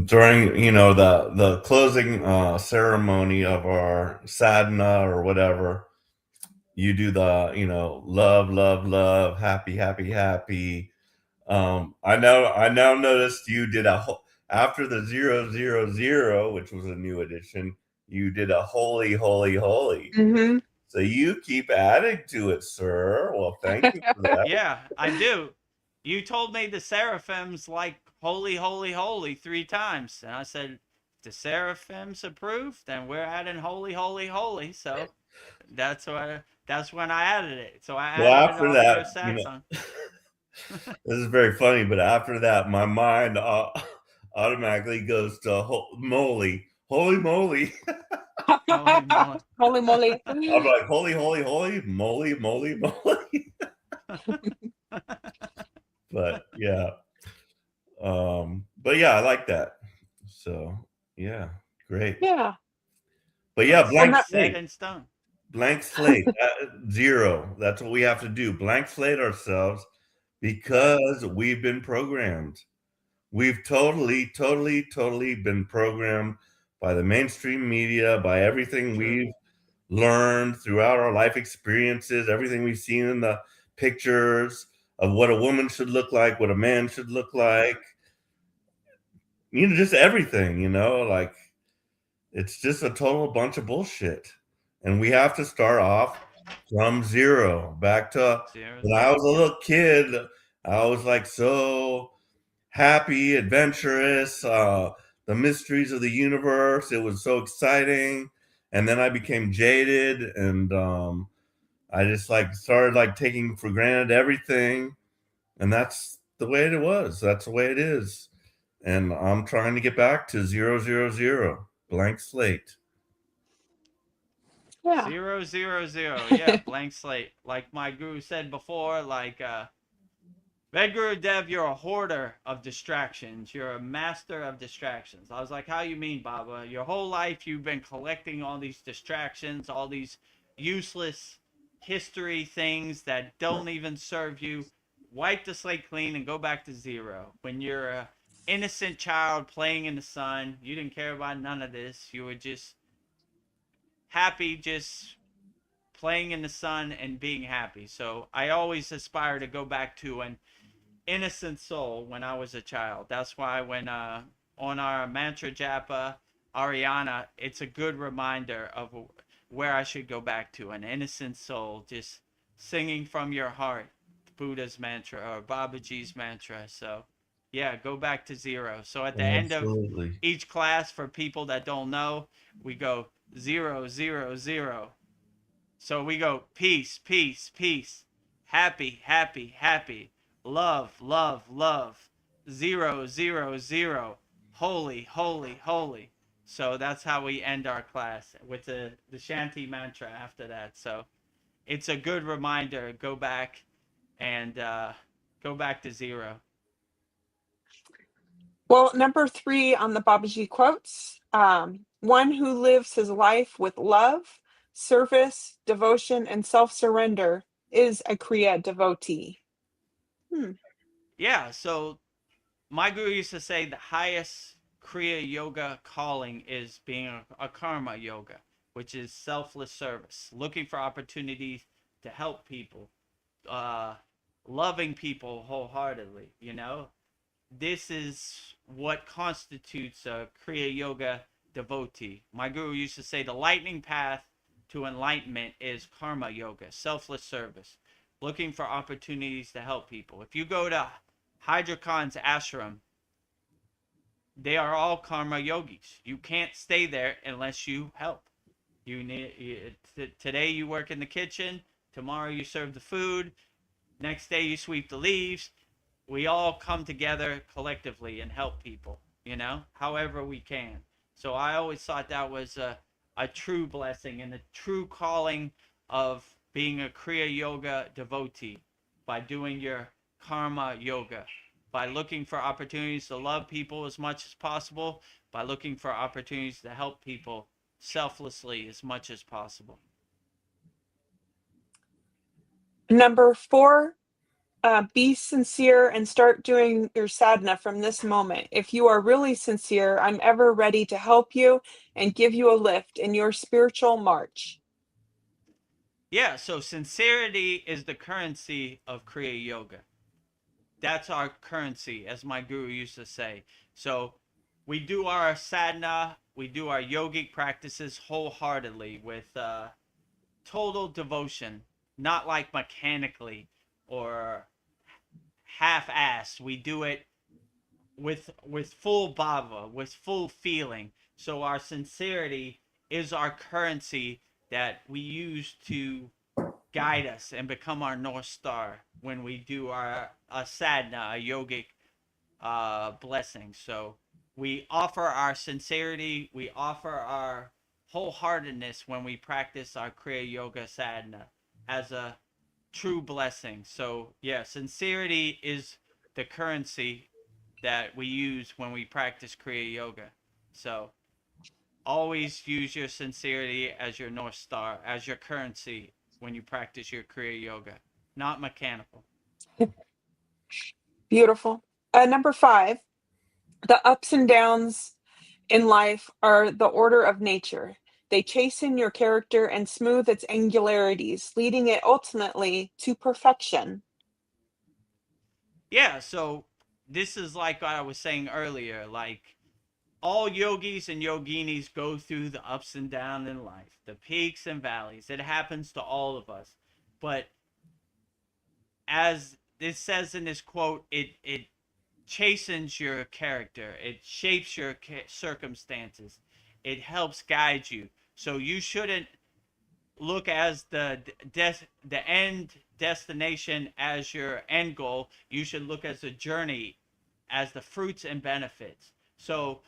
during the closing ceremony of our sadhana or whatever, you do the love, love, love, happy, happy, happy. I now noticed you did after the 000, which was a new addition. You did a holy, holy, holy. Mm-hmm. So you keep adding to it, sir. Well, thank you for that. Yeah, I do. You told me the seraphims like holy, holy, holy 3 times. And I said, if the seraphims approve, then we're adding holy, holy, holy. So that's when I added it. So I added Well, it after off that, your satsang. this is very funny, but after that, my mind automatically goes to moly, holy moly. Holy moly. Holy moly. I'm like, holy, holy, holy, moly, moly, moly. But yeah. But yeah, I like that. So yeah, great. Yeah. But yeah, blank Set slate. in stone. Blank slate. 0. That's what we have to do. Blank slate ourselves because we've been programmed. We've totally been programmed by the mainstream media, by everything we've learned throughout our life experiences, everything we've seen in the pictures of what a woman should look like, what a man should look like, just everything, like it's just a total bunch of bullshit. And we have to start off from zero, back to Zero, when I zero. was a little kid. I was like so happy, adventurous, the mysteries of the universe. It was so exciting. And then I became jaded, and I just like started like taking for granted everything. And that's the way it was. That's the way it is. And I'm trying to get back to 000, blank slate. Yeah. 000. Yeah, blank slate. Like my guru said before, like Vedagurudev, you're a hoarder of distractions. You're a master of distractions. I was like, how you mean, Baba? Your whole life you've been collecting all these distractions, all these useless history things that don't even serve you. Wipe the slate clean and go back to zero. When you're a innocent child playing in the sun, you didn't care about none of this. You were just happy, just playing in the sun and being happy. So I always aspire to go back to an innocent soul when I was a child. That's why when on our mantra japa Ariana, it's a good reminder of where I should go back to, an innocent soul, just singing from your heart, Buddha's mantra or Babaji's mantra. So yeah, go back to zero. So at the end of Absolutely. each class, for people that don't know, we go 000. So we go peace, peace, peace, happy, happy, happy, love, love, love, 000, holy, holy, holy. So that's how we end our class with the Shanti mantra after that. So it's a good reminder. Go back and go back to zero. Well, number 3 on the Babaji quotes, one who lives his life with love, service, devotion, and self-surrender is a Kriya devotee. Yeah. So my guru used to say the highest Kriya yoga calling is being a karma yoga, which is selfless service, looking for opportunities to help people, uh, loving people wholeheartedly. This is what constitutes a Kriya yoga devotee. My guru used to say the lightning path to enlightenment is karma yoga, selfless service, looking for opportunities to help people. If you go to Hydra Khan's ashram, they are all karma yogis. You can't stay there unless you help. Today you work in the kitchen, tomorrow you serve the food, next day you sweep the leaves. We all come together collectively and help people, however we can. So I always thought that was a true blessing and a true calling of being a Kriya yoga devotee, by doing your karma yoga, by looking for opportunities to love people as much as possible, by looking for opportunities to help people selflessly as much as possible. Number 4, be sincere and start doing your sadhana from this moment. If you are really sincere, I'm ever ready to help you and give you a lift in your spiritual march. Yeah, so sincerity is the currency of Kriya yoga. That's our currency, as my guru used to say. So we do our sadhana, we do our yogic practices wholeheartedly with total devotion, not like mechanically or half-assed. We do it with full bhava, with full feeling. So our sincerity is our currency that we use to guide us and become our North Star when we do our sadhana, a yogic blessing. So we offer our sincerity, we offer our wholeheartedness when we practice our Kriya Yoga sadhana as a true blessing. So yeah, sincerity is the currency that we use when we practice Kriya Yoga. So always use your sincerity as your North Star, as your currency when you practice your Kriya Yoga, not mechanical. Beautiful. Number 5, the ups and downs in life are the order of nature. They chasten your character and smooth its angularities, leading it ultimately to perfection. Yeah, so this is like what I was saying earlier. Like, all yogis and yoginis go through the ups and downs in life, the peaks and valleys. It happens to all of us. But as this says in this quote, it chastens your character. It shapes your circumstances. It helps guide you. So you shouldn't look as the end destination as your end goal. You should look as a journey, as the fruits and benefits. So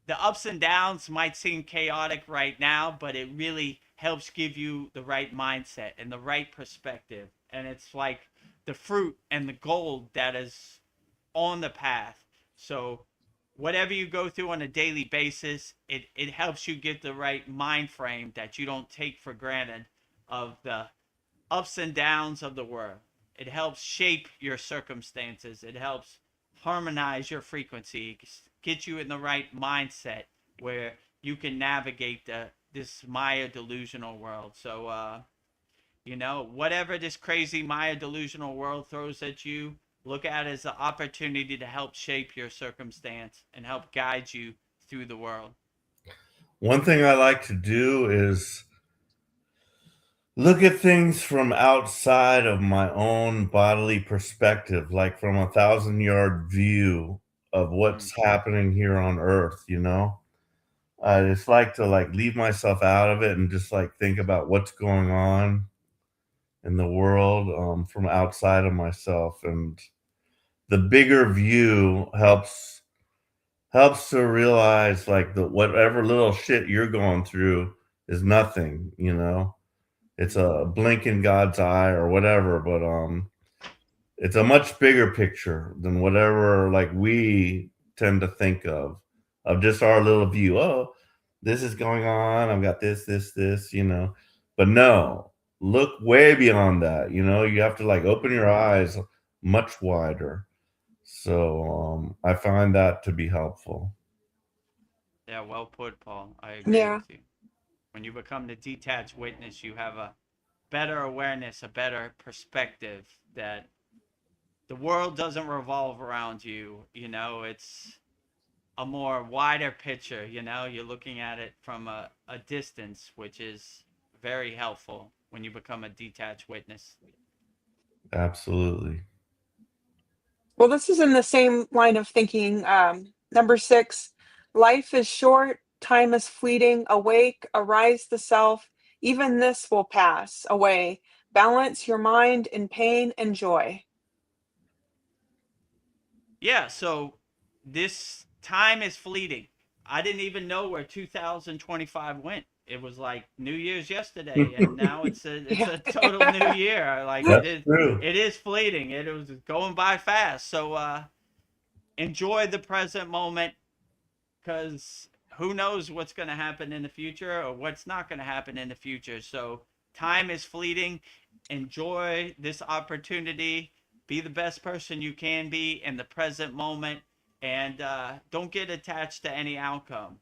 the ups and downs might seem chaotic right now, but it really helps give you the right mindset and the right perspective. And it's like the fruit and the gold that is on the path. So whatever you go through on a daily basis, it helps you get the right mind frame that you don't take for granted of the ups and downs of the world. It helps shape your circumstances. It helps harmonize your frequency, get you in the right mindset where you can navigate this Maya delusional world. So, whatever this crazy Maya delusional world throws at you, look at it as an opportunity to help shape your circumstance and help guide you through the world. One thing I like to do is look at things from outside of my own bodily perspective, like from 1,000-yard view of Mm. what's happening here on Earth, you know? I just like to like leave myself out of it and just like think about what's going on in the world from outside of myself, and the bigger view helps to realize like the whatever little shit you're going through is nothing, you know. It's a blink in God's eye or whatever, but it's a much bigger picture than whatever like we tend to think of just our little view. Oh, this is going on. I've got this, you know. But no, look way beyond that. You know, you have to like open your eyes much wider. So I find that to be helpful. Yeah, well put, Paul. I agree Yeah. with you. When you become the detached witness, you have a better awareness, a better perspective that the world doesn't revolve around you. It's a more wider picture. You're looking at it from a distance, which is very helpful when you become a detached witness. Absolutely. Well, this is in the same line of thinking. Number 6, life is short, time is fleeting. Awake, arise the self. Even this will pass away. Balance your mind in pain and joy. Yeah, so this time is fleeting. I didn't even know where 2025 went. It was like New Year's yesterday, and now it's Yeah. a total new year. Like That's true. it is fleeting. It was going by fast. So enjoy the present moment, because who knows what's going to happen in the future or what's not going to happen in the future. So time is fleeting. Enjoy this opportunity. Be the best person you can be in the present moment, and don't get attached to any outcome.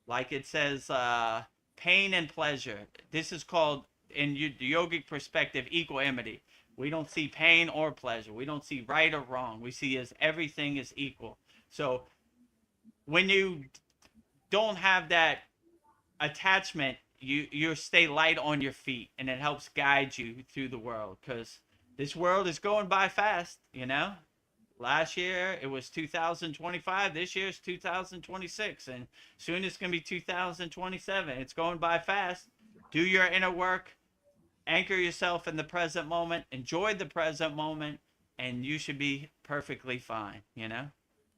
Like it says, pain and pleasure. This is called, in the yogic perspective, equanimity. We don't see pain or pleasure. We don't see right or wrong. We see as everything is equal. So when you don't have that attachment, you stay light on your feet, and it helps guide you through the world, because this world is going by fast. Last year it was 2025, this year is 2026, and soon it's going to be 2027. It's going by fast. Do your inner work, anchor yourself in the present moment, enjoy the present moment, and you should be perfectly fine.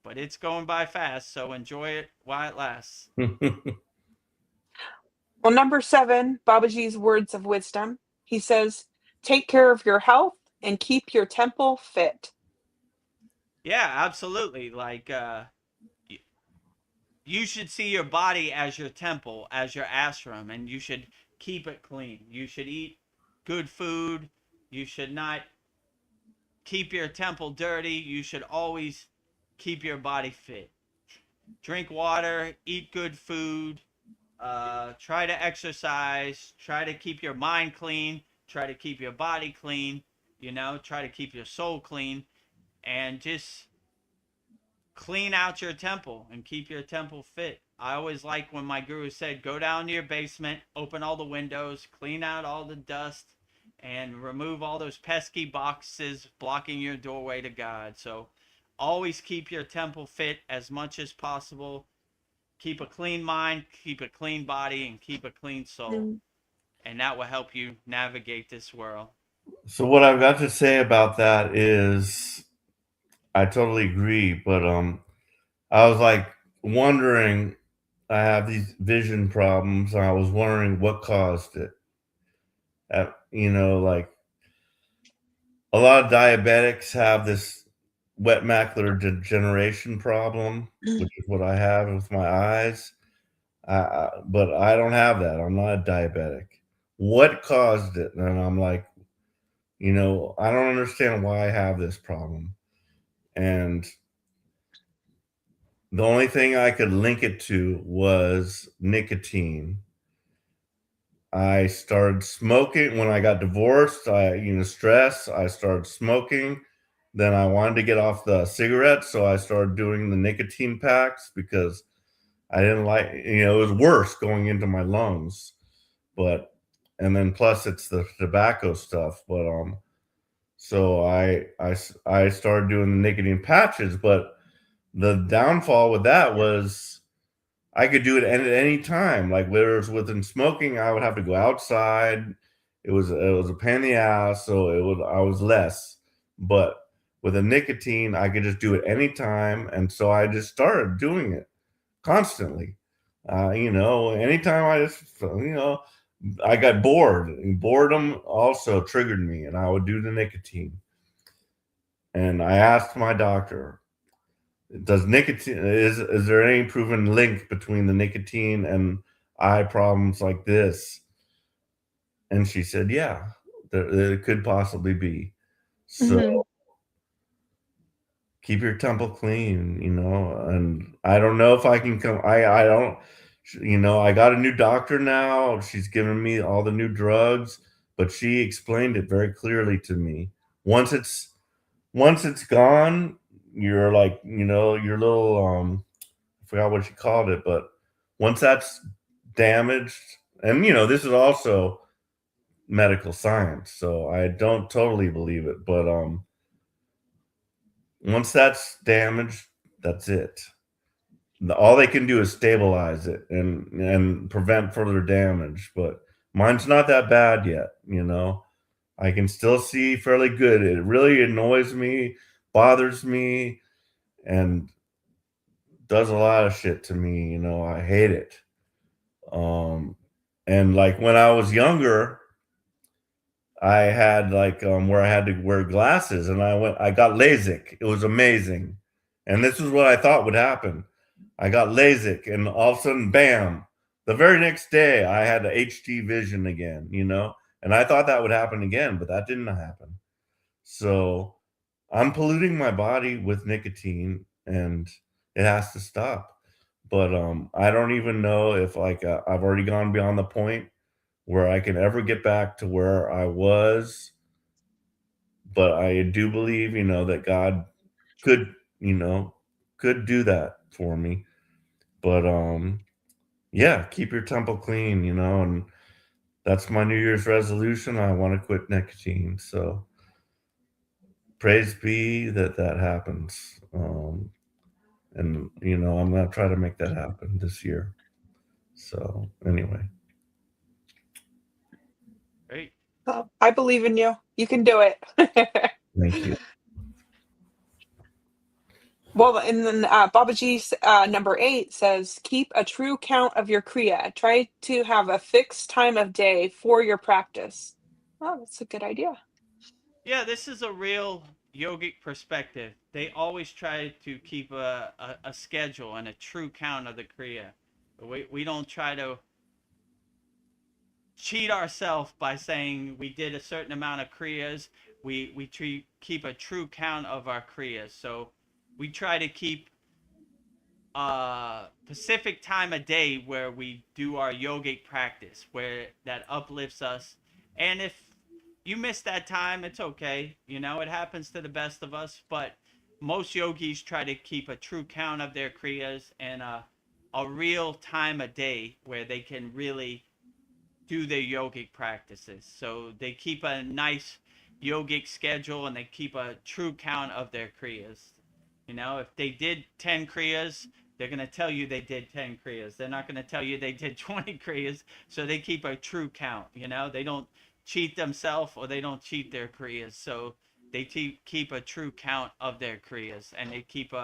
But it's going by fast, so enjoy it while it lasts. Well, number 7, Babaji's words of wisdom. He says, take care of your health and keep your temple fit. Yeah, absolutely. Like you should see your body as your temple, as your ashram, and you should keep it clean. You should eat good food. You should not keep your temple dirty. You should always keep your body fit. Drink water, eat good food, try to exercise, try to keep your mind clean, try to keep your body clean, try to keep your soul clean. and just clean out your temple and keep your temple fit. I always like when my guru said, go down to your basement, open all the windows, clean out all the dust, and remove all those pesky boxes blocking your doorway to God. So always keep your temple fit as much as possible. Keep a clean mind, keep a clean body, and keep a clean soul. And that will help you navigate this world. So what I've got to say about that is I totally agree, but I was like wondering, I have these vision problems. I was wondering what caused it. Like a lot of diabetics have this wet macular degeneration problem, which is what I have with my eyes. But I don't have that. I'm not a diabetic. What caused it? And I'm like, I don't understand why I have this problem. And the only thing I could link it to was nicotine. I started smoking when I got divorced. Stress. I started smoking. Then I wanted to get off the cigarettes, so I started doing the nicotine packs because I didn't like, it was worse going into my lungs. And then plus it's the tobacco stuff. So I started doing the nicotine patches, but the downfall with that was I could do it at any time. Like whereas within smoking, I would have to go outside. It was a pain in the ass, so I was less. But with a nicotine, I could just do it anytime, and so I just started doing it constantly. Anytime I got bored. And boredom also triggered me, and I would do the nicotine. And I asked my doctor, does nicotine is there any proven link between the nicotine and eye problems like this? And she said, yeah, there could possibly be. So keep your temple clean, and I don't know if I can come. I don't, I got a new doctor now. She's given me all the new drugs, but she explained it very clearly to me. Once it's gone, you're like, your little, I forgot what she called it, but once that's damaged, and this is also medical science, so I don't totally believe it, but once that's damaged, that's it. All they can do is stabilize it and prevent further damage, but mine's not that bad yet, I can still see fairly good. It really annoys me, bothers me, and does a lot of shit to me, I hate it. And like when I was younger, I had like where I had to wear glasses, and I got LASIK. It was amazing. And this is what I thought would happen. I got LASIK, and all of a sudden, bam, the very next day I had HD vision again, and I thought that would happen again, but that didn't happen. So I'm polluting my body with nicotine, and it has to stop. But I don't even know if like I've already gone beyond the point where I can ever get back to where I was. But I do believe, that God could, could do that for me. But yeah, keep your temple clean, and that's my New Year's resolution. I want to quit nicotine. So praise be that happens. And I'm going to try to make that happen this year. So anyway. Great. Oh, I believe in you. You can do it. Thank you. Well, and then Babaji's number 8 says, keep a true count of your Kriya. Try to have a fixed time of day for your practice. Oh, that's a good idea. Yeah, this is a real yogic perspective. They always try to keep a schedule and a true count of the Kriya. We don't try to cheat ourselves by saying we did a certain amount of Kriyas. We keep a true count of our Kriyas. So we try to keep a specific time of day where we do our yogic practice, where that uplifts us. And if you miss that time, it's okay. It happens to the best of us. But most yogis try to keep a true count of their kriyas and a real time a day where they can really do their yogic practices. So they keep a nice yogic schedule and they keep a true count of their kriyas. You know, if they did 10 kriyas, they're going to tell you they did 10 kriyas. They're not going to tell you they did 20 kriyas. So they keep a true count. You know, they don't cheat themselves or they don't cheat their kriyas. So they keep a true count of their kriyas and they keep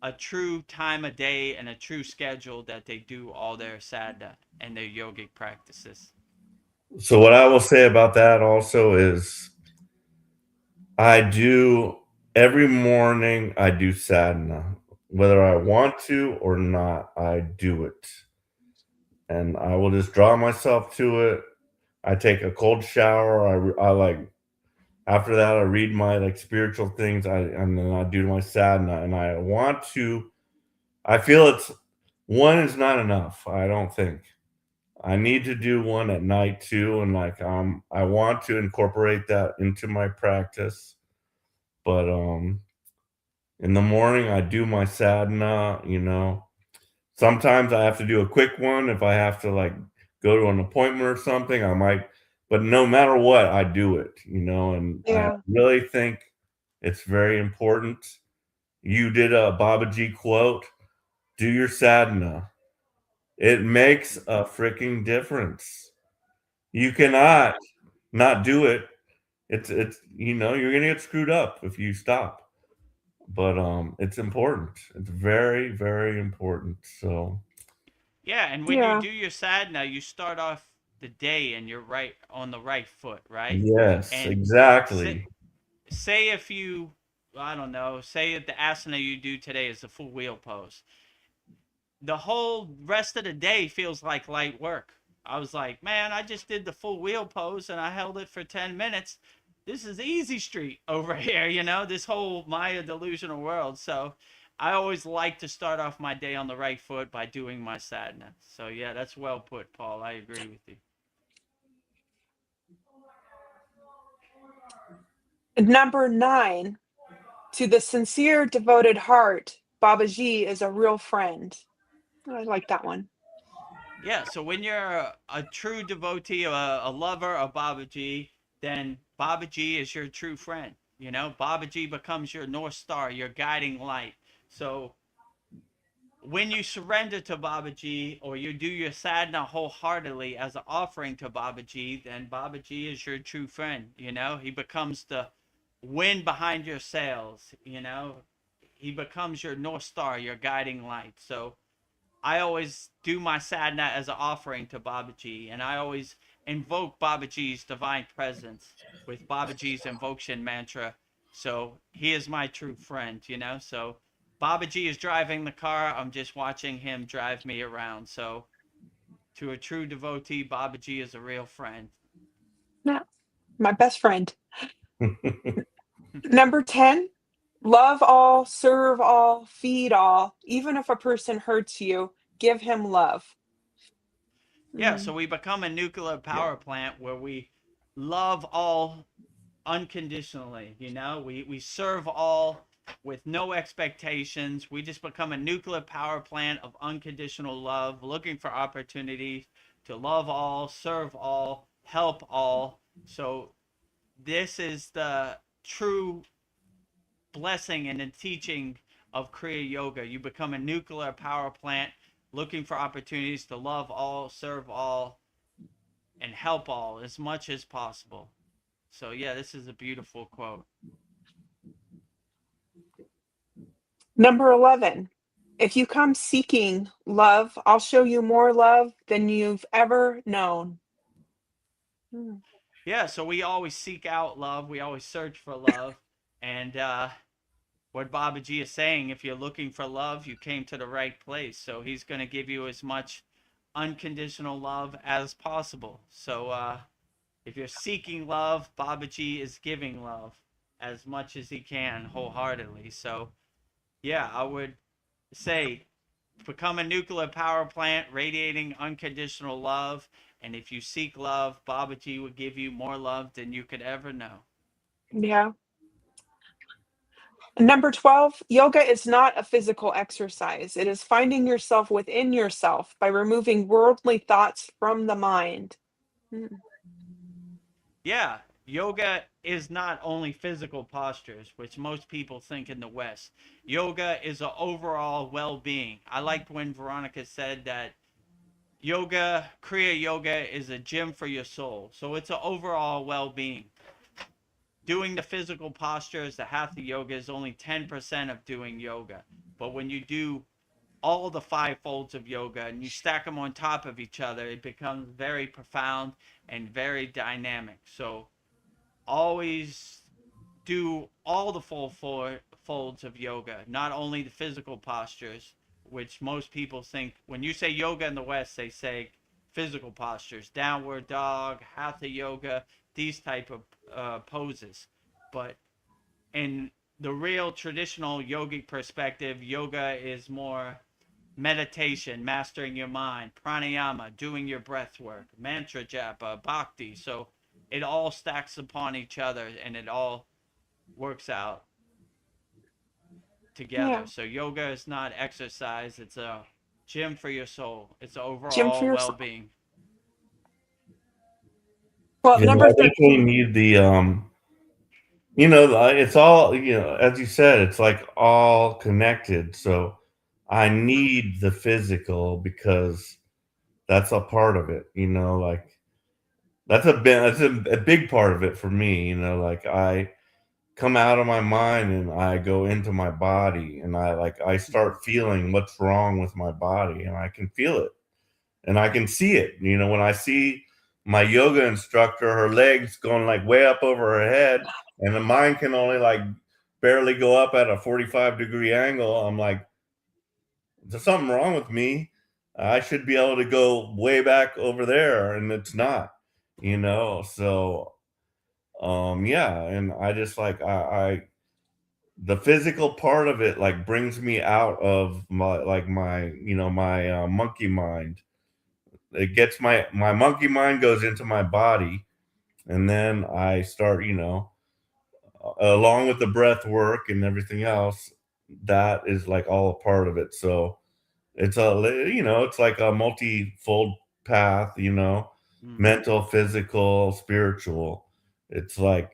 a true time of day and a true schedule that they do all their sadhana and their yogic practices. So what I will say about that also is I do every morning I do sadhana. Whether I want to or not, I do it. And I will just draw myself to it. I take a cold shower. I like after that I read my like spiritual things. And then I do my sadhana. And I want to. I feel it's one is not enough. I don't think I need to do one at night too. And like I want to incorporate that into my practice. But in the morning I do my sadhana. You know, sometimes I have to do a quick one if I have to like go to an appointment or something. I might, but no matter what, I do it, you know, and I Yeah. really think it's very important. You did a Babaji quote, do your sadhana. It makes a freaking difference. You cannot not do it. It's you know, you're gonna get screwed up if you stop. But it's important. It's very, very important. So Yeah, and when you Yeah. do your sadhana, you start off the day and you're right on the right foot, right? yes, And say, exactly. say if you, I don't know, say if the asana you do today is the full wheel pose, the whole rest of the day feels like light work. I was like, man, I just did the full wheel pose and I held it for 10 minutes. This is easy street over here, you know, this whole Maya delusional world. So I always like to start off my day on the right foot by doing my sadhana. So yeah, that's well put, Paul. I agree with you. Number 9, to the sincere, devoted heart, Babaji is a real friend. I like that one. Yeah, so when you're a true devotee, a lover of Babaji, then Babaji is your true friend. You know, Babaji becomes your North Star, your guiding light. So when you surrender to Babaji or you do your sadhana wholeheartedly as an offering to Babaji, then Babaji is your true friend. You know, he becomes the wind behind your sails. You know, he becomes your North Star, your guiding light. So I always do my sadhana as an offering to Babaji, and I always invoke Babaji's divine presence with Babaji's invocation mantra. So he is my true friend, you know. So Babaji is driving the car. I'm just watching him drive me around. So to a true devotee, Babaji is a real friend. Yeah, my best friend. Number 10, love all, serve all, feed all. Even if a person hurts you, give him love. Yeah, so Mm, we become a nuclear power plant where we love all unconditionally. You know, we serve all with no expectations. We just become a nuclear power plant of unconditional love, looking for opportunities to love all, serve all, help all. So this is the true blessing and the teaching of Kriya Yoga. You become a nuclear power plant looking for opportunities to love all, serve all, and help all as much as possible. So yeah, this is a beautiful quote. Number 11, if you come seeking love, I'll show you more love than you've ever known. Mm, Yeah, so we always seek out love. We always search for love. And what Babaji is saying, if you're looking for love, you came to the right place. So he's going to give you as much unconditional love as possible. So if you're seeking love, Babaji is giving love as much as he can wholeheartedly. So yeah, I would say become a nuclear power plant radiating unconditional love. And if you seek love, Babaji will give you more love than you could ever know. yeah. Number 12, yoga is not a physical exercise. It is finding yourself within yourself by removing worldly thoughts from the mind. Mm. Yeah, yoga is not only physical postures, which most people think in the West. Yoga is an overall well-being. I liked when Veronica said that yoga, Kriya yoga, is a gym for your soul. So it's an overall well-being. Doing the physical postures, the hatha yoga, is only 10% of doing yoga. But when you do all the five folds of yoga and you stack them on top of each other, it becomes very profound and very dynamic. So always do all the full folds of yoga, not only the physical postures, which most people think when you say yoga in the West, they say physical postures, downward dog, hatha yoga, these type of poses. But in the real traditional yogic perspective, yoga is more meditation, mastering your mind, pranayama, doing your breath work, mantra japa, bhakti. So it all stacks upon each other and it all works out together. Yeah, So yoga is not exercise, it's a gym for your soul. It's gym for overall yourself. well-being. Well, Yeah, number I definitely 13. need the it's all, as you said, it's like all connected. So I need the physical because that's a part of it, like that's a big part of it for me, like I come out of my mind and I go into my body and I start feeling what's wrong with my body and I can feel it and I can see it. When I see my yoga instructor, her legs going like way up over her head, and the mine can only like barely go up at a 45-degree angle. I'm like, there's something wrong with me. I should be able to go way back over there, and it's not, So, yeah, and I just like I the physical part of it like brings me out of my monkey mind. It gets my monkey mind goes into my body, and then I start, along with the breath work and everything else, that is like all a part of it. So it's like a multi-fold path, Mm-hmm. mental, physical, spiritual. It's like,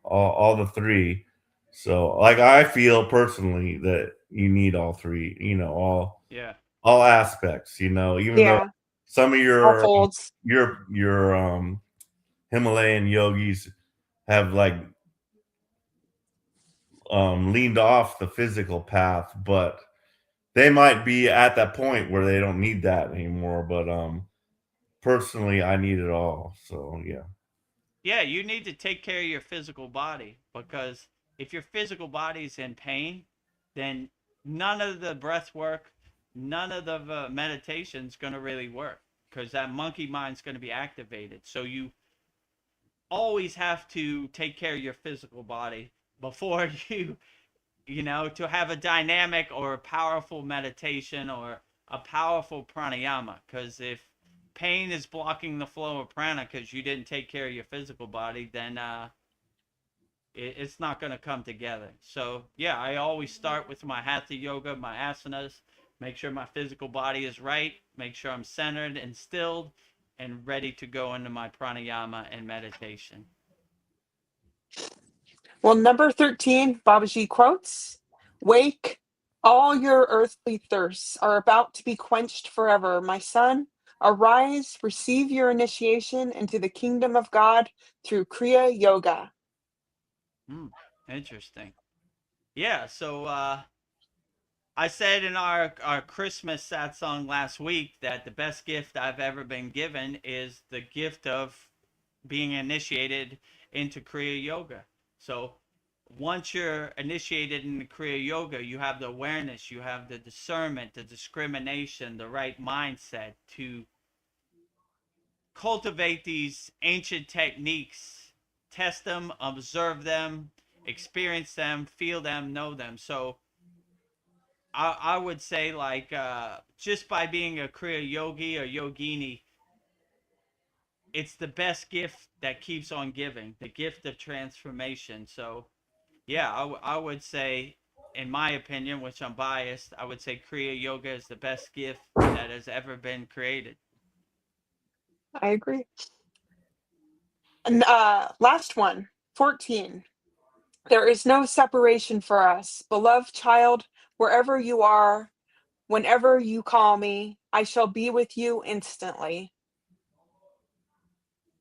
all the three. So like I feel personally that you need all three, Yeah. all aspects, even though Yeah, some of all your folds. Himalayan yogis have like leaned off the physical path, but they might be at that point where they don't need that anymore. But personally, I need it all. So yeah. Yeah, you need to take care of your physical body because if your physical body is in pain, then none of the breath work, none of the meditation is going to really work because that monkey mind's going to be activated. So you always have to take care of your physical body before to have a dynamic or a powerful meditation or a powerful pranayama. Because if pain is blocking the flow of prana because you didn't take care of your physical body, then it's not going to come together. So yeah, I always start with my hatha yoga, my asanas, make sure my physical body is right, make sure I'm centered and stilled and ready to go into my pranayama and meditation. Well, number 13, Babaji quotes, "Wake, all your earthly thirsts are about to be quenched forever. My son, arise, receive your initiation into the kingdom of God through Kriya Yoga." Hmm, interesting. Yeah, so I said in our Christmas satsang last week that the best gift I've ever been given is the gift of being initiated into Kriya Yoga. So once you're initiated into Kriya Yoga, you have the awareness, you have the discernment, the discrimination, the right mindset to cultivate these ancient techniques, test them, observe them, experience them, feel them, know them. So I would say like just by being a Kriya yogi or yogini, it's the best gift that keeps on giving, the gift of transformation. So Yeah, I would say, in my opinion, which I'm biased, I would say Kriya Yoga is the best gift that has ever been created. I agree. And last one, 14. There is no separation for us. Beloved child, wherever you are, whenever you call me, I shall be with you instantly.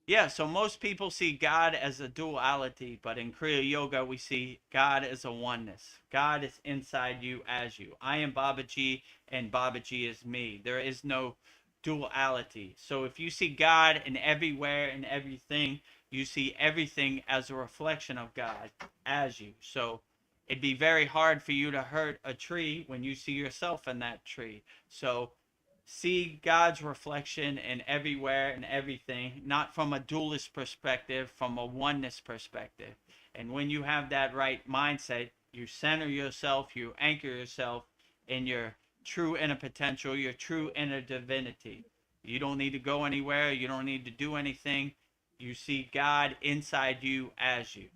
Yeah, so most people see God as a duality, but in Kriya Yoga, we see God as a oneness. God is inside you as you. I am Babaji, and Babaji is me. There is no duality. So if you see God in everywhere and everything, you see everything as a reflection of God as you. So it'd be very hard for you to hurt a tree when you see yourself in that tree. So see God's reflection in everywhere and everything, not from a dualist perspective, from a oneness perspective. And when you have that right mindset, you center yourself, you anchor yourself in your true inner potential, your true inner divinity. You don't need to go anywhere, you don't need to do anything. You see God inside you as you.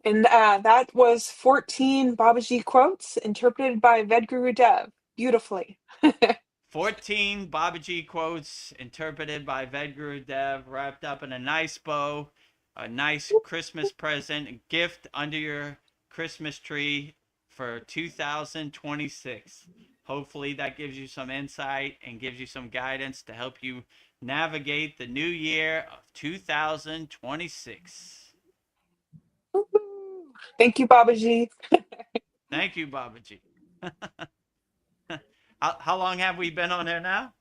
And that was 14 Babaji quotes interpreted by Vedagurudev beautifully. 14 Babaji quotes interpreted by Vedagurudev, wrapped up in a nice bow, a nice Christmas present, a gift under your Christmas tree for 2026. Hopefully, that gives you some insight and gives you some guidance to help you navigate the new year of 2026. Thank you, Babaji. Thank you, Babaji. How long have we been on there now?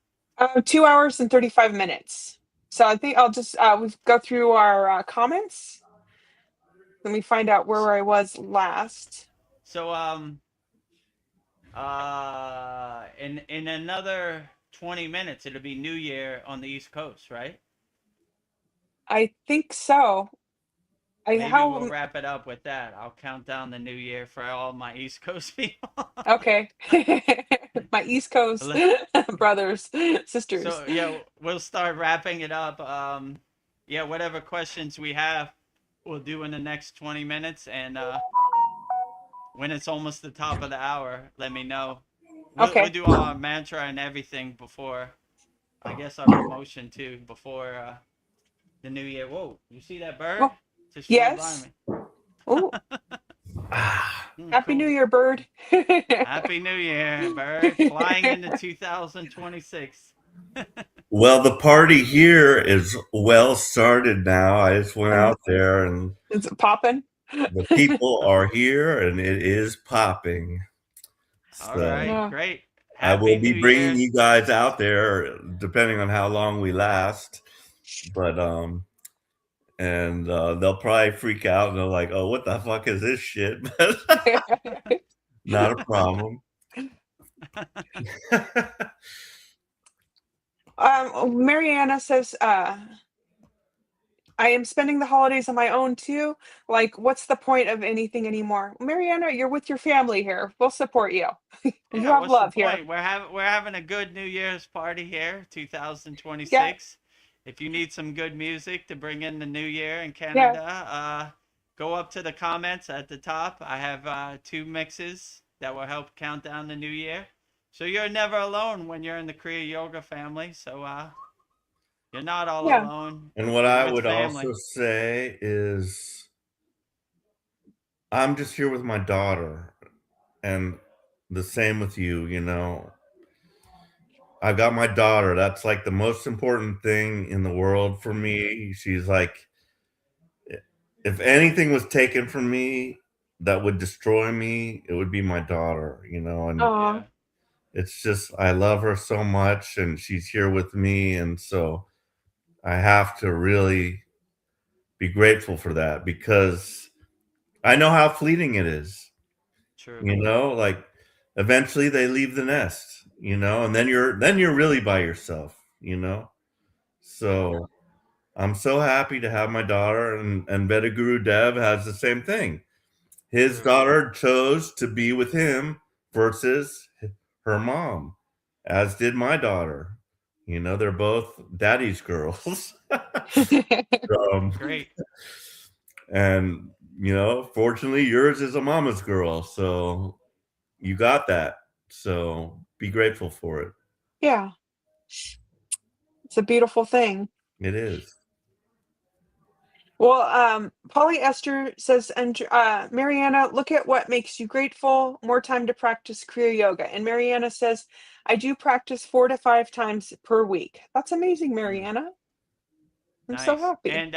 2 hours and 35 minutes. So I think I'll just we go through our comments. Let me find out where I was last. So, in another 20 minutes, it'll be New Year on the East Coast, right? I think so. Maybe we'll wrap it up with that. I'll count down the New Year for all my East Coast people. Okay. My East Coast brothers, sisters. So yeah, we'll start wrapping it up. Yeah, whatever questions we have, we'll do in the next 20 minutes, and when it's almost the top of the hour, let me know. We'll Okay. do our mantra and everything before. I guess our promotion too before the new year. Whoa, you see that bird? Oh, Just flew by yes. me. Oh, Happy Cool. New Year, bird. Happy New Year, bird. Flying into 2026. Well, the party here is well started now. I just went out there and Is it popping? the people are here and it is popping. All So right, Yeah. great. I Happy will New be bringing Year. you guys out there depending on how long we last. But and they'll probably freak out and they're like, "Oh, what the fuck is this shit?" Not a problem. Mariana says, I am spending the holidays on my own too. Like, what's the point of anything anymore? Mariana, you're with your family here. We'll support you. You Yeah, have what's the love here. point? We're having a good New Year's party here, Yeah, 2026. If you need some good music to bring in the new year in yeah, Canada, go up to the comments at the top. I have two mixes that will help count down the new year. So you're never alone when you're in the Kriya Yoga family. So you're not all yeah. alone. And what You're I with would also family. say is I'm just here with my daughter and the same with you, you know. I've got my daughter. That's like the most important thing in the world for me. She's like, if anything was taken from me that would destroy me, it would be my daughter, you know. And Aw. Yeah, it's just, I love her so much and she's here with me. And so I have to really be grateful for that because I know how fleeting it is, true. you know, like eventually they leave the nest, you know, and then you're really by yourself, you know. So I'm so happy to have my daughter, and Vedaguru Dev has the same thing. His True. daughter chose to be with him versus her mom, as did my daughter. You know, they're both daddy's girls. um, Great. And fortunately, yours is a mama's girl, so you got that. So be grateful for it. Yeah, it's a beautiful thing. It is. Well, polyester says, and Mariana, look at what makes you grateful. More time to practice Kriya Yoga. And Mariana says, I do practice 4 to 5 times per week. That's amazing, Mariana. I'm so Nice. happy. And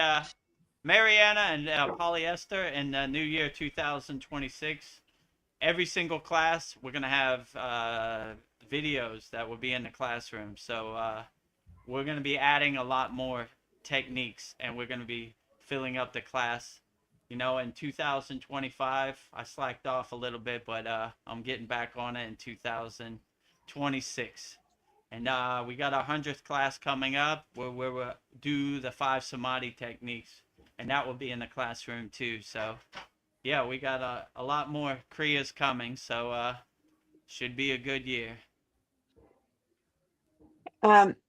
Mariana and Polyester in New Year 2026, every single class, we're going to have videos that will be in the classroom. So we're going to be adding a lot more techniques, and we're going to be filling up the class. In 2025, I slacked off a little bit, but I'm getting back on it in 2026. And we got our 100th class coming up where we'll do the 5 samadhi techniques, and that will be in the classroom too. So, yeah, we got a lot more kriyas coming, so should be a good year.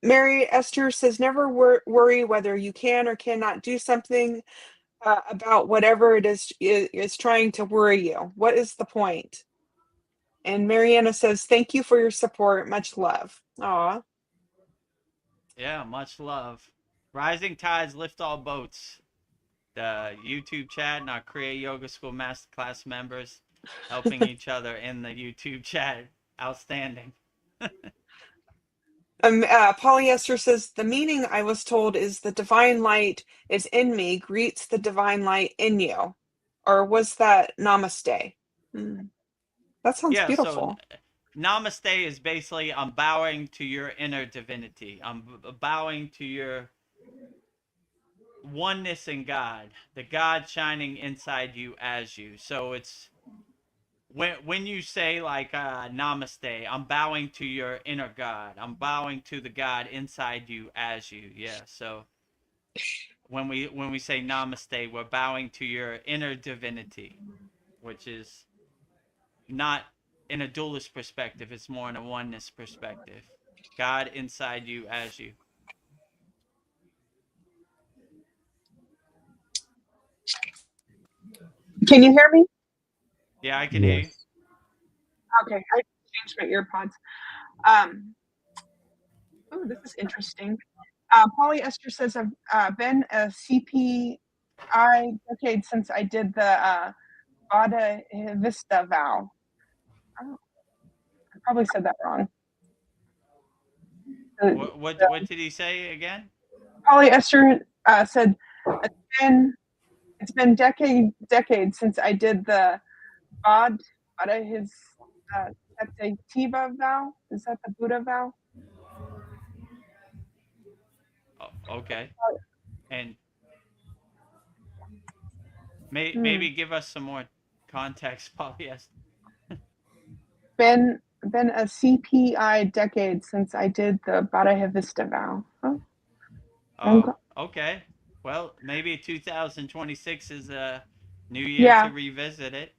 Mary Esther says, never worry whether you can or cannot do something about whatever it is trying to worry you. What is the point? And Mariana says, thank you for your support. Much love. Aw. Yeah, much love. Rising tides lift all boats. The YouTube chat and our Kriya Yoga School Masterclass members helping each other in the YouTube chat. Outstanding. Polyester says, the meaning I was told is the divine light is in me, greets the divine light in you. Or was that namaste? That sounds beautiful. So namaste is basically I'm bowing to your inner divinity. I'm bowing to your oneness in God, the God shining inside you as you. So it's when you say like namaste, I'm bowing to your inner God. I'm bowing to the God inside you as you. Yeah. So when we say namaste, we're bowing to your inner divinity, which is not in a dualist perspective. It's more in a oneness perspective. God inside you as you. Can you hear me? Yeah, I can hear you. Okay, I changed my earpods. Oh, this is interesting. Polyester says, I've been a CPI decade since I did the Vada Vista vow. Oh, I probably said that wrong. What did he say again? Polyester said, it's been decades since I did the Vada his Sativa vow. Is that the Buddha vow? Oh, okay. And maybe give us some more context, Polyester. Been a CPI decade since I did the Vada Vista vow. Oh, okay. Well, maybe 2026 is a new year to revisit it.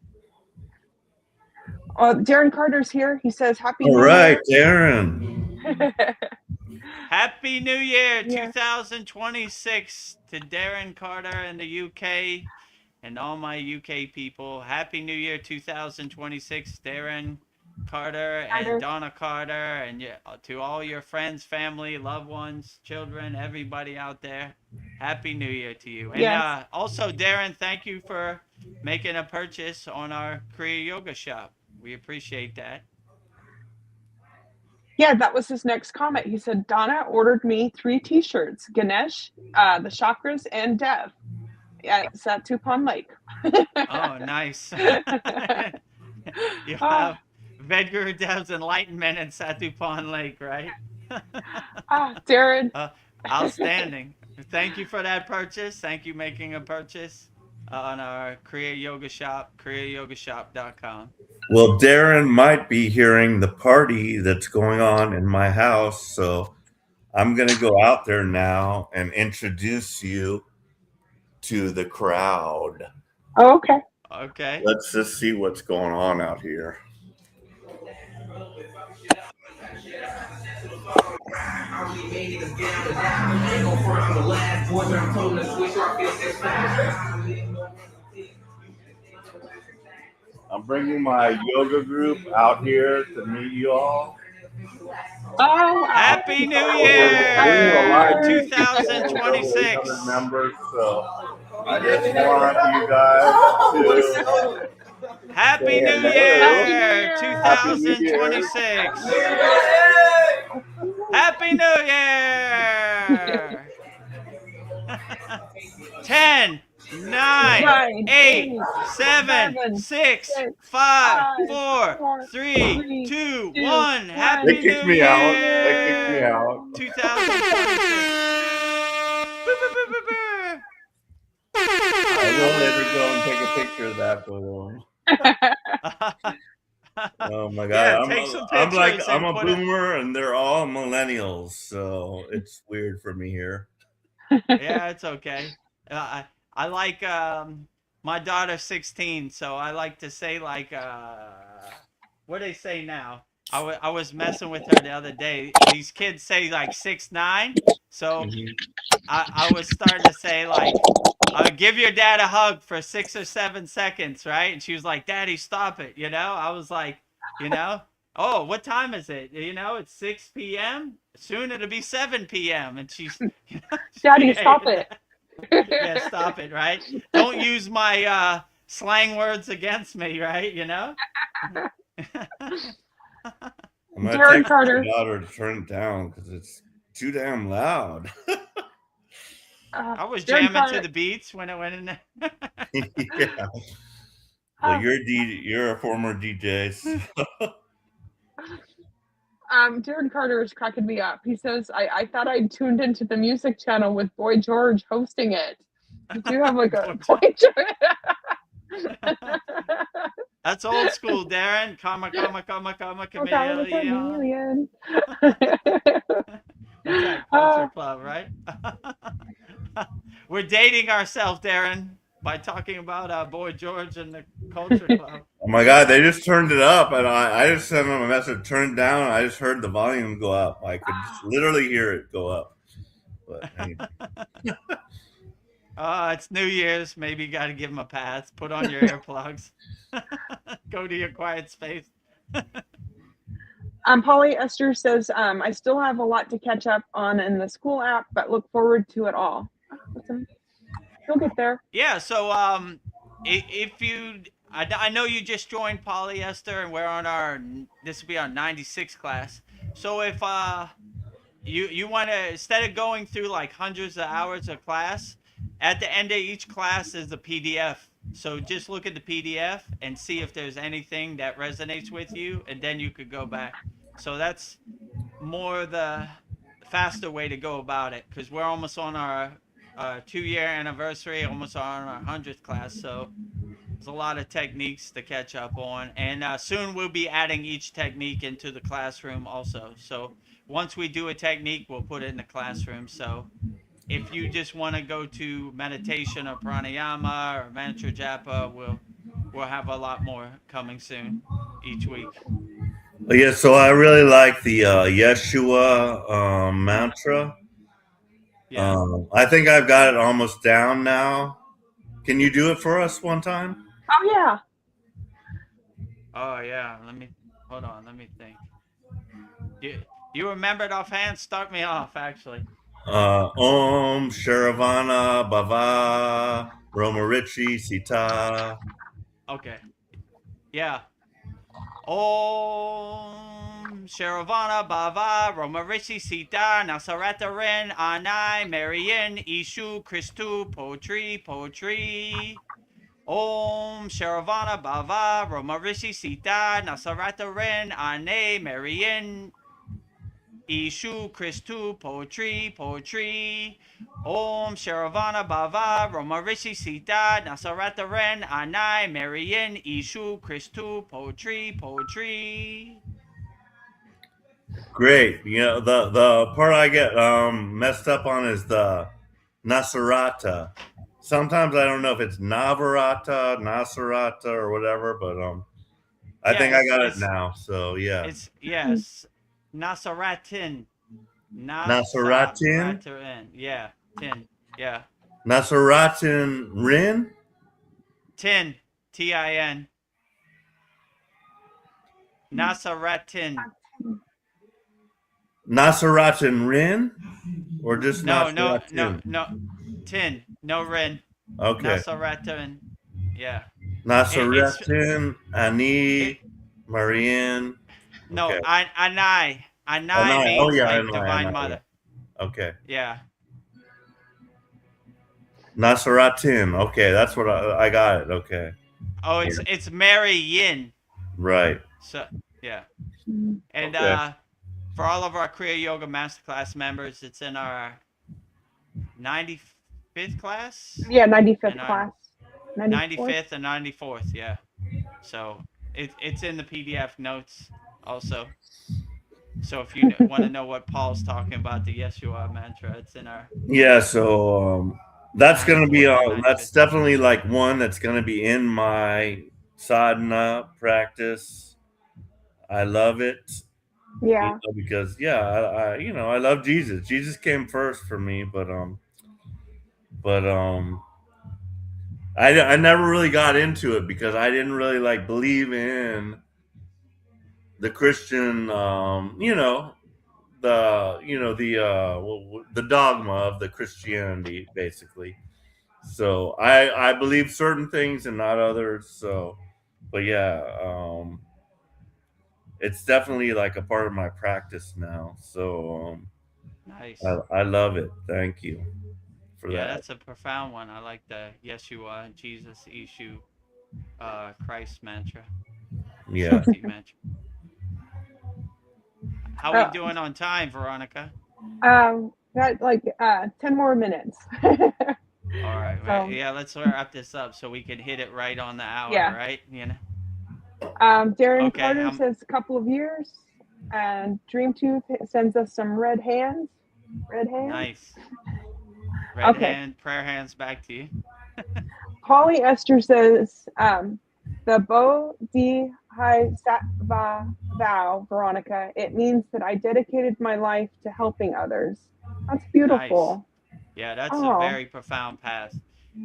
Darren Carter's here. He says, Happy All New right, Year. Darren. Happy New Year 2026 to Darren Carter in the UK and all my UK people. Happy New Year 2026, Darren Carter and Donna Carter, and to all your friends, family, loved ones, children, everybody out there. Happy New Year to you. And also, Darren, thank you for making a purchase on our Kriya Yoga shop. We appreciate that. Yeah, that was his next comment. He said, Donna ordered me 3 t-shirts, Ganesh, the Chakras, and Dev at Satupon Lake. Oh, nice. You have Vedgurudev's Enlightenment in Satupon Lake, right? Darren. Outstanding. Thank you for that purchase. Thank you making a purchase on our Kriya Yoga shop, kriyayogamasterclass.com. Well, Darren might be hearing the party that's going on in my house, so I'm going to go out there now and introduce you to the crowd. Oh, okay. Okay. Let's just see what's going on out here. bringing my yoga group out here to meet you all. Oh, wow. Happy New We're doing a Year, live stream with over 2026. 800 members, so I just want you guys to Happy say New hello. Happy New Year, Year. Happy New Year. 2026. Happy New Year. 10, 9, 9, 8, 8, 7, 7, 6, 6, 5, 5, 4, 4, 3, 3, 2, 2, 1. 1. They Happy kicked New me out. They kicked me Year, out. 2026. Boo, boo, boo, boo, boo. I will later go and take a picture of that for them. Oh my Yeah, god, take some pictures I'm and a put it. boomer and they're all millennials, so it's weird for me here. Yeah, it's okay. I like my daughter's 16, so I like to say like what do they say now? I was messing with her the other day. These kids say like 6'9", so I was starting to say like give your dad a hug for 6 or 7 seconds, right? And she was like, "Daddy, stop it," you know. I was like, you know, oh, what time is it? You know, it's 6 p.m. Soon it'll be 7 p.m. And she's, you know, Daddy, stop it. Yeah, stop it, right? Don't use my slang words against me, right? You know? I'm gonna Jared text Carter. my daughter to turn it down because it's too damn loud. I was Jared jamming Carter. to the beats when it went in there. Yeah. Well, you're a former DJ. So. Jared Carter is cracking me up. He says, I thought I'd tuned into the music channel with Boy George hosting it. Did you have like a Boy George? That's old school, Darren. Comma, chameleon. Chameleon. What's that? Culture Club, right? We're dating ourselves, Darren, by talking about Boy George and the Culture Club. Oh my god, they just turned it up, and I just sent them a message, turned down. And I just heard the volume go up. I could just literally hear it go up. But anyway. It's New Year's. Maybe you got to give them a pass. Put on your earplugs. Go to your quiet space. Polly Esther says, I still have a lot to catch up on in the SKOOL app, but look forward to it all. You'll get there. Yeah, so if you, I know you just joined Polyester, and we're on this will be our 96 class. So if you want to, instead of going through like hundreds of hours of class, at the end of each class is a PDF. So just look at the PDF and see if there's anything that resonates with you, and then you could go back. So that's more the faster way to go about it, because we're almost on our 2-year anniversary, almost on our 100th class. So there's a lot of techniques to catch up on, and soon we'll be adding each technique into the classroom also. So once we do a technique, we'll put it in the classroom. So if you just want to go to meditation or pranayama or mantra japa, we'll have a lot more coming soon each week. Yeah, so I really like the Yeshua mantra. Yeah. I think I've got it almost down now. Can you do it for us one time? Oh, yeah. Oh, yeah. Hold on. Let me think. You remember it offhand? Start me off, actually. Om Sharavana Bhava Romarichi Sita. Okay. Yeah. Om Sharavana Bhava Romarishi Sita Nasarata Ren Anai Marian Ishu Christu Potri. Om Sharavana Bhava Romarishi Sita Nasarata Ren Ane Marian Ishu Christu Potri. Om Sharavana Bhava Romarishi Sita Nasarata Ren Anai Marian Ishu Christu Potri. Great. You know, the part I get messed up on is the Nasarata. Sometimes I don't know if it's Navarata, Nasarata, or whatever, but I think I got it now. So yeah. It's Nasaratin. Nasaratin? Yeah. Tin. Yeah. Nasaratin Rin? Tin. Tin. Nasaratin. Nasaratin Rin? Or just No, Nasaratin? Tin. No Rin. Okay. Nasaratin. Yeah. It's Nasaratin, it. Ani, Marianne. No, Okay. Anai. Anai Anai. Oh means yeah, like Anai, divine Anai. mother. Yeah. Okay. Yeah. Nasaratin. Okay, that's what I got it. Okay. Oh, it's Mary Yin. Right. So yeah. Mm. And Okay. for all of our Kriya Yoga Masterclass members, it's in our 95th class. Yeah, 95th And our class. 95th and 94th. Yeah. So it's in the PDF notes also. So if you want to know what Paul's talking about, the Yeshua mantra, it's in our Yeah, so that's gonna be 94th and that's 95th. definitely like one that's gonna be in my sadhana practice. I love it. Yeah. Because I love Jesus. Jesus came first for me, but I never really got into it because I didn't really like believe in the Christian the dogma of the Christianity basically. So I believe certain things and not others. So, but yeah, it's definitely like a part of my practice now. So Nice. I love it. Thank you for Yeah, that. that's a profound one. I like the Yeshua, Jesus, Ishu, Christ mantra, Yeah. Shakti mantra. How we doing on time, Veronica? Got like 10 more minutes. All right. Yeah, let's wrap this up so we can hit it right on the hour, Yeah. right? You know. Darren Okay, Carter says a couple of years, and Dreamtooth sends us some red hands. Red hands. Nice. Red Okay. hand, prayer hands back to you. Polly Esther says the Bodhisattva vow, Veronica. It means that I dedicated my life to helping others. That's beautiful. Nice. Yeah, that's a very profound path.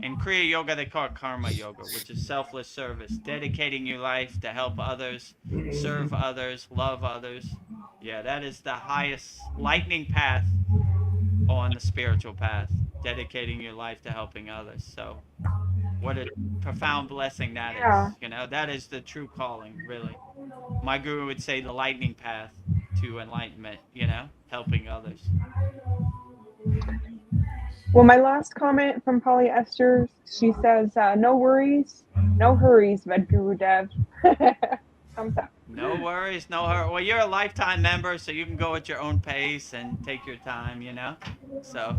In Kriya Yoga, they call it Karma Yoga, which is selfless service, dedicating your life to help others, serve others, love others. Yeah, that is the highest lightning path on the spiritual path, dedicating your life to helping others. So, what a profound blessing that is. You know, that is the true calling, really. My guru would say the lightning path to enlightenment, you know, helping others. Well, my last comment from Polly Esther, she says, no worries, no hurries, Vedagurudev. Thumbs up. No worries, no hurry. Well, you're a lifetime member, so you can go at your own pace and take your time, you know? So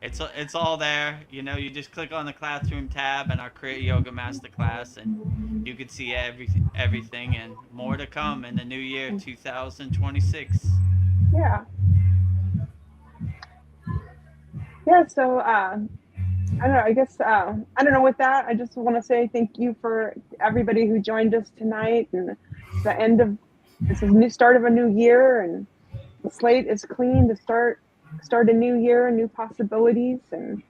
it's all there. You know, you just click on the classroom tab and our Kriya Yoga Masterclass, and you can see everything and more to come in the new year, 2026. Yeah. Yeah, so I don't know, I guess, I don't know, with that, I just want to say thank you for everybody who joined us tonight, and this is the start of a new year, and the slate is clean to start a new year, new possibilities, and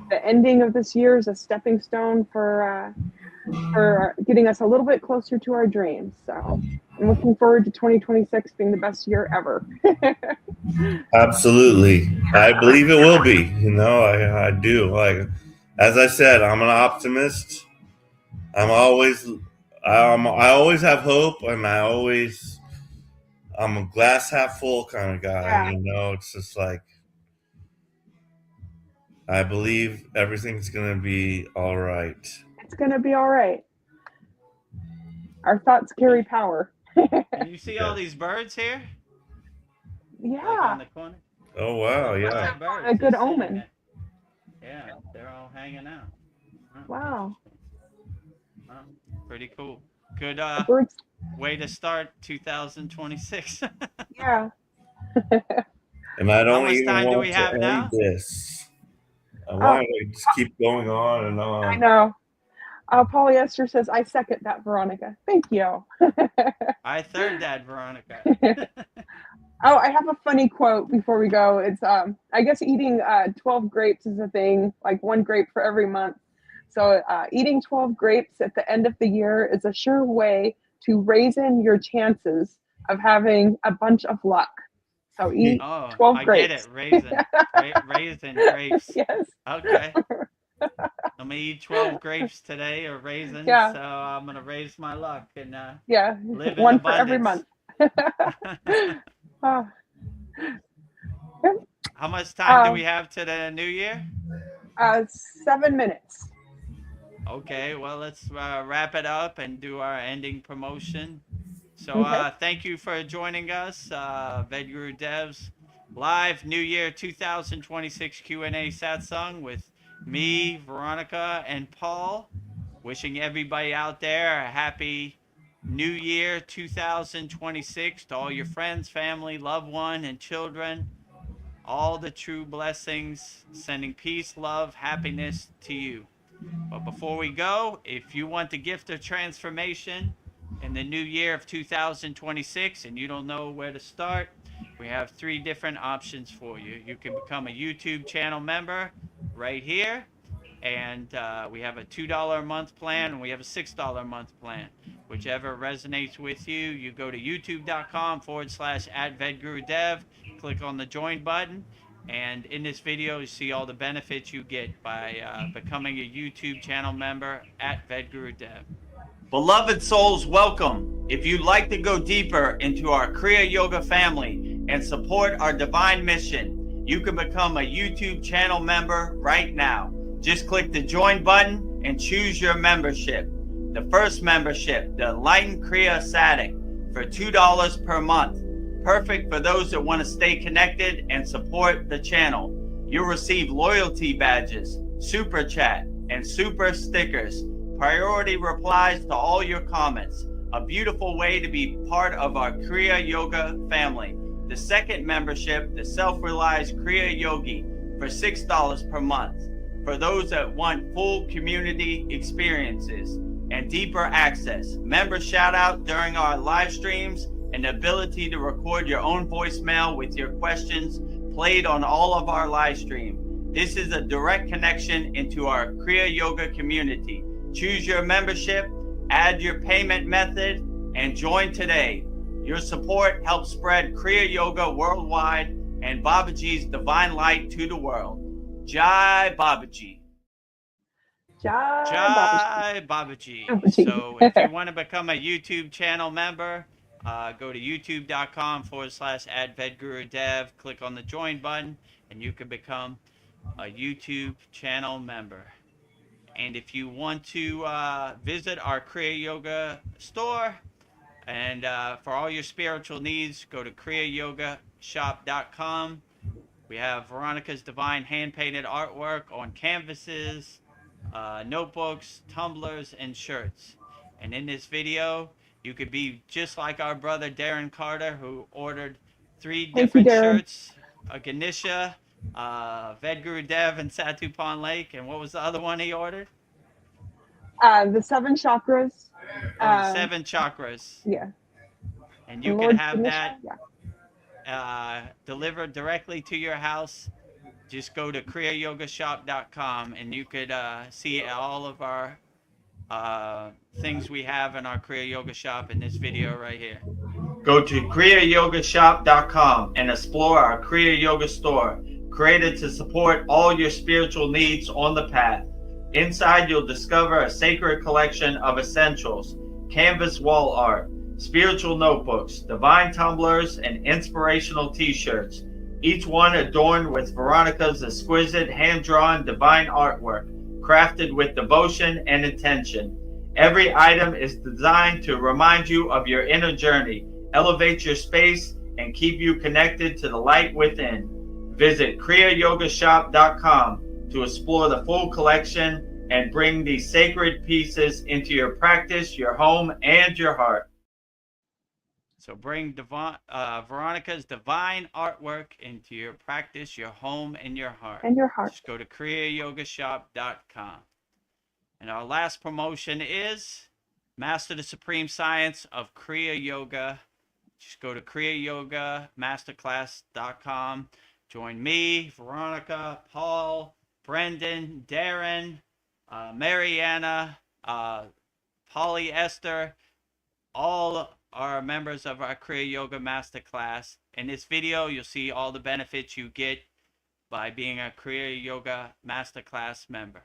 the ending of this year is a stepping stone for getting us a little bit closer to our dreams. So I'm looking forward to 2026 being the best year ever. Absolutely. I believe it will be. You know, I do. Like, as I said, I'm an optimist. I always have hope, and I'm a glass half full kind of guy. Yeah. You know, it's just like, I believe everything's going to be all right. It's going to be all right. Our thoughts carry power. And you see all these birds here? Yeah. Like on the corner? Oh, wow. Yeah. A good omen. Yeah, they're all hanging out. Wow. Pretty cool. Good way to start 2026. Yeah. And I don't How much even time do want we to have end now? this. I want to just keep going on and on. I know. Polyester says, I second that, Veronica. Thank you. I third that, Veronica. I have a funny quote before we go. It's, I guess eating 12 grapes is a thing, like one grape for every month. So eating 12 grapes at the end of the year is a sure way to raise in your chances of having a bunch of luck. So eat Oh, 12 I grapes. get it. Raisin grapes. Yes. Okay. I'm gonna eat 12 grapes today, or raisins. Yeah. So I'm gonna raise my luck and Yeah. live in One for every abundance. month. Oh, yep. How much time do we have to the new year? 7 minutes. Okay, well, let's wrap it up and do our ending promotion. So Okay. thank you for joining us, Vedgurudev's live New Year 2026 Q&A Satsang with me, Veronica, and Paul. Wishing everybody out there a happy New Year 2026 to all your friends, family, loved one, and children. All the true blessings, sending peace, love, happiness to you. But before we go, if you want the gift of transformation in the new year of 2026 and you don't know where to start, we have 3 different options for you. You can become a YouTube channel member right here. And we have a $2 a month plan and we have a $6 a month plan. Whichever resonates with you, you go to youtube.com/@Vedagurudev, click on the join button. And in this video, you see all the benefits you get by becoming a YouTube channel member at Vedagurudev. Beloved souls, welcome. If you'd like to go deeper into our Kriya Yoga family and support our divine mission, you can become a YouTube channel member right now. Just click the join button and choose your membership. The first membership, the Enlightened Kriya Satic, for $2 per month. Perfect for those that want to stay connected and support the channel. You'll receive loyalty badges, super chat, and super stickers. Priority replies to all your comments. A beautiful way to be part of our Kriya Yoga family. The second membership, the Self-Realized Kriya Yogi, for $6 per month. For those that want full community experiences and deeper access, member shout out during our live streams, and the ability to record your own voicemail with your questions played on all of our live stream. This is a direct connection into our Kriya Yoga community. Choose your membership, add your payment method, and join today. Your support helps spread Kriya Yoga worldwide and Babaji's divine light to the world. Jai Babaji. Jai Babaji. So if you want to become a YouTube channel member, go to youtube.com/@Vedagurudev, click on the join button, and you can become a YouTube channel member. And if you want to visit our Kriya Yoga store, and for all your spiritual needs, go to kriyayogamasterclass.com. We have Veronica's divine hand-painted artwork on canvases, notebooks, tumblers, and shirts. And in this video, you could be just like our brother Darren Carter, who ordered 3 different shirts, a Ganesha, Vedagurudev, and Satupan Lake. And what was the other one he ordered? The 7 chakras. Oh, 7 chakras. Yeah. And you can have that delivered directly to your house. Just go to kriyayogamasterclass.com and you could see all of our things we have in our Kriya Yoga shop in this video right here. Go to kriyayogamasterclass.com and explore our Kriya Yoga store, created to support all your spiritual needs on the path. Inside, you'll discover a sacred collection of essentials, canvas wall art, spiritual notebooks, divine tumblers, and inspirational t-shirts, each one adorned with Veronica's exquisite hand-drawn divine artwork, crafted with devotion and intention. Every item is designed to remind you of your inner journey, elevate your space, and keep you connected to the light within. Visit kriyayogamasterclass.com to explore the full collection and bring these sacred pieces into your practice, your home, and your heart. So bring Veronica's divine artwork into your practice, your home, and your heart. Just go to kriyayogamasterclass.com. And our last promotion is Master the Supreme Science of Kriya Yoga. Just go to kriyayogamasterclass.com. Join me, Veronica, Paul, Brendan, Darren, Mariana, Polly Esther, all are members of our Kriya Yoga Masterclass. In this video, you'll see all the benefits you get by being a Kriya Yoga Masterclass member.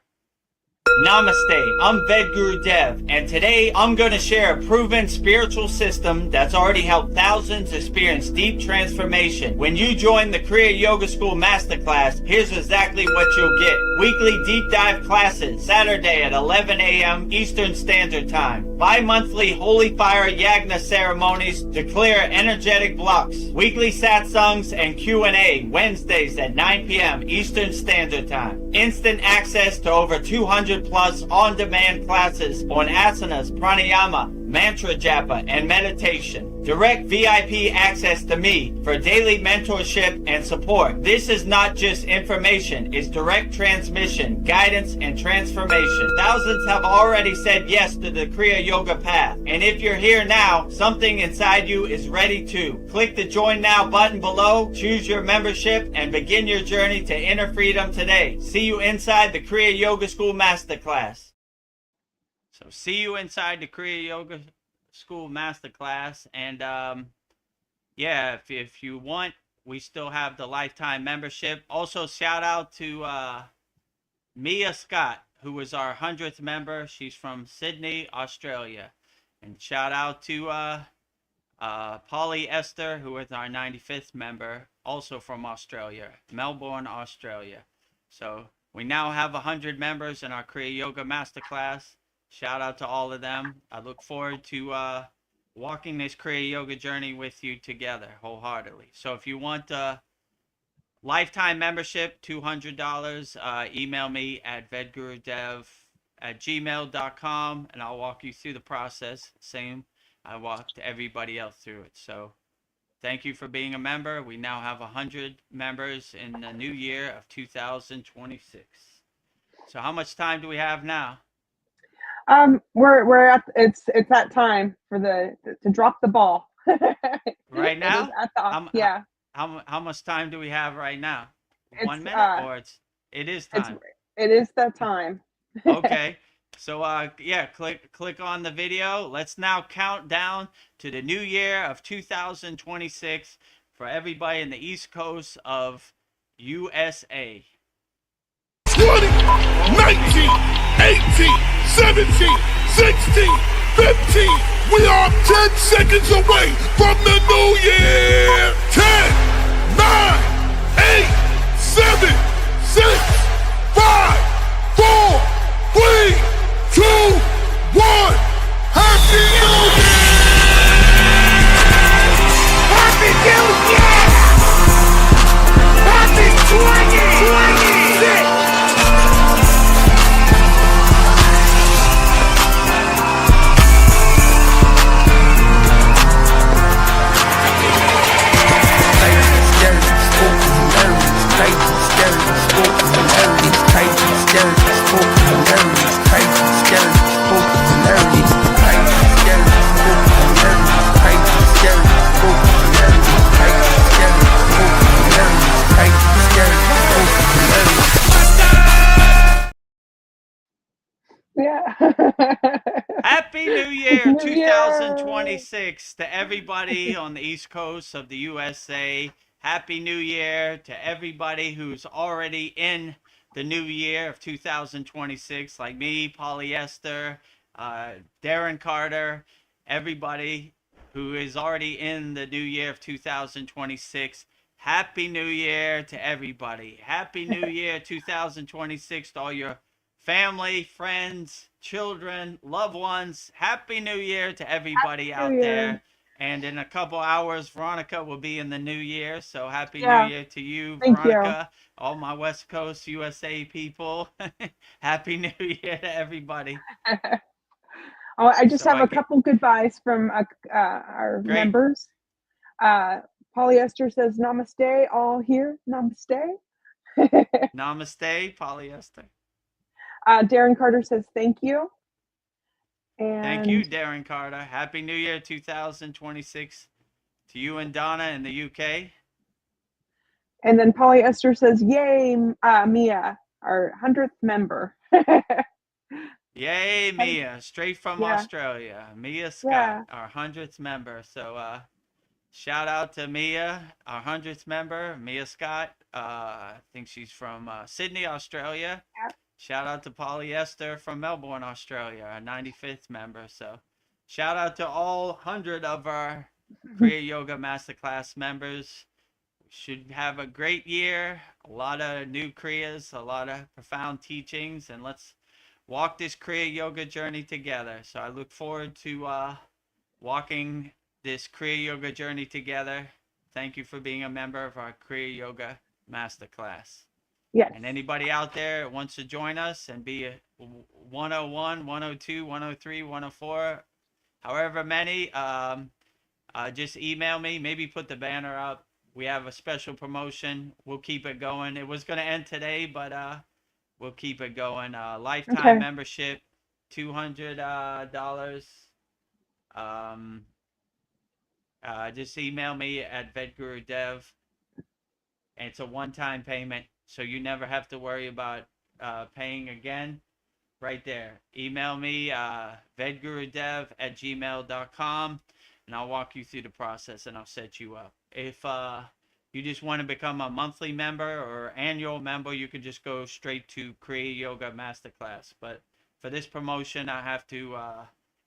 Namaste, I'm Vedagurudev, and today I'm going to share a proven spiritual system that's already helped thousands experience deep transformation. When you join the Kriya Yoga School Masterclass, here's exactly what you'll get. Weekly deep dive classes, Saturday at 11 a.m. Eastern Standard Time. Bi-monthly Holy Fire Yagna ceremonies to clear energetic blocks. Weekly Satsangs and Q&A, Wednesdays at 9 p.m. Eastern Standard Time. Instant access to over 200 plus on-demand classes on asanas, pranayama, mantra japa, and meditation. Direct VIP access to me for daily mentorship and support. This is not just information, it's direct transmission, guidance, and transformation. Thousands have already said yes to the Kriya Yoga path. And if you're here now, something inside you is ready to. Click the Join Now button below, choose your membership, and begin your journey to inner freedom today. See you inside the Kriya Yoga School Masterclass. So see you inside the Kriya Yoga School Masterclass. And yeah, if you want, we still have the lifetime membership. Also, shout out to Mia Scott, who was our 100th member. She's from Sydney, Australia. And shout out to Polly Esther, who is our 95th member, also from Australia, Melbourne, Australia. So we now have 100 members in our Kriya Yoga Masterclass. Shout out to all of them. I look forward to walking this Kriya Yoga journey with you together wholeheartedly. So if you want a lifetime membership, $200, email me at vedagurudev@gmail.com, and I'll walk you through the process. Same, I walked everybody else through it. So thank you for being a member. We now have 100 members in the new year of 2026. So how much time do we have now? We're at it's that time for to drop the ball. Right now? Yeah. How much time do we have right now? 1 minute, or it is time? It is that time. Okay. So yeah, click on the video. Let's now count down to the new year of 2026 for everybody in the East Coast of USA. 20, 19, 18, 17, 16, 15. We are 10 seconds away from the new year. 10, 9, 8, 7, 6, 5, 4, 3, 2, 1. Happy New Year! Happy New Year! Happy 2026! Yeah. Happy New Year New 2026 to everybody on the East Coast of the USA. Happy New Year to everybody who's already in the new year of 2026, like me, Polyester, Darren Carter, everybody who is already in the new year of 2026. Happy New Year to everybody. Happy New Year 2026 to all your family, friends, children, loved ones. Happy New Year to everybody out there. And in a couple hours, Veronica will be in the new year. So happy New Year to you, Veronica. All my West Coast USA people. Happy New Year to everybody. Oh, I just have a couple goodbyes from our members. Polyester says namaste, all here. Namaste. Namaste, Polyester. Darren Carter says thank you. And thank you, Darren Carter. Happy New Year 2026 to you and Donna in the UK. And then Polyester says, yay, Mia, our 100th member. Yay, Mia, straight from Yeah. Australia. Mia Scott, Yeah. our 100th member. So shout out to Mia, our 100th member, Mia Scott. I think she's from Sydney, Australia. Yeah. Shout out to Polyester from Melbourne, Australia, our 95th member. So shout out to all 100 of our Kriya Yoga Masterclass members. Should have a great year, a lot of new Kriyas, a lot of profound teachings, and let's walk this Kriya Yoga journey together. So I look forward to walking this Kriya Yoga journey together. Thank you for being a member of our Kriya Yoga Masterclass. Yes. And anybody out there that wants to join us and be a 101, 102, 103, 104, however many, just email me, maybe put the banner up. We have a special promotion. We'll keep it going. It was going to end today, but we'll keep it going. Lifetime membership, $200. Just email me at Vedagurudev, and it's a one-time payment, so you never have to worry about paying again. Right there. Email me, vedgurudev@gmail.com, and I'll walk you through the process and I'll set you up. If you just want to become a monthly member or annual member, you can just go straight to Kriya Yoga Masterclass. But for this promotion, I have to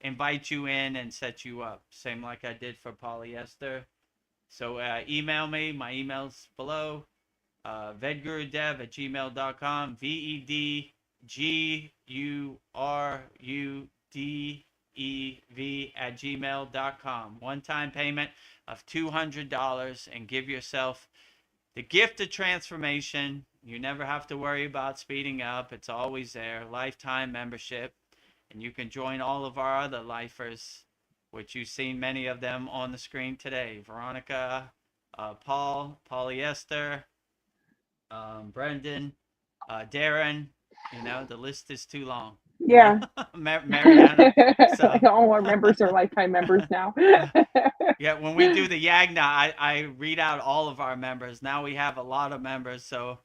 invite you in and set you up, same like I did for Polyester. So email me. My email's below. Vedgurudev@gmail.com. VEDGURUDEV@gmail.com. One-time payment of $200, and give yourself the gift of transformation. You never have to worry about speeding up. It's always there. Lifetime membership. And you can join all of our other lifers, which you've seen many of them on the screen today. Veronica, Paul, Polyester, Brendan, Darren. You know, the list is too long. Yeah. Mariana. So. All our members are lifetime members now. Yeah, when we do the Yagna, I read out all of our members. Now we have a lot of members, so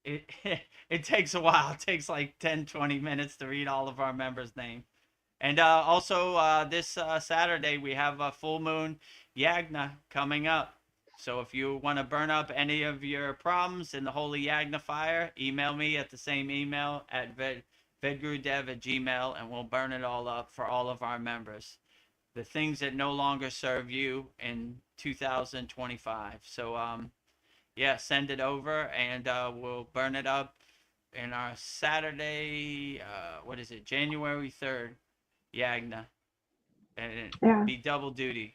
it takes a while. It takes like 10, 20 minutes to read all of our members' name. And also this Saturday, we have a full moon Yagna coming up. So if you want to burn up any of your problems in the holy Yagna fire, email me at the same email at vedgurudev@gmail, and we'll burn it all up for all of our members. The things that no longer serve you in 2025. So yeah, send it over, and we'll burn it up in our Saturday, what is it, January 3rd, Yagna. And it'd be double duty.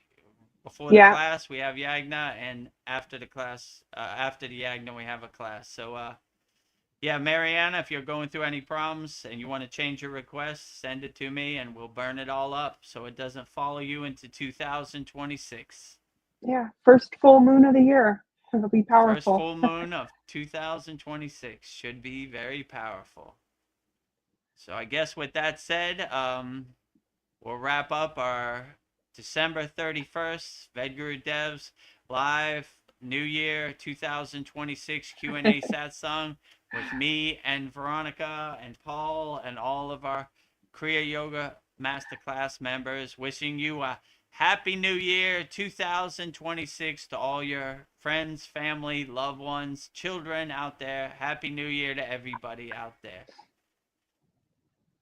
Before the class, we have Yagna, and after the class, after the Yagna, we have a class. So, yeah, Mariana, if you're going through any problems and you want to change your request, send it to me, and we'll burn it all up so it doesn't follow you into 2026. Yeah, first full moon of the year. It'll be powerful. First full moon of 2026 should be very powerful. So I guess with that said, we'll wrap up our December 31st Vedgurudev's live New Year 2026 Q&A Satsang with me and Veronica and Paul and all of our Kriya Yoga Masterclass members. Wishing you a Happy New Year 2026 to all your friends, family, loved ones, children out there. Happy New Year to everybody out there.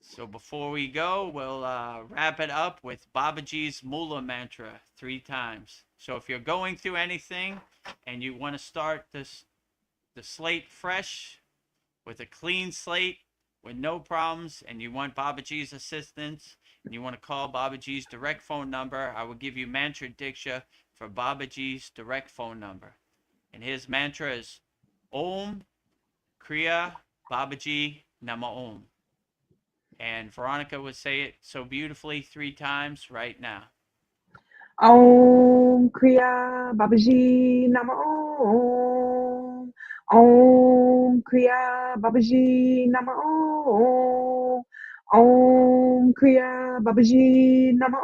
So before we go, we'll wrap it up with Babaji's Mula mantra 3 times. So if you're going through anything and you want to start the slate fresh with a clean slate with no problems, and you want Babaji's assistance, and you want to call Babaji's direct phone number, I will give you mantra diksha for Babaji's direct phone number. And his mantra is Om Kriya Babaji Nama Om. And Veronica would say it so beautifully 3 times right now. Om Kriya Babaji Nama Om. Om Kriya Babaji Nama Om. Om Kriya Babaji Nama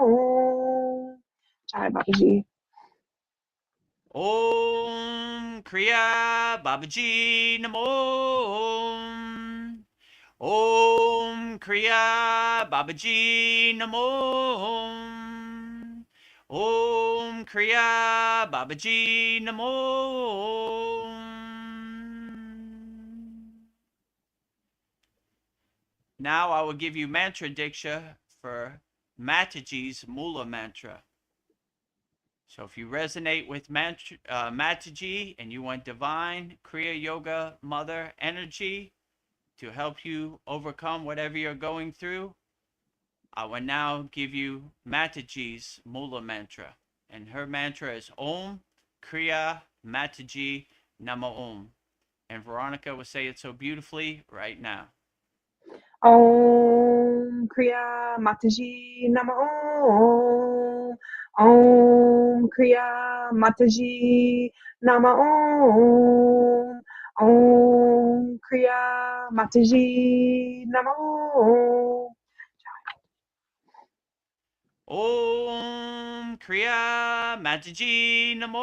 Om. Jai Babaji. Om Kriya Babaji Namo Om. Om Kriya Babaji Namo. Om Kriya Babaji Namo. Now I will give you mantra diksha for Mataji's Mula mantra. So if you resonate with Mataji and you want divine Kriya Yoga Mother energy to help you overcome whatever you're going through, I will now give you Mataji's Mula mantra. And her mantra is Om Kriya Mataji Nama Om. And Veronica will say it so beautifully right now. Om Kriya Mataji Nama Om. Om Kriya Mataji Nama Om. Om Kriya Mataji Nama Om. Om Kriya Mataji Namo.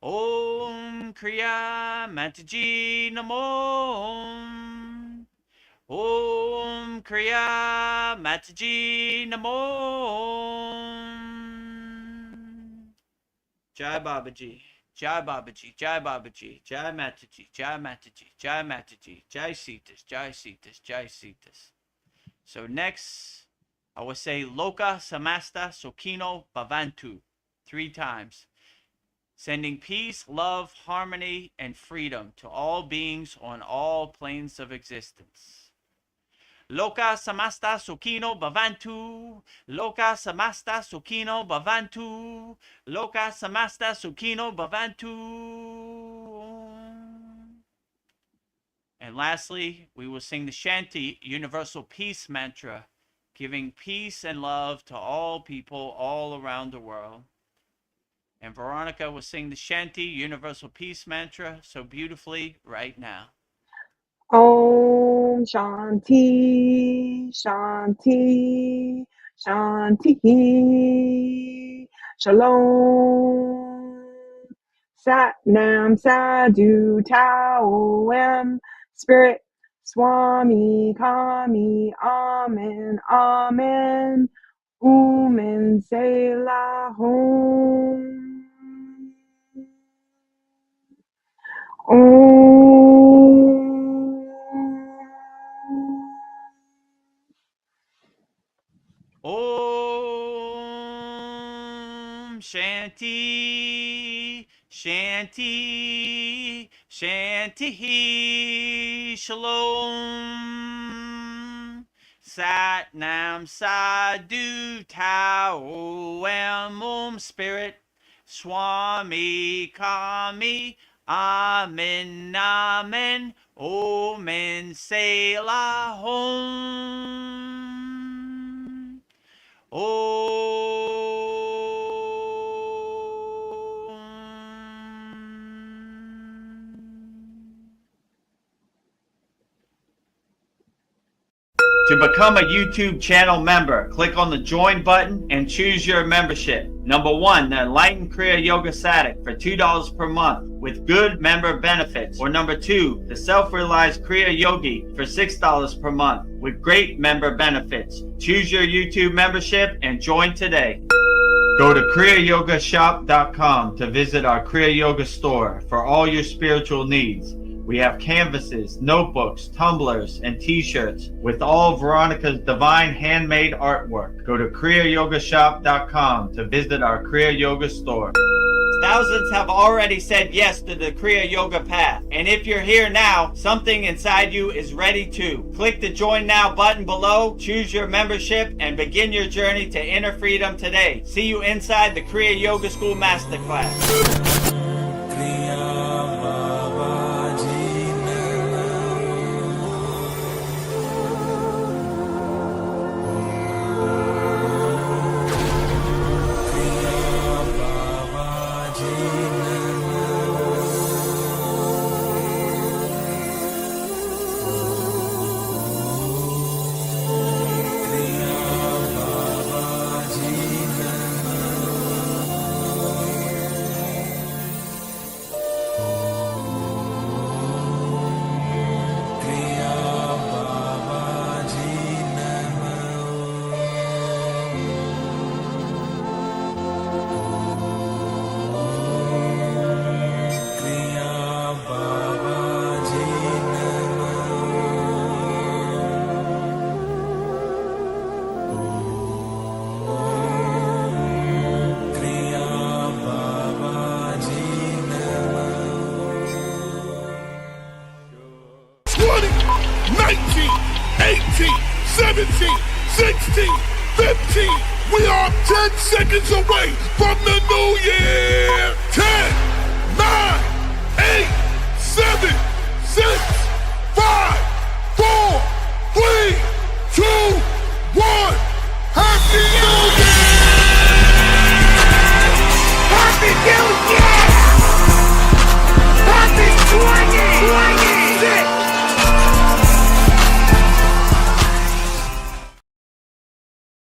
Om Kriya Mataji Namo. Om Kriya Mataji Namo. Jai Babaji, Jai Babaji, Jai Babaji, Jai Mataji, Jai Mataji, Jai Mataji, Jai Sitas, Jai Sitas, Jai Sitas. So next, I will say Loka Samasta Sokino Bhavantu 3 times, sending peace, love, harmony, and freedom to all beings on all planes of existence. Loka Samasta Sokino Bhavantu. Loka Samasta Sokino Bhavantu. Loka Samasta Sokino Bhavantu. And lastly, we will sing the Shanti Universal Peace Mantra, giving peace and love to all people all around the world. And Veronica will sing the Shanti Universal Peace Mantra so beautifully right now. Om Shanti, Shanti, Shanti, Shalom. Sat Nam Sadhu Tao Em, Spirit Swami Kami, Amen, Amen, Umen Selah Hom. Om Shanti, Shanti, Shanti, Shalom. Sat Nam Sadhu Tao Em, Om Spirit Swami Kami, Amen, Amen, Omen Selah Hom. To become a YouTube channel member, click on the join button and choose your membership. Number 1, the Enlightened Kriya Yoga Sadik for $2 per month with good member benefits. Or number 2, the Self-Realized Kriya Yogi for $6 per month with great member benefits. Choose your YouTube membership and join today. Go to kriyayogamasterclass.com to visit our Kriya Yoga store for all your spiritual needs. We have canvases, notebooks, tumblers, and t-shirts with all Veronica's divine handmade artwork. Go to kriyayogamasterclass.com to visit our Kriya Yoga store. Thousands have already said yes to the Kriya Yoga path. And if you're here now, something inside you is ready too. Click the Join Now button below, choose your membership, and begin your journey to inner freedom today. See you inside the Kriya Yoga School Masterclass. 19, 18, 17, 16, 15. We are 10 seconds away from the new year. 10, 9, 8, 7, 6,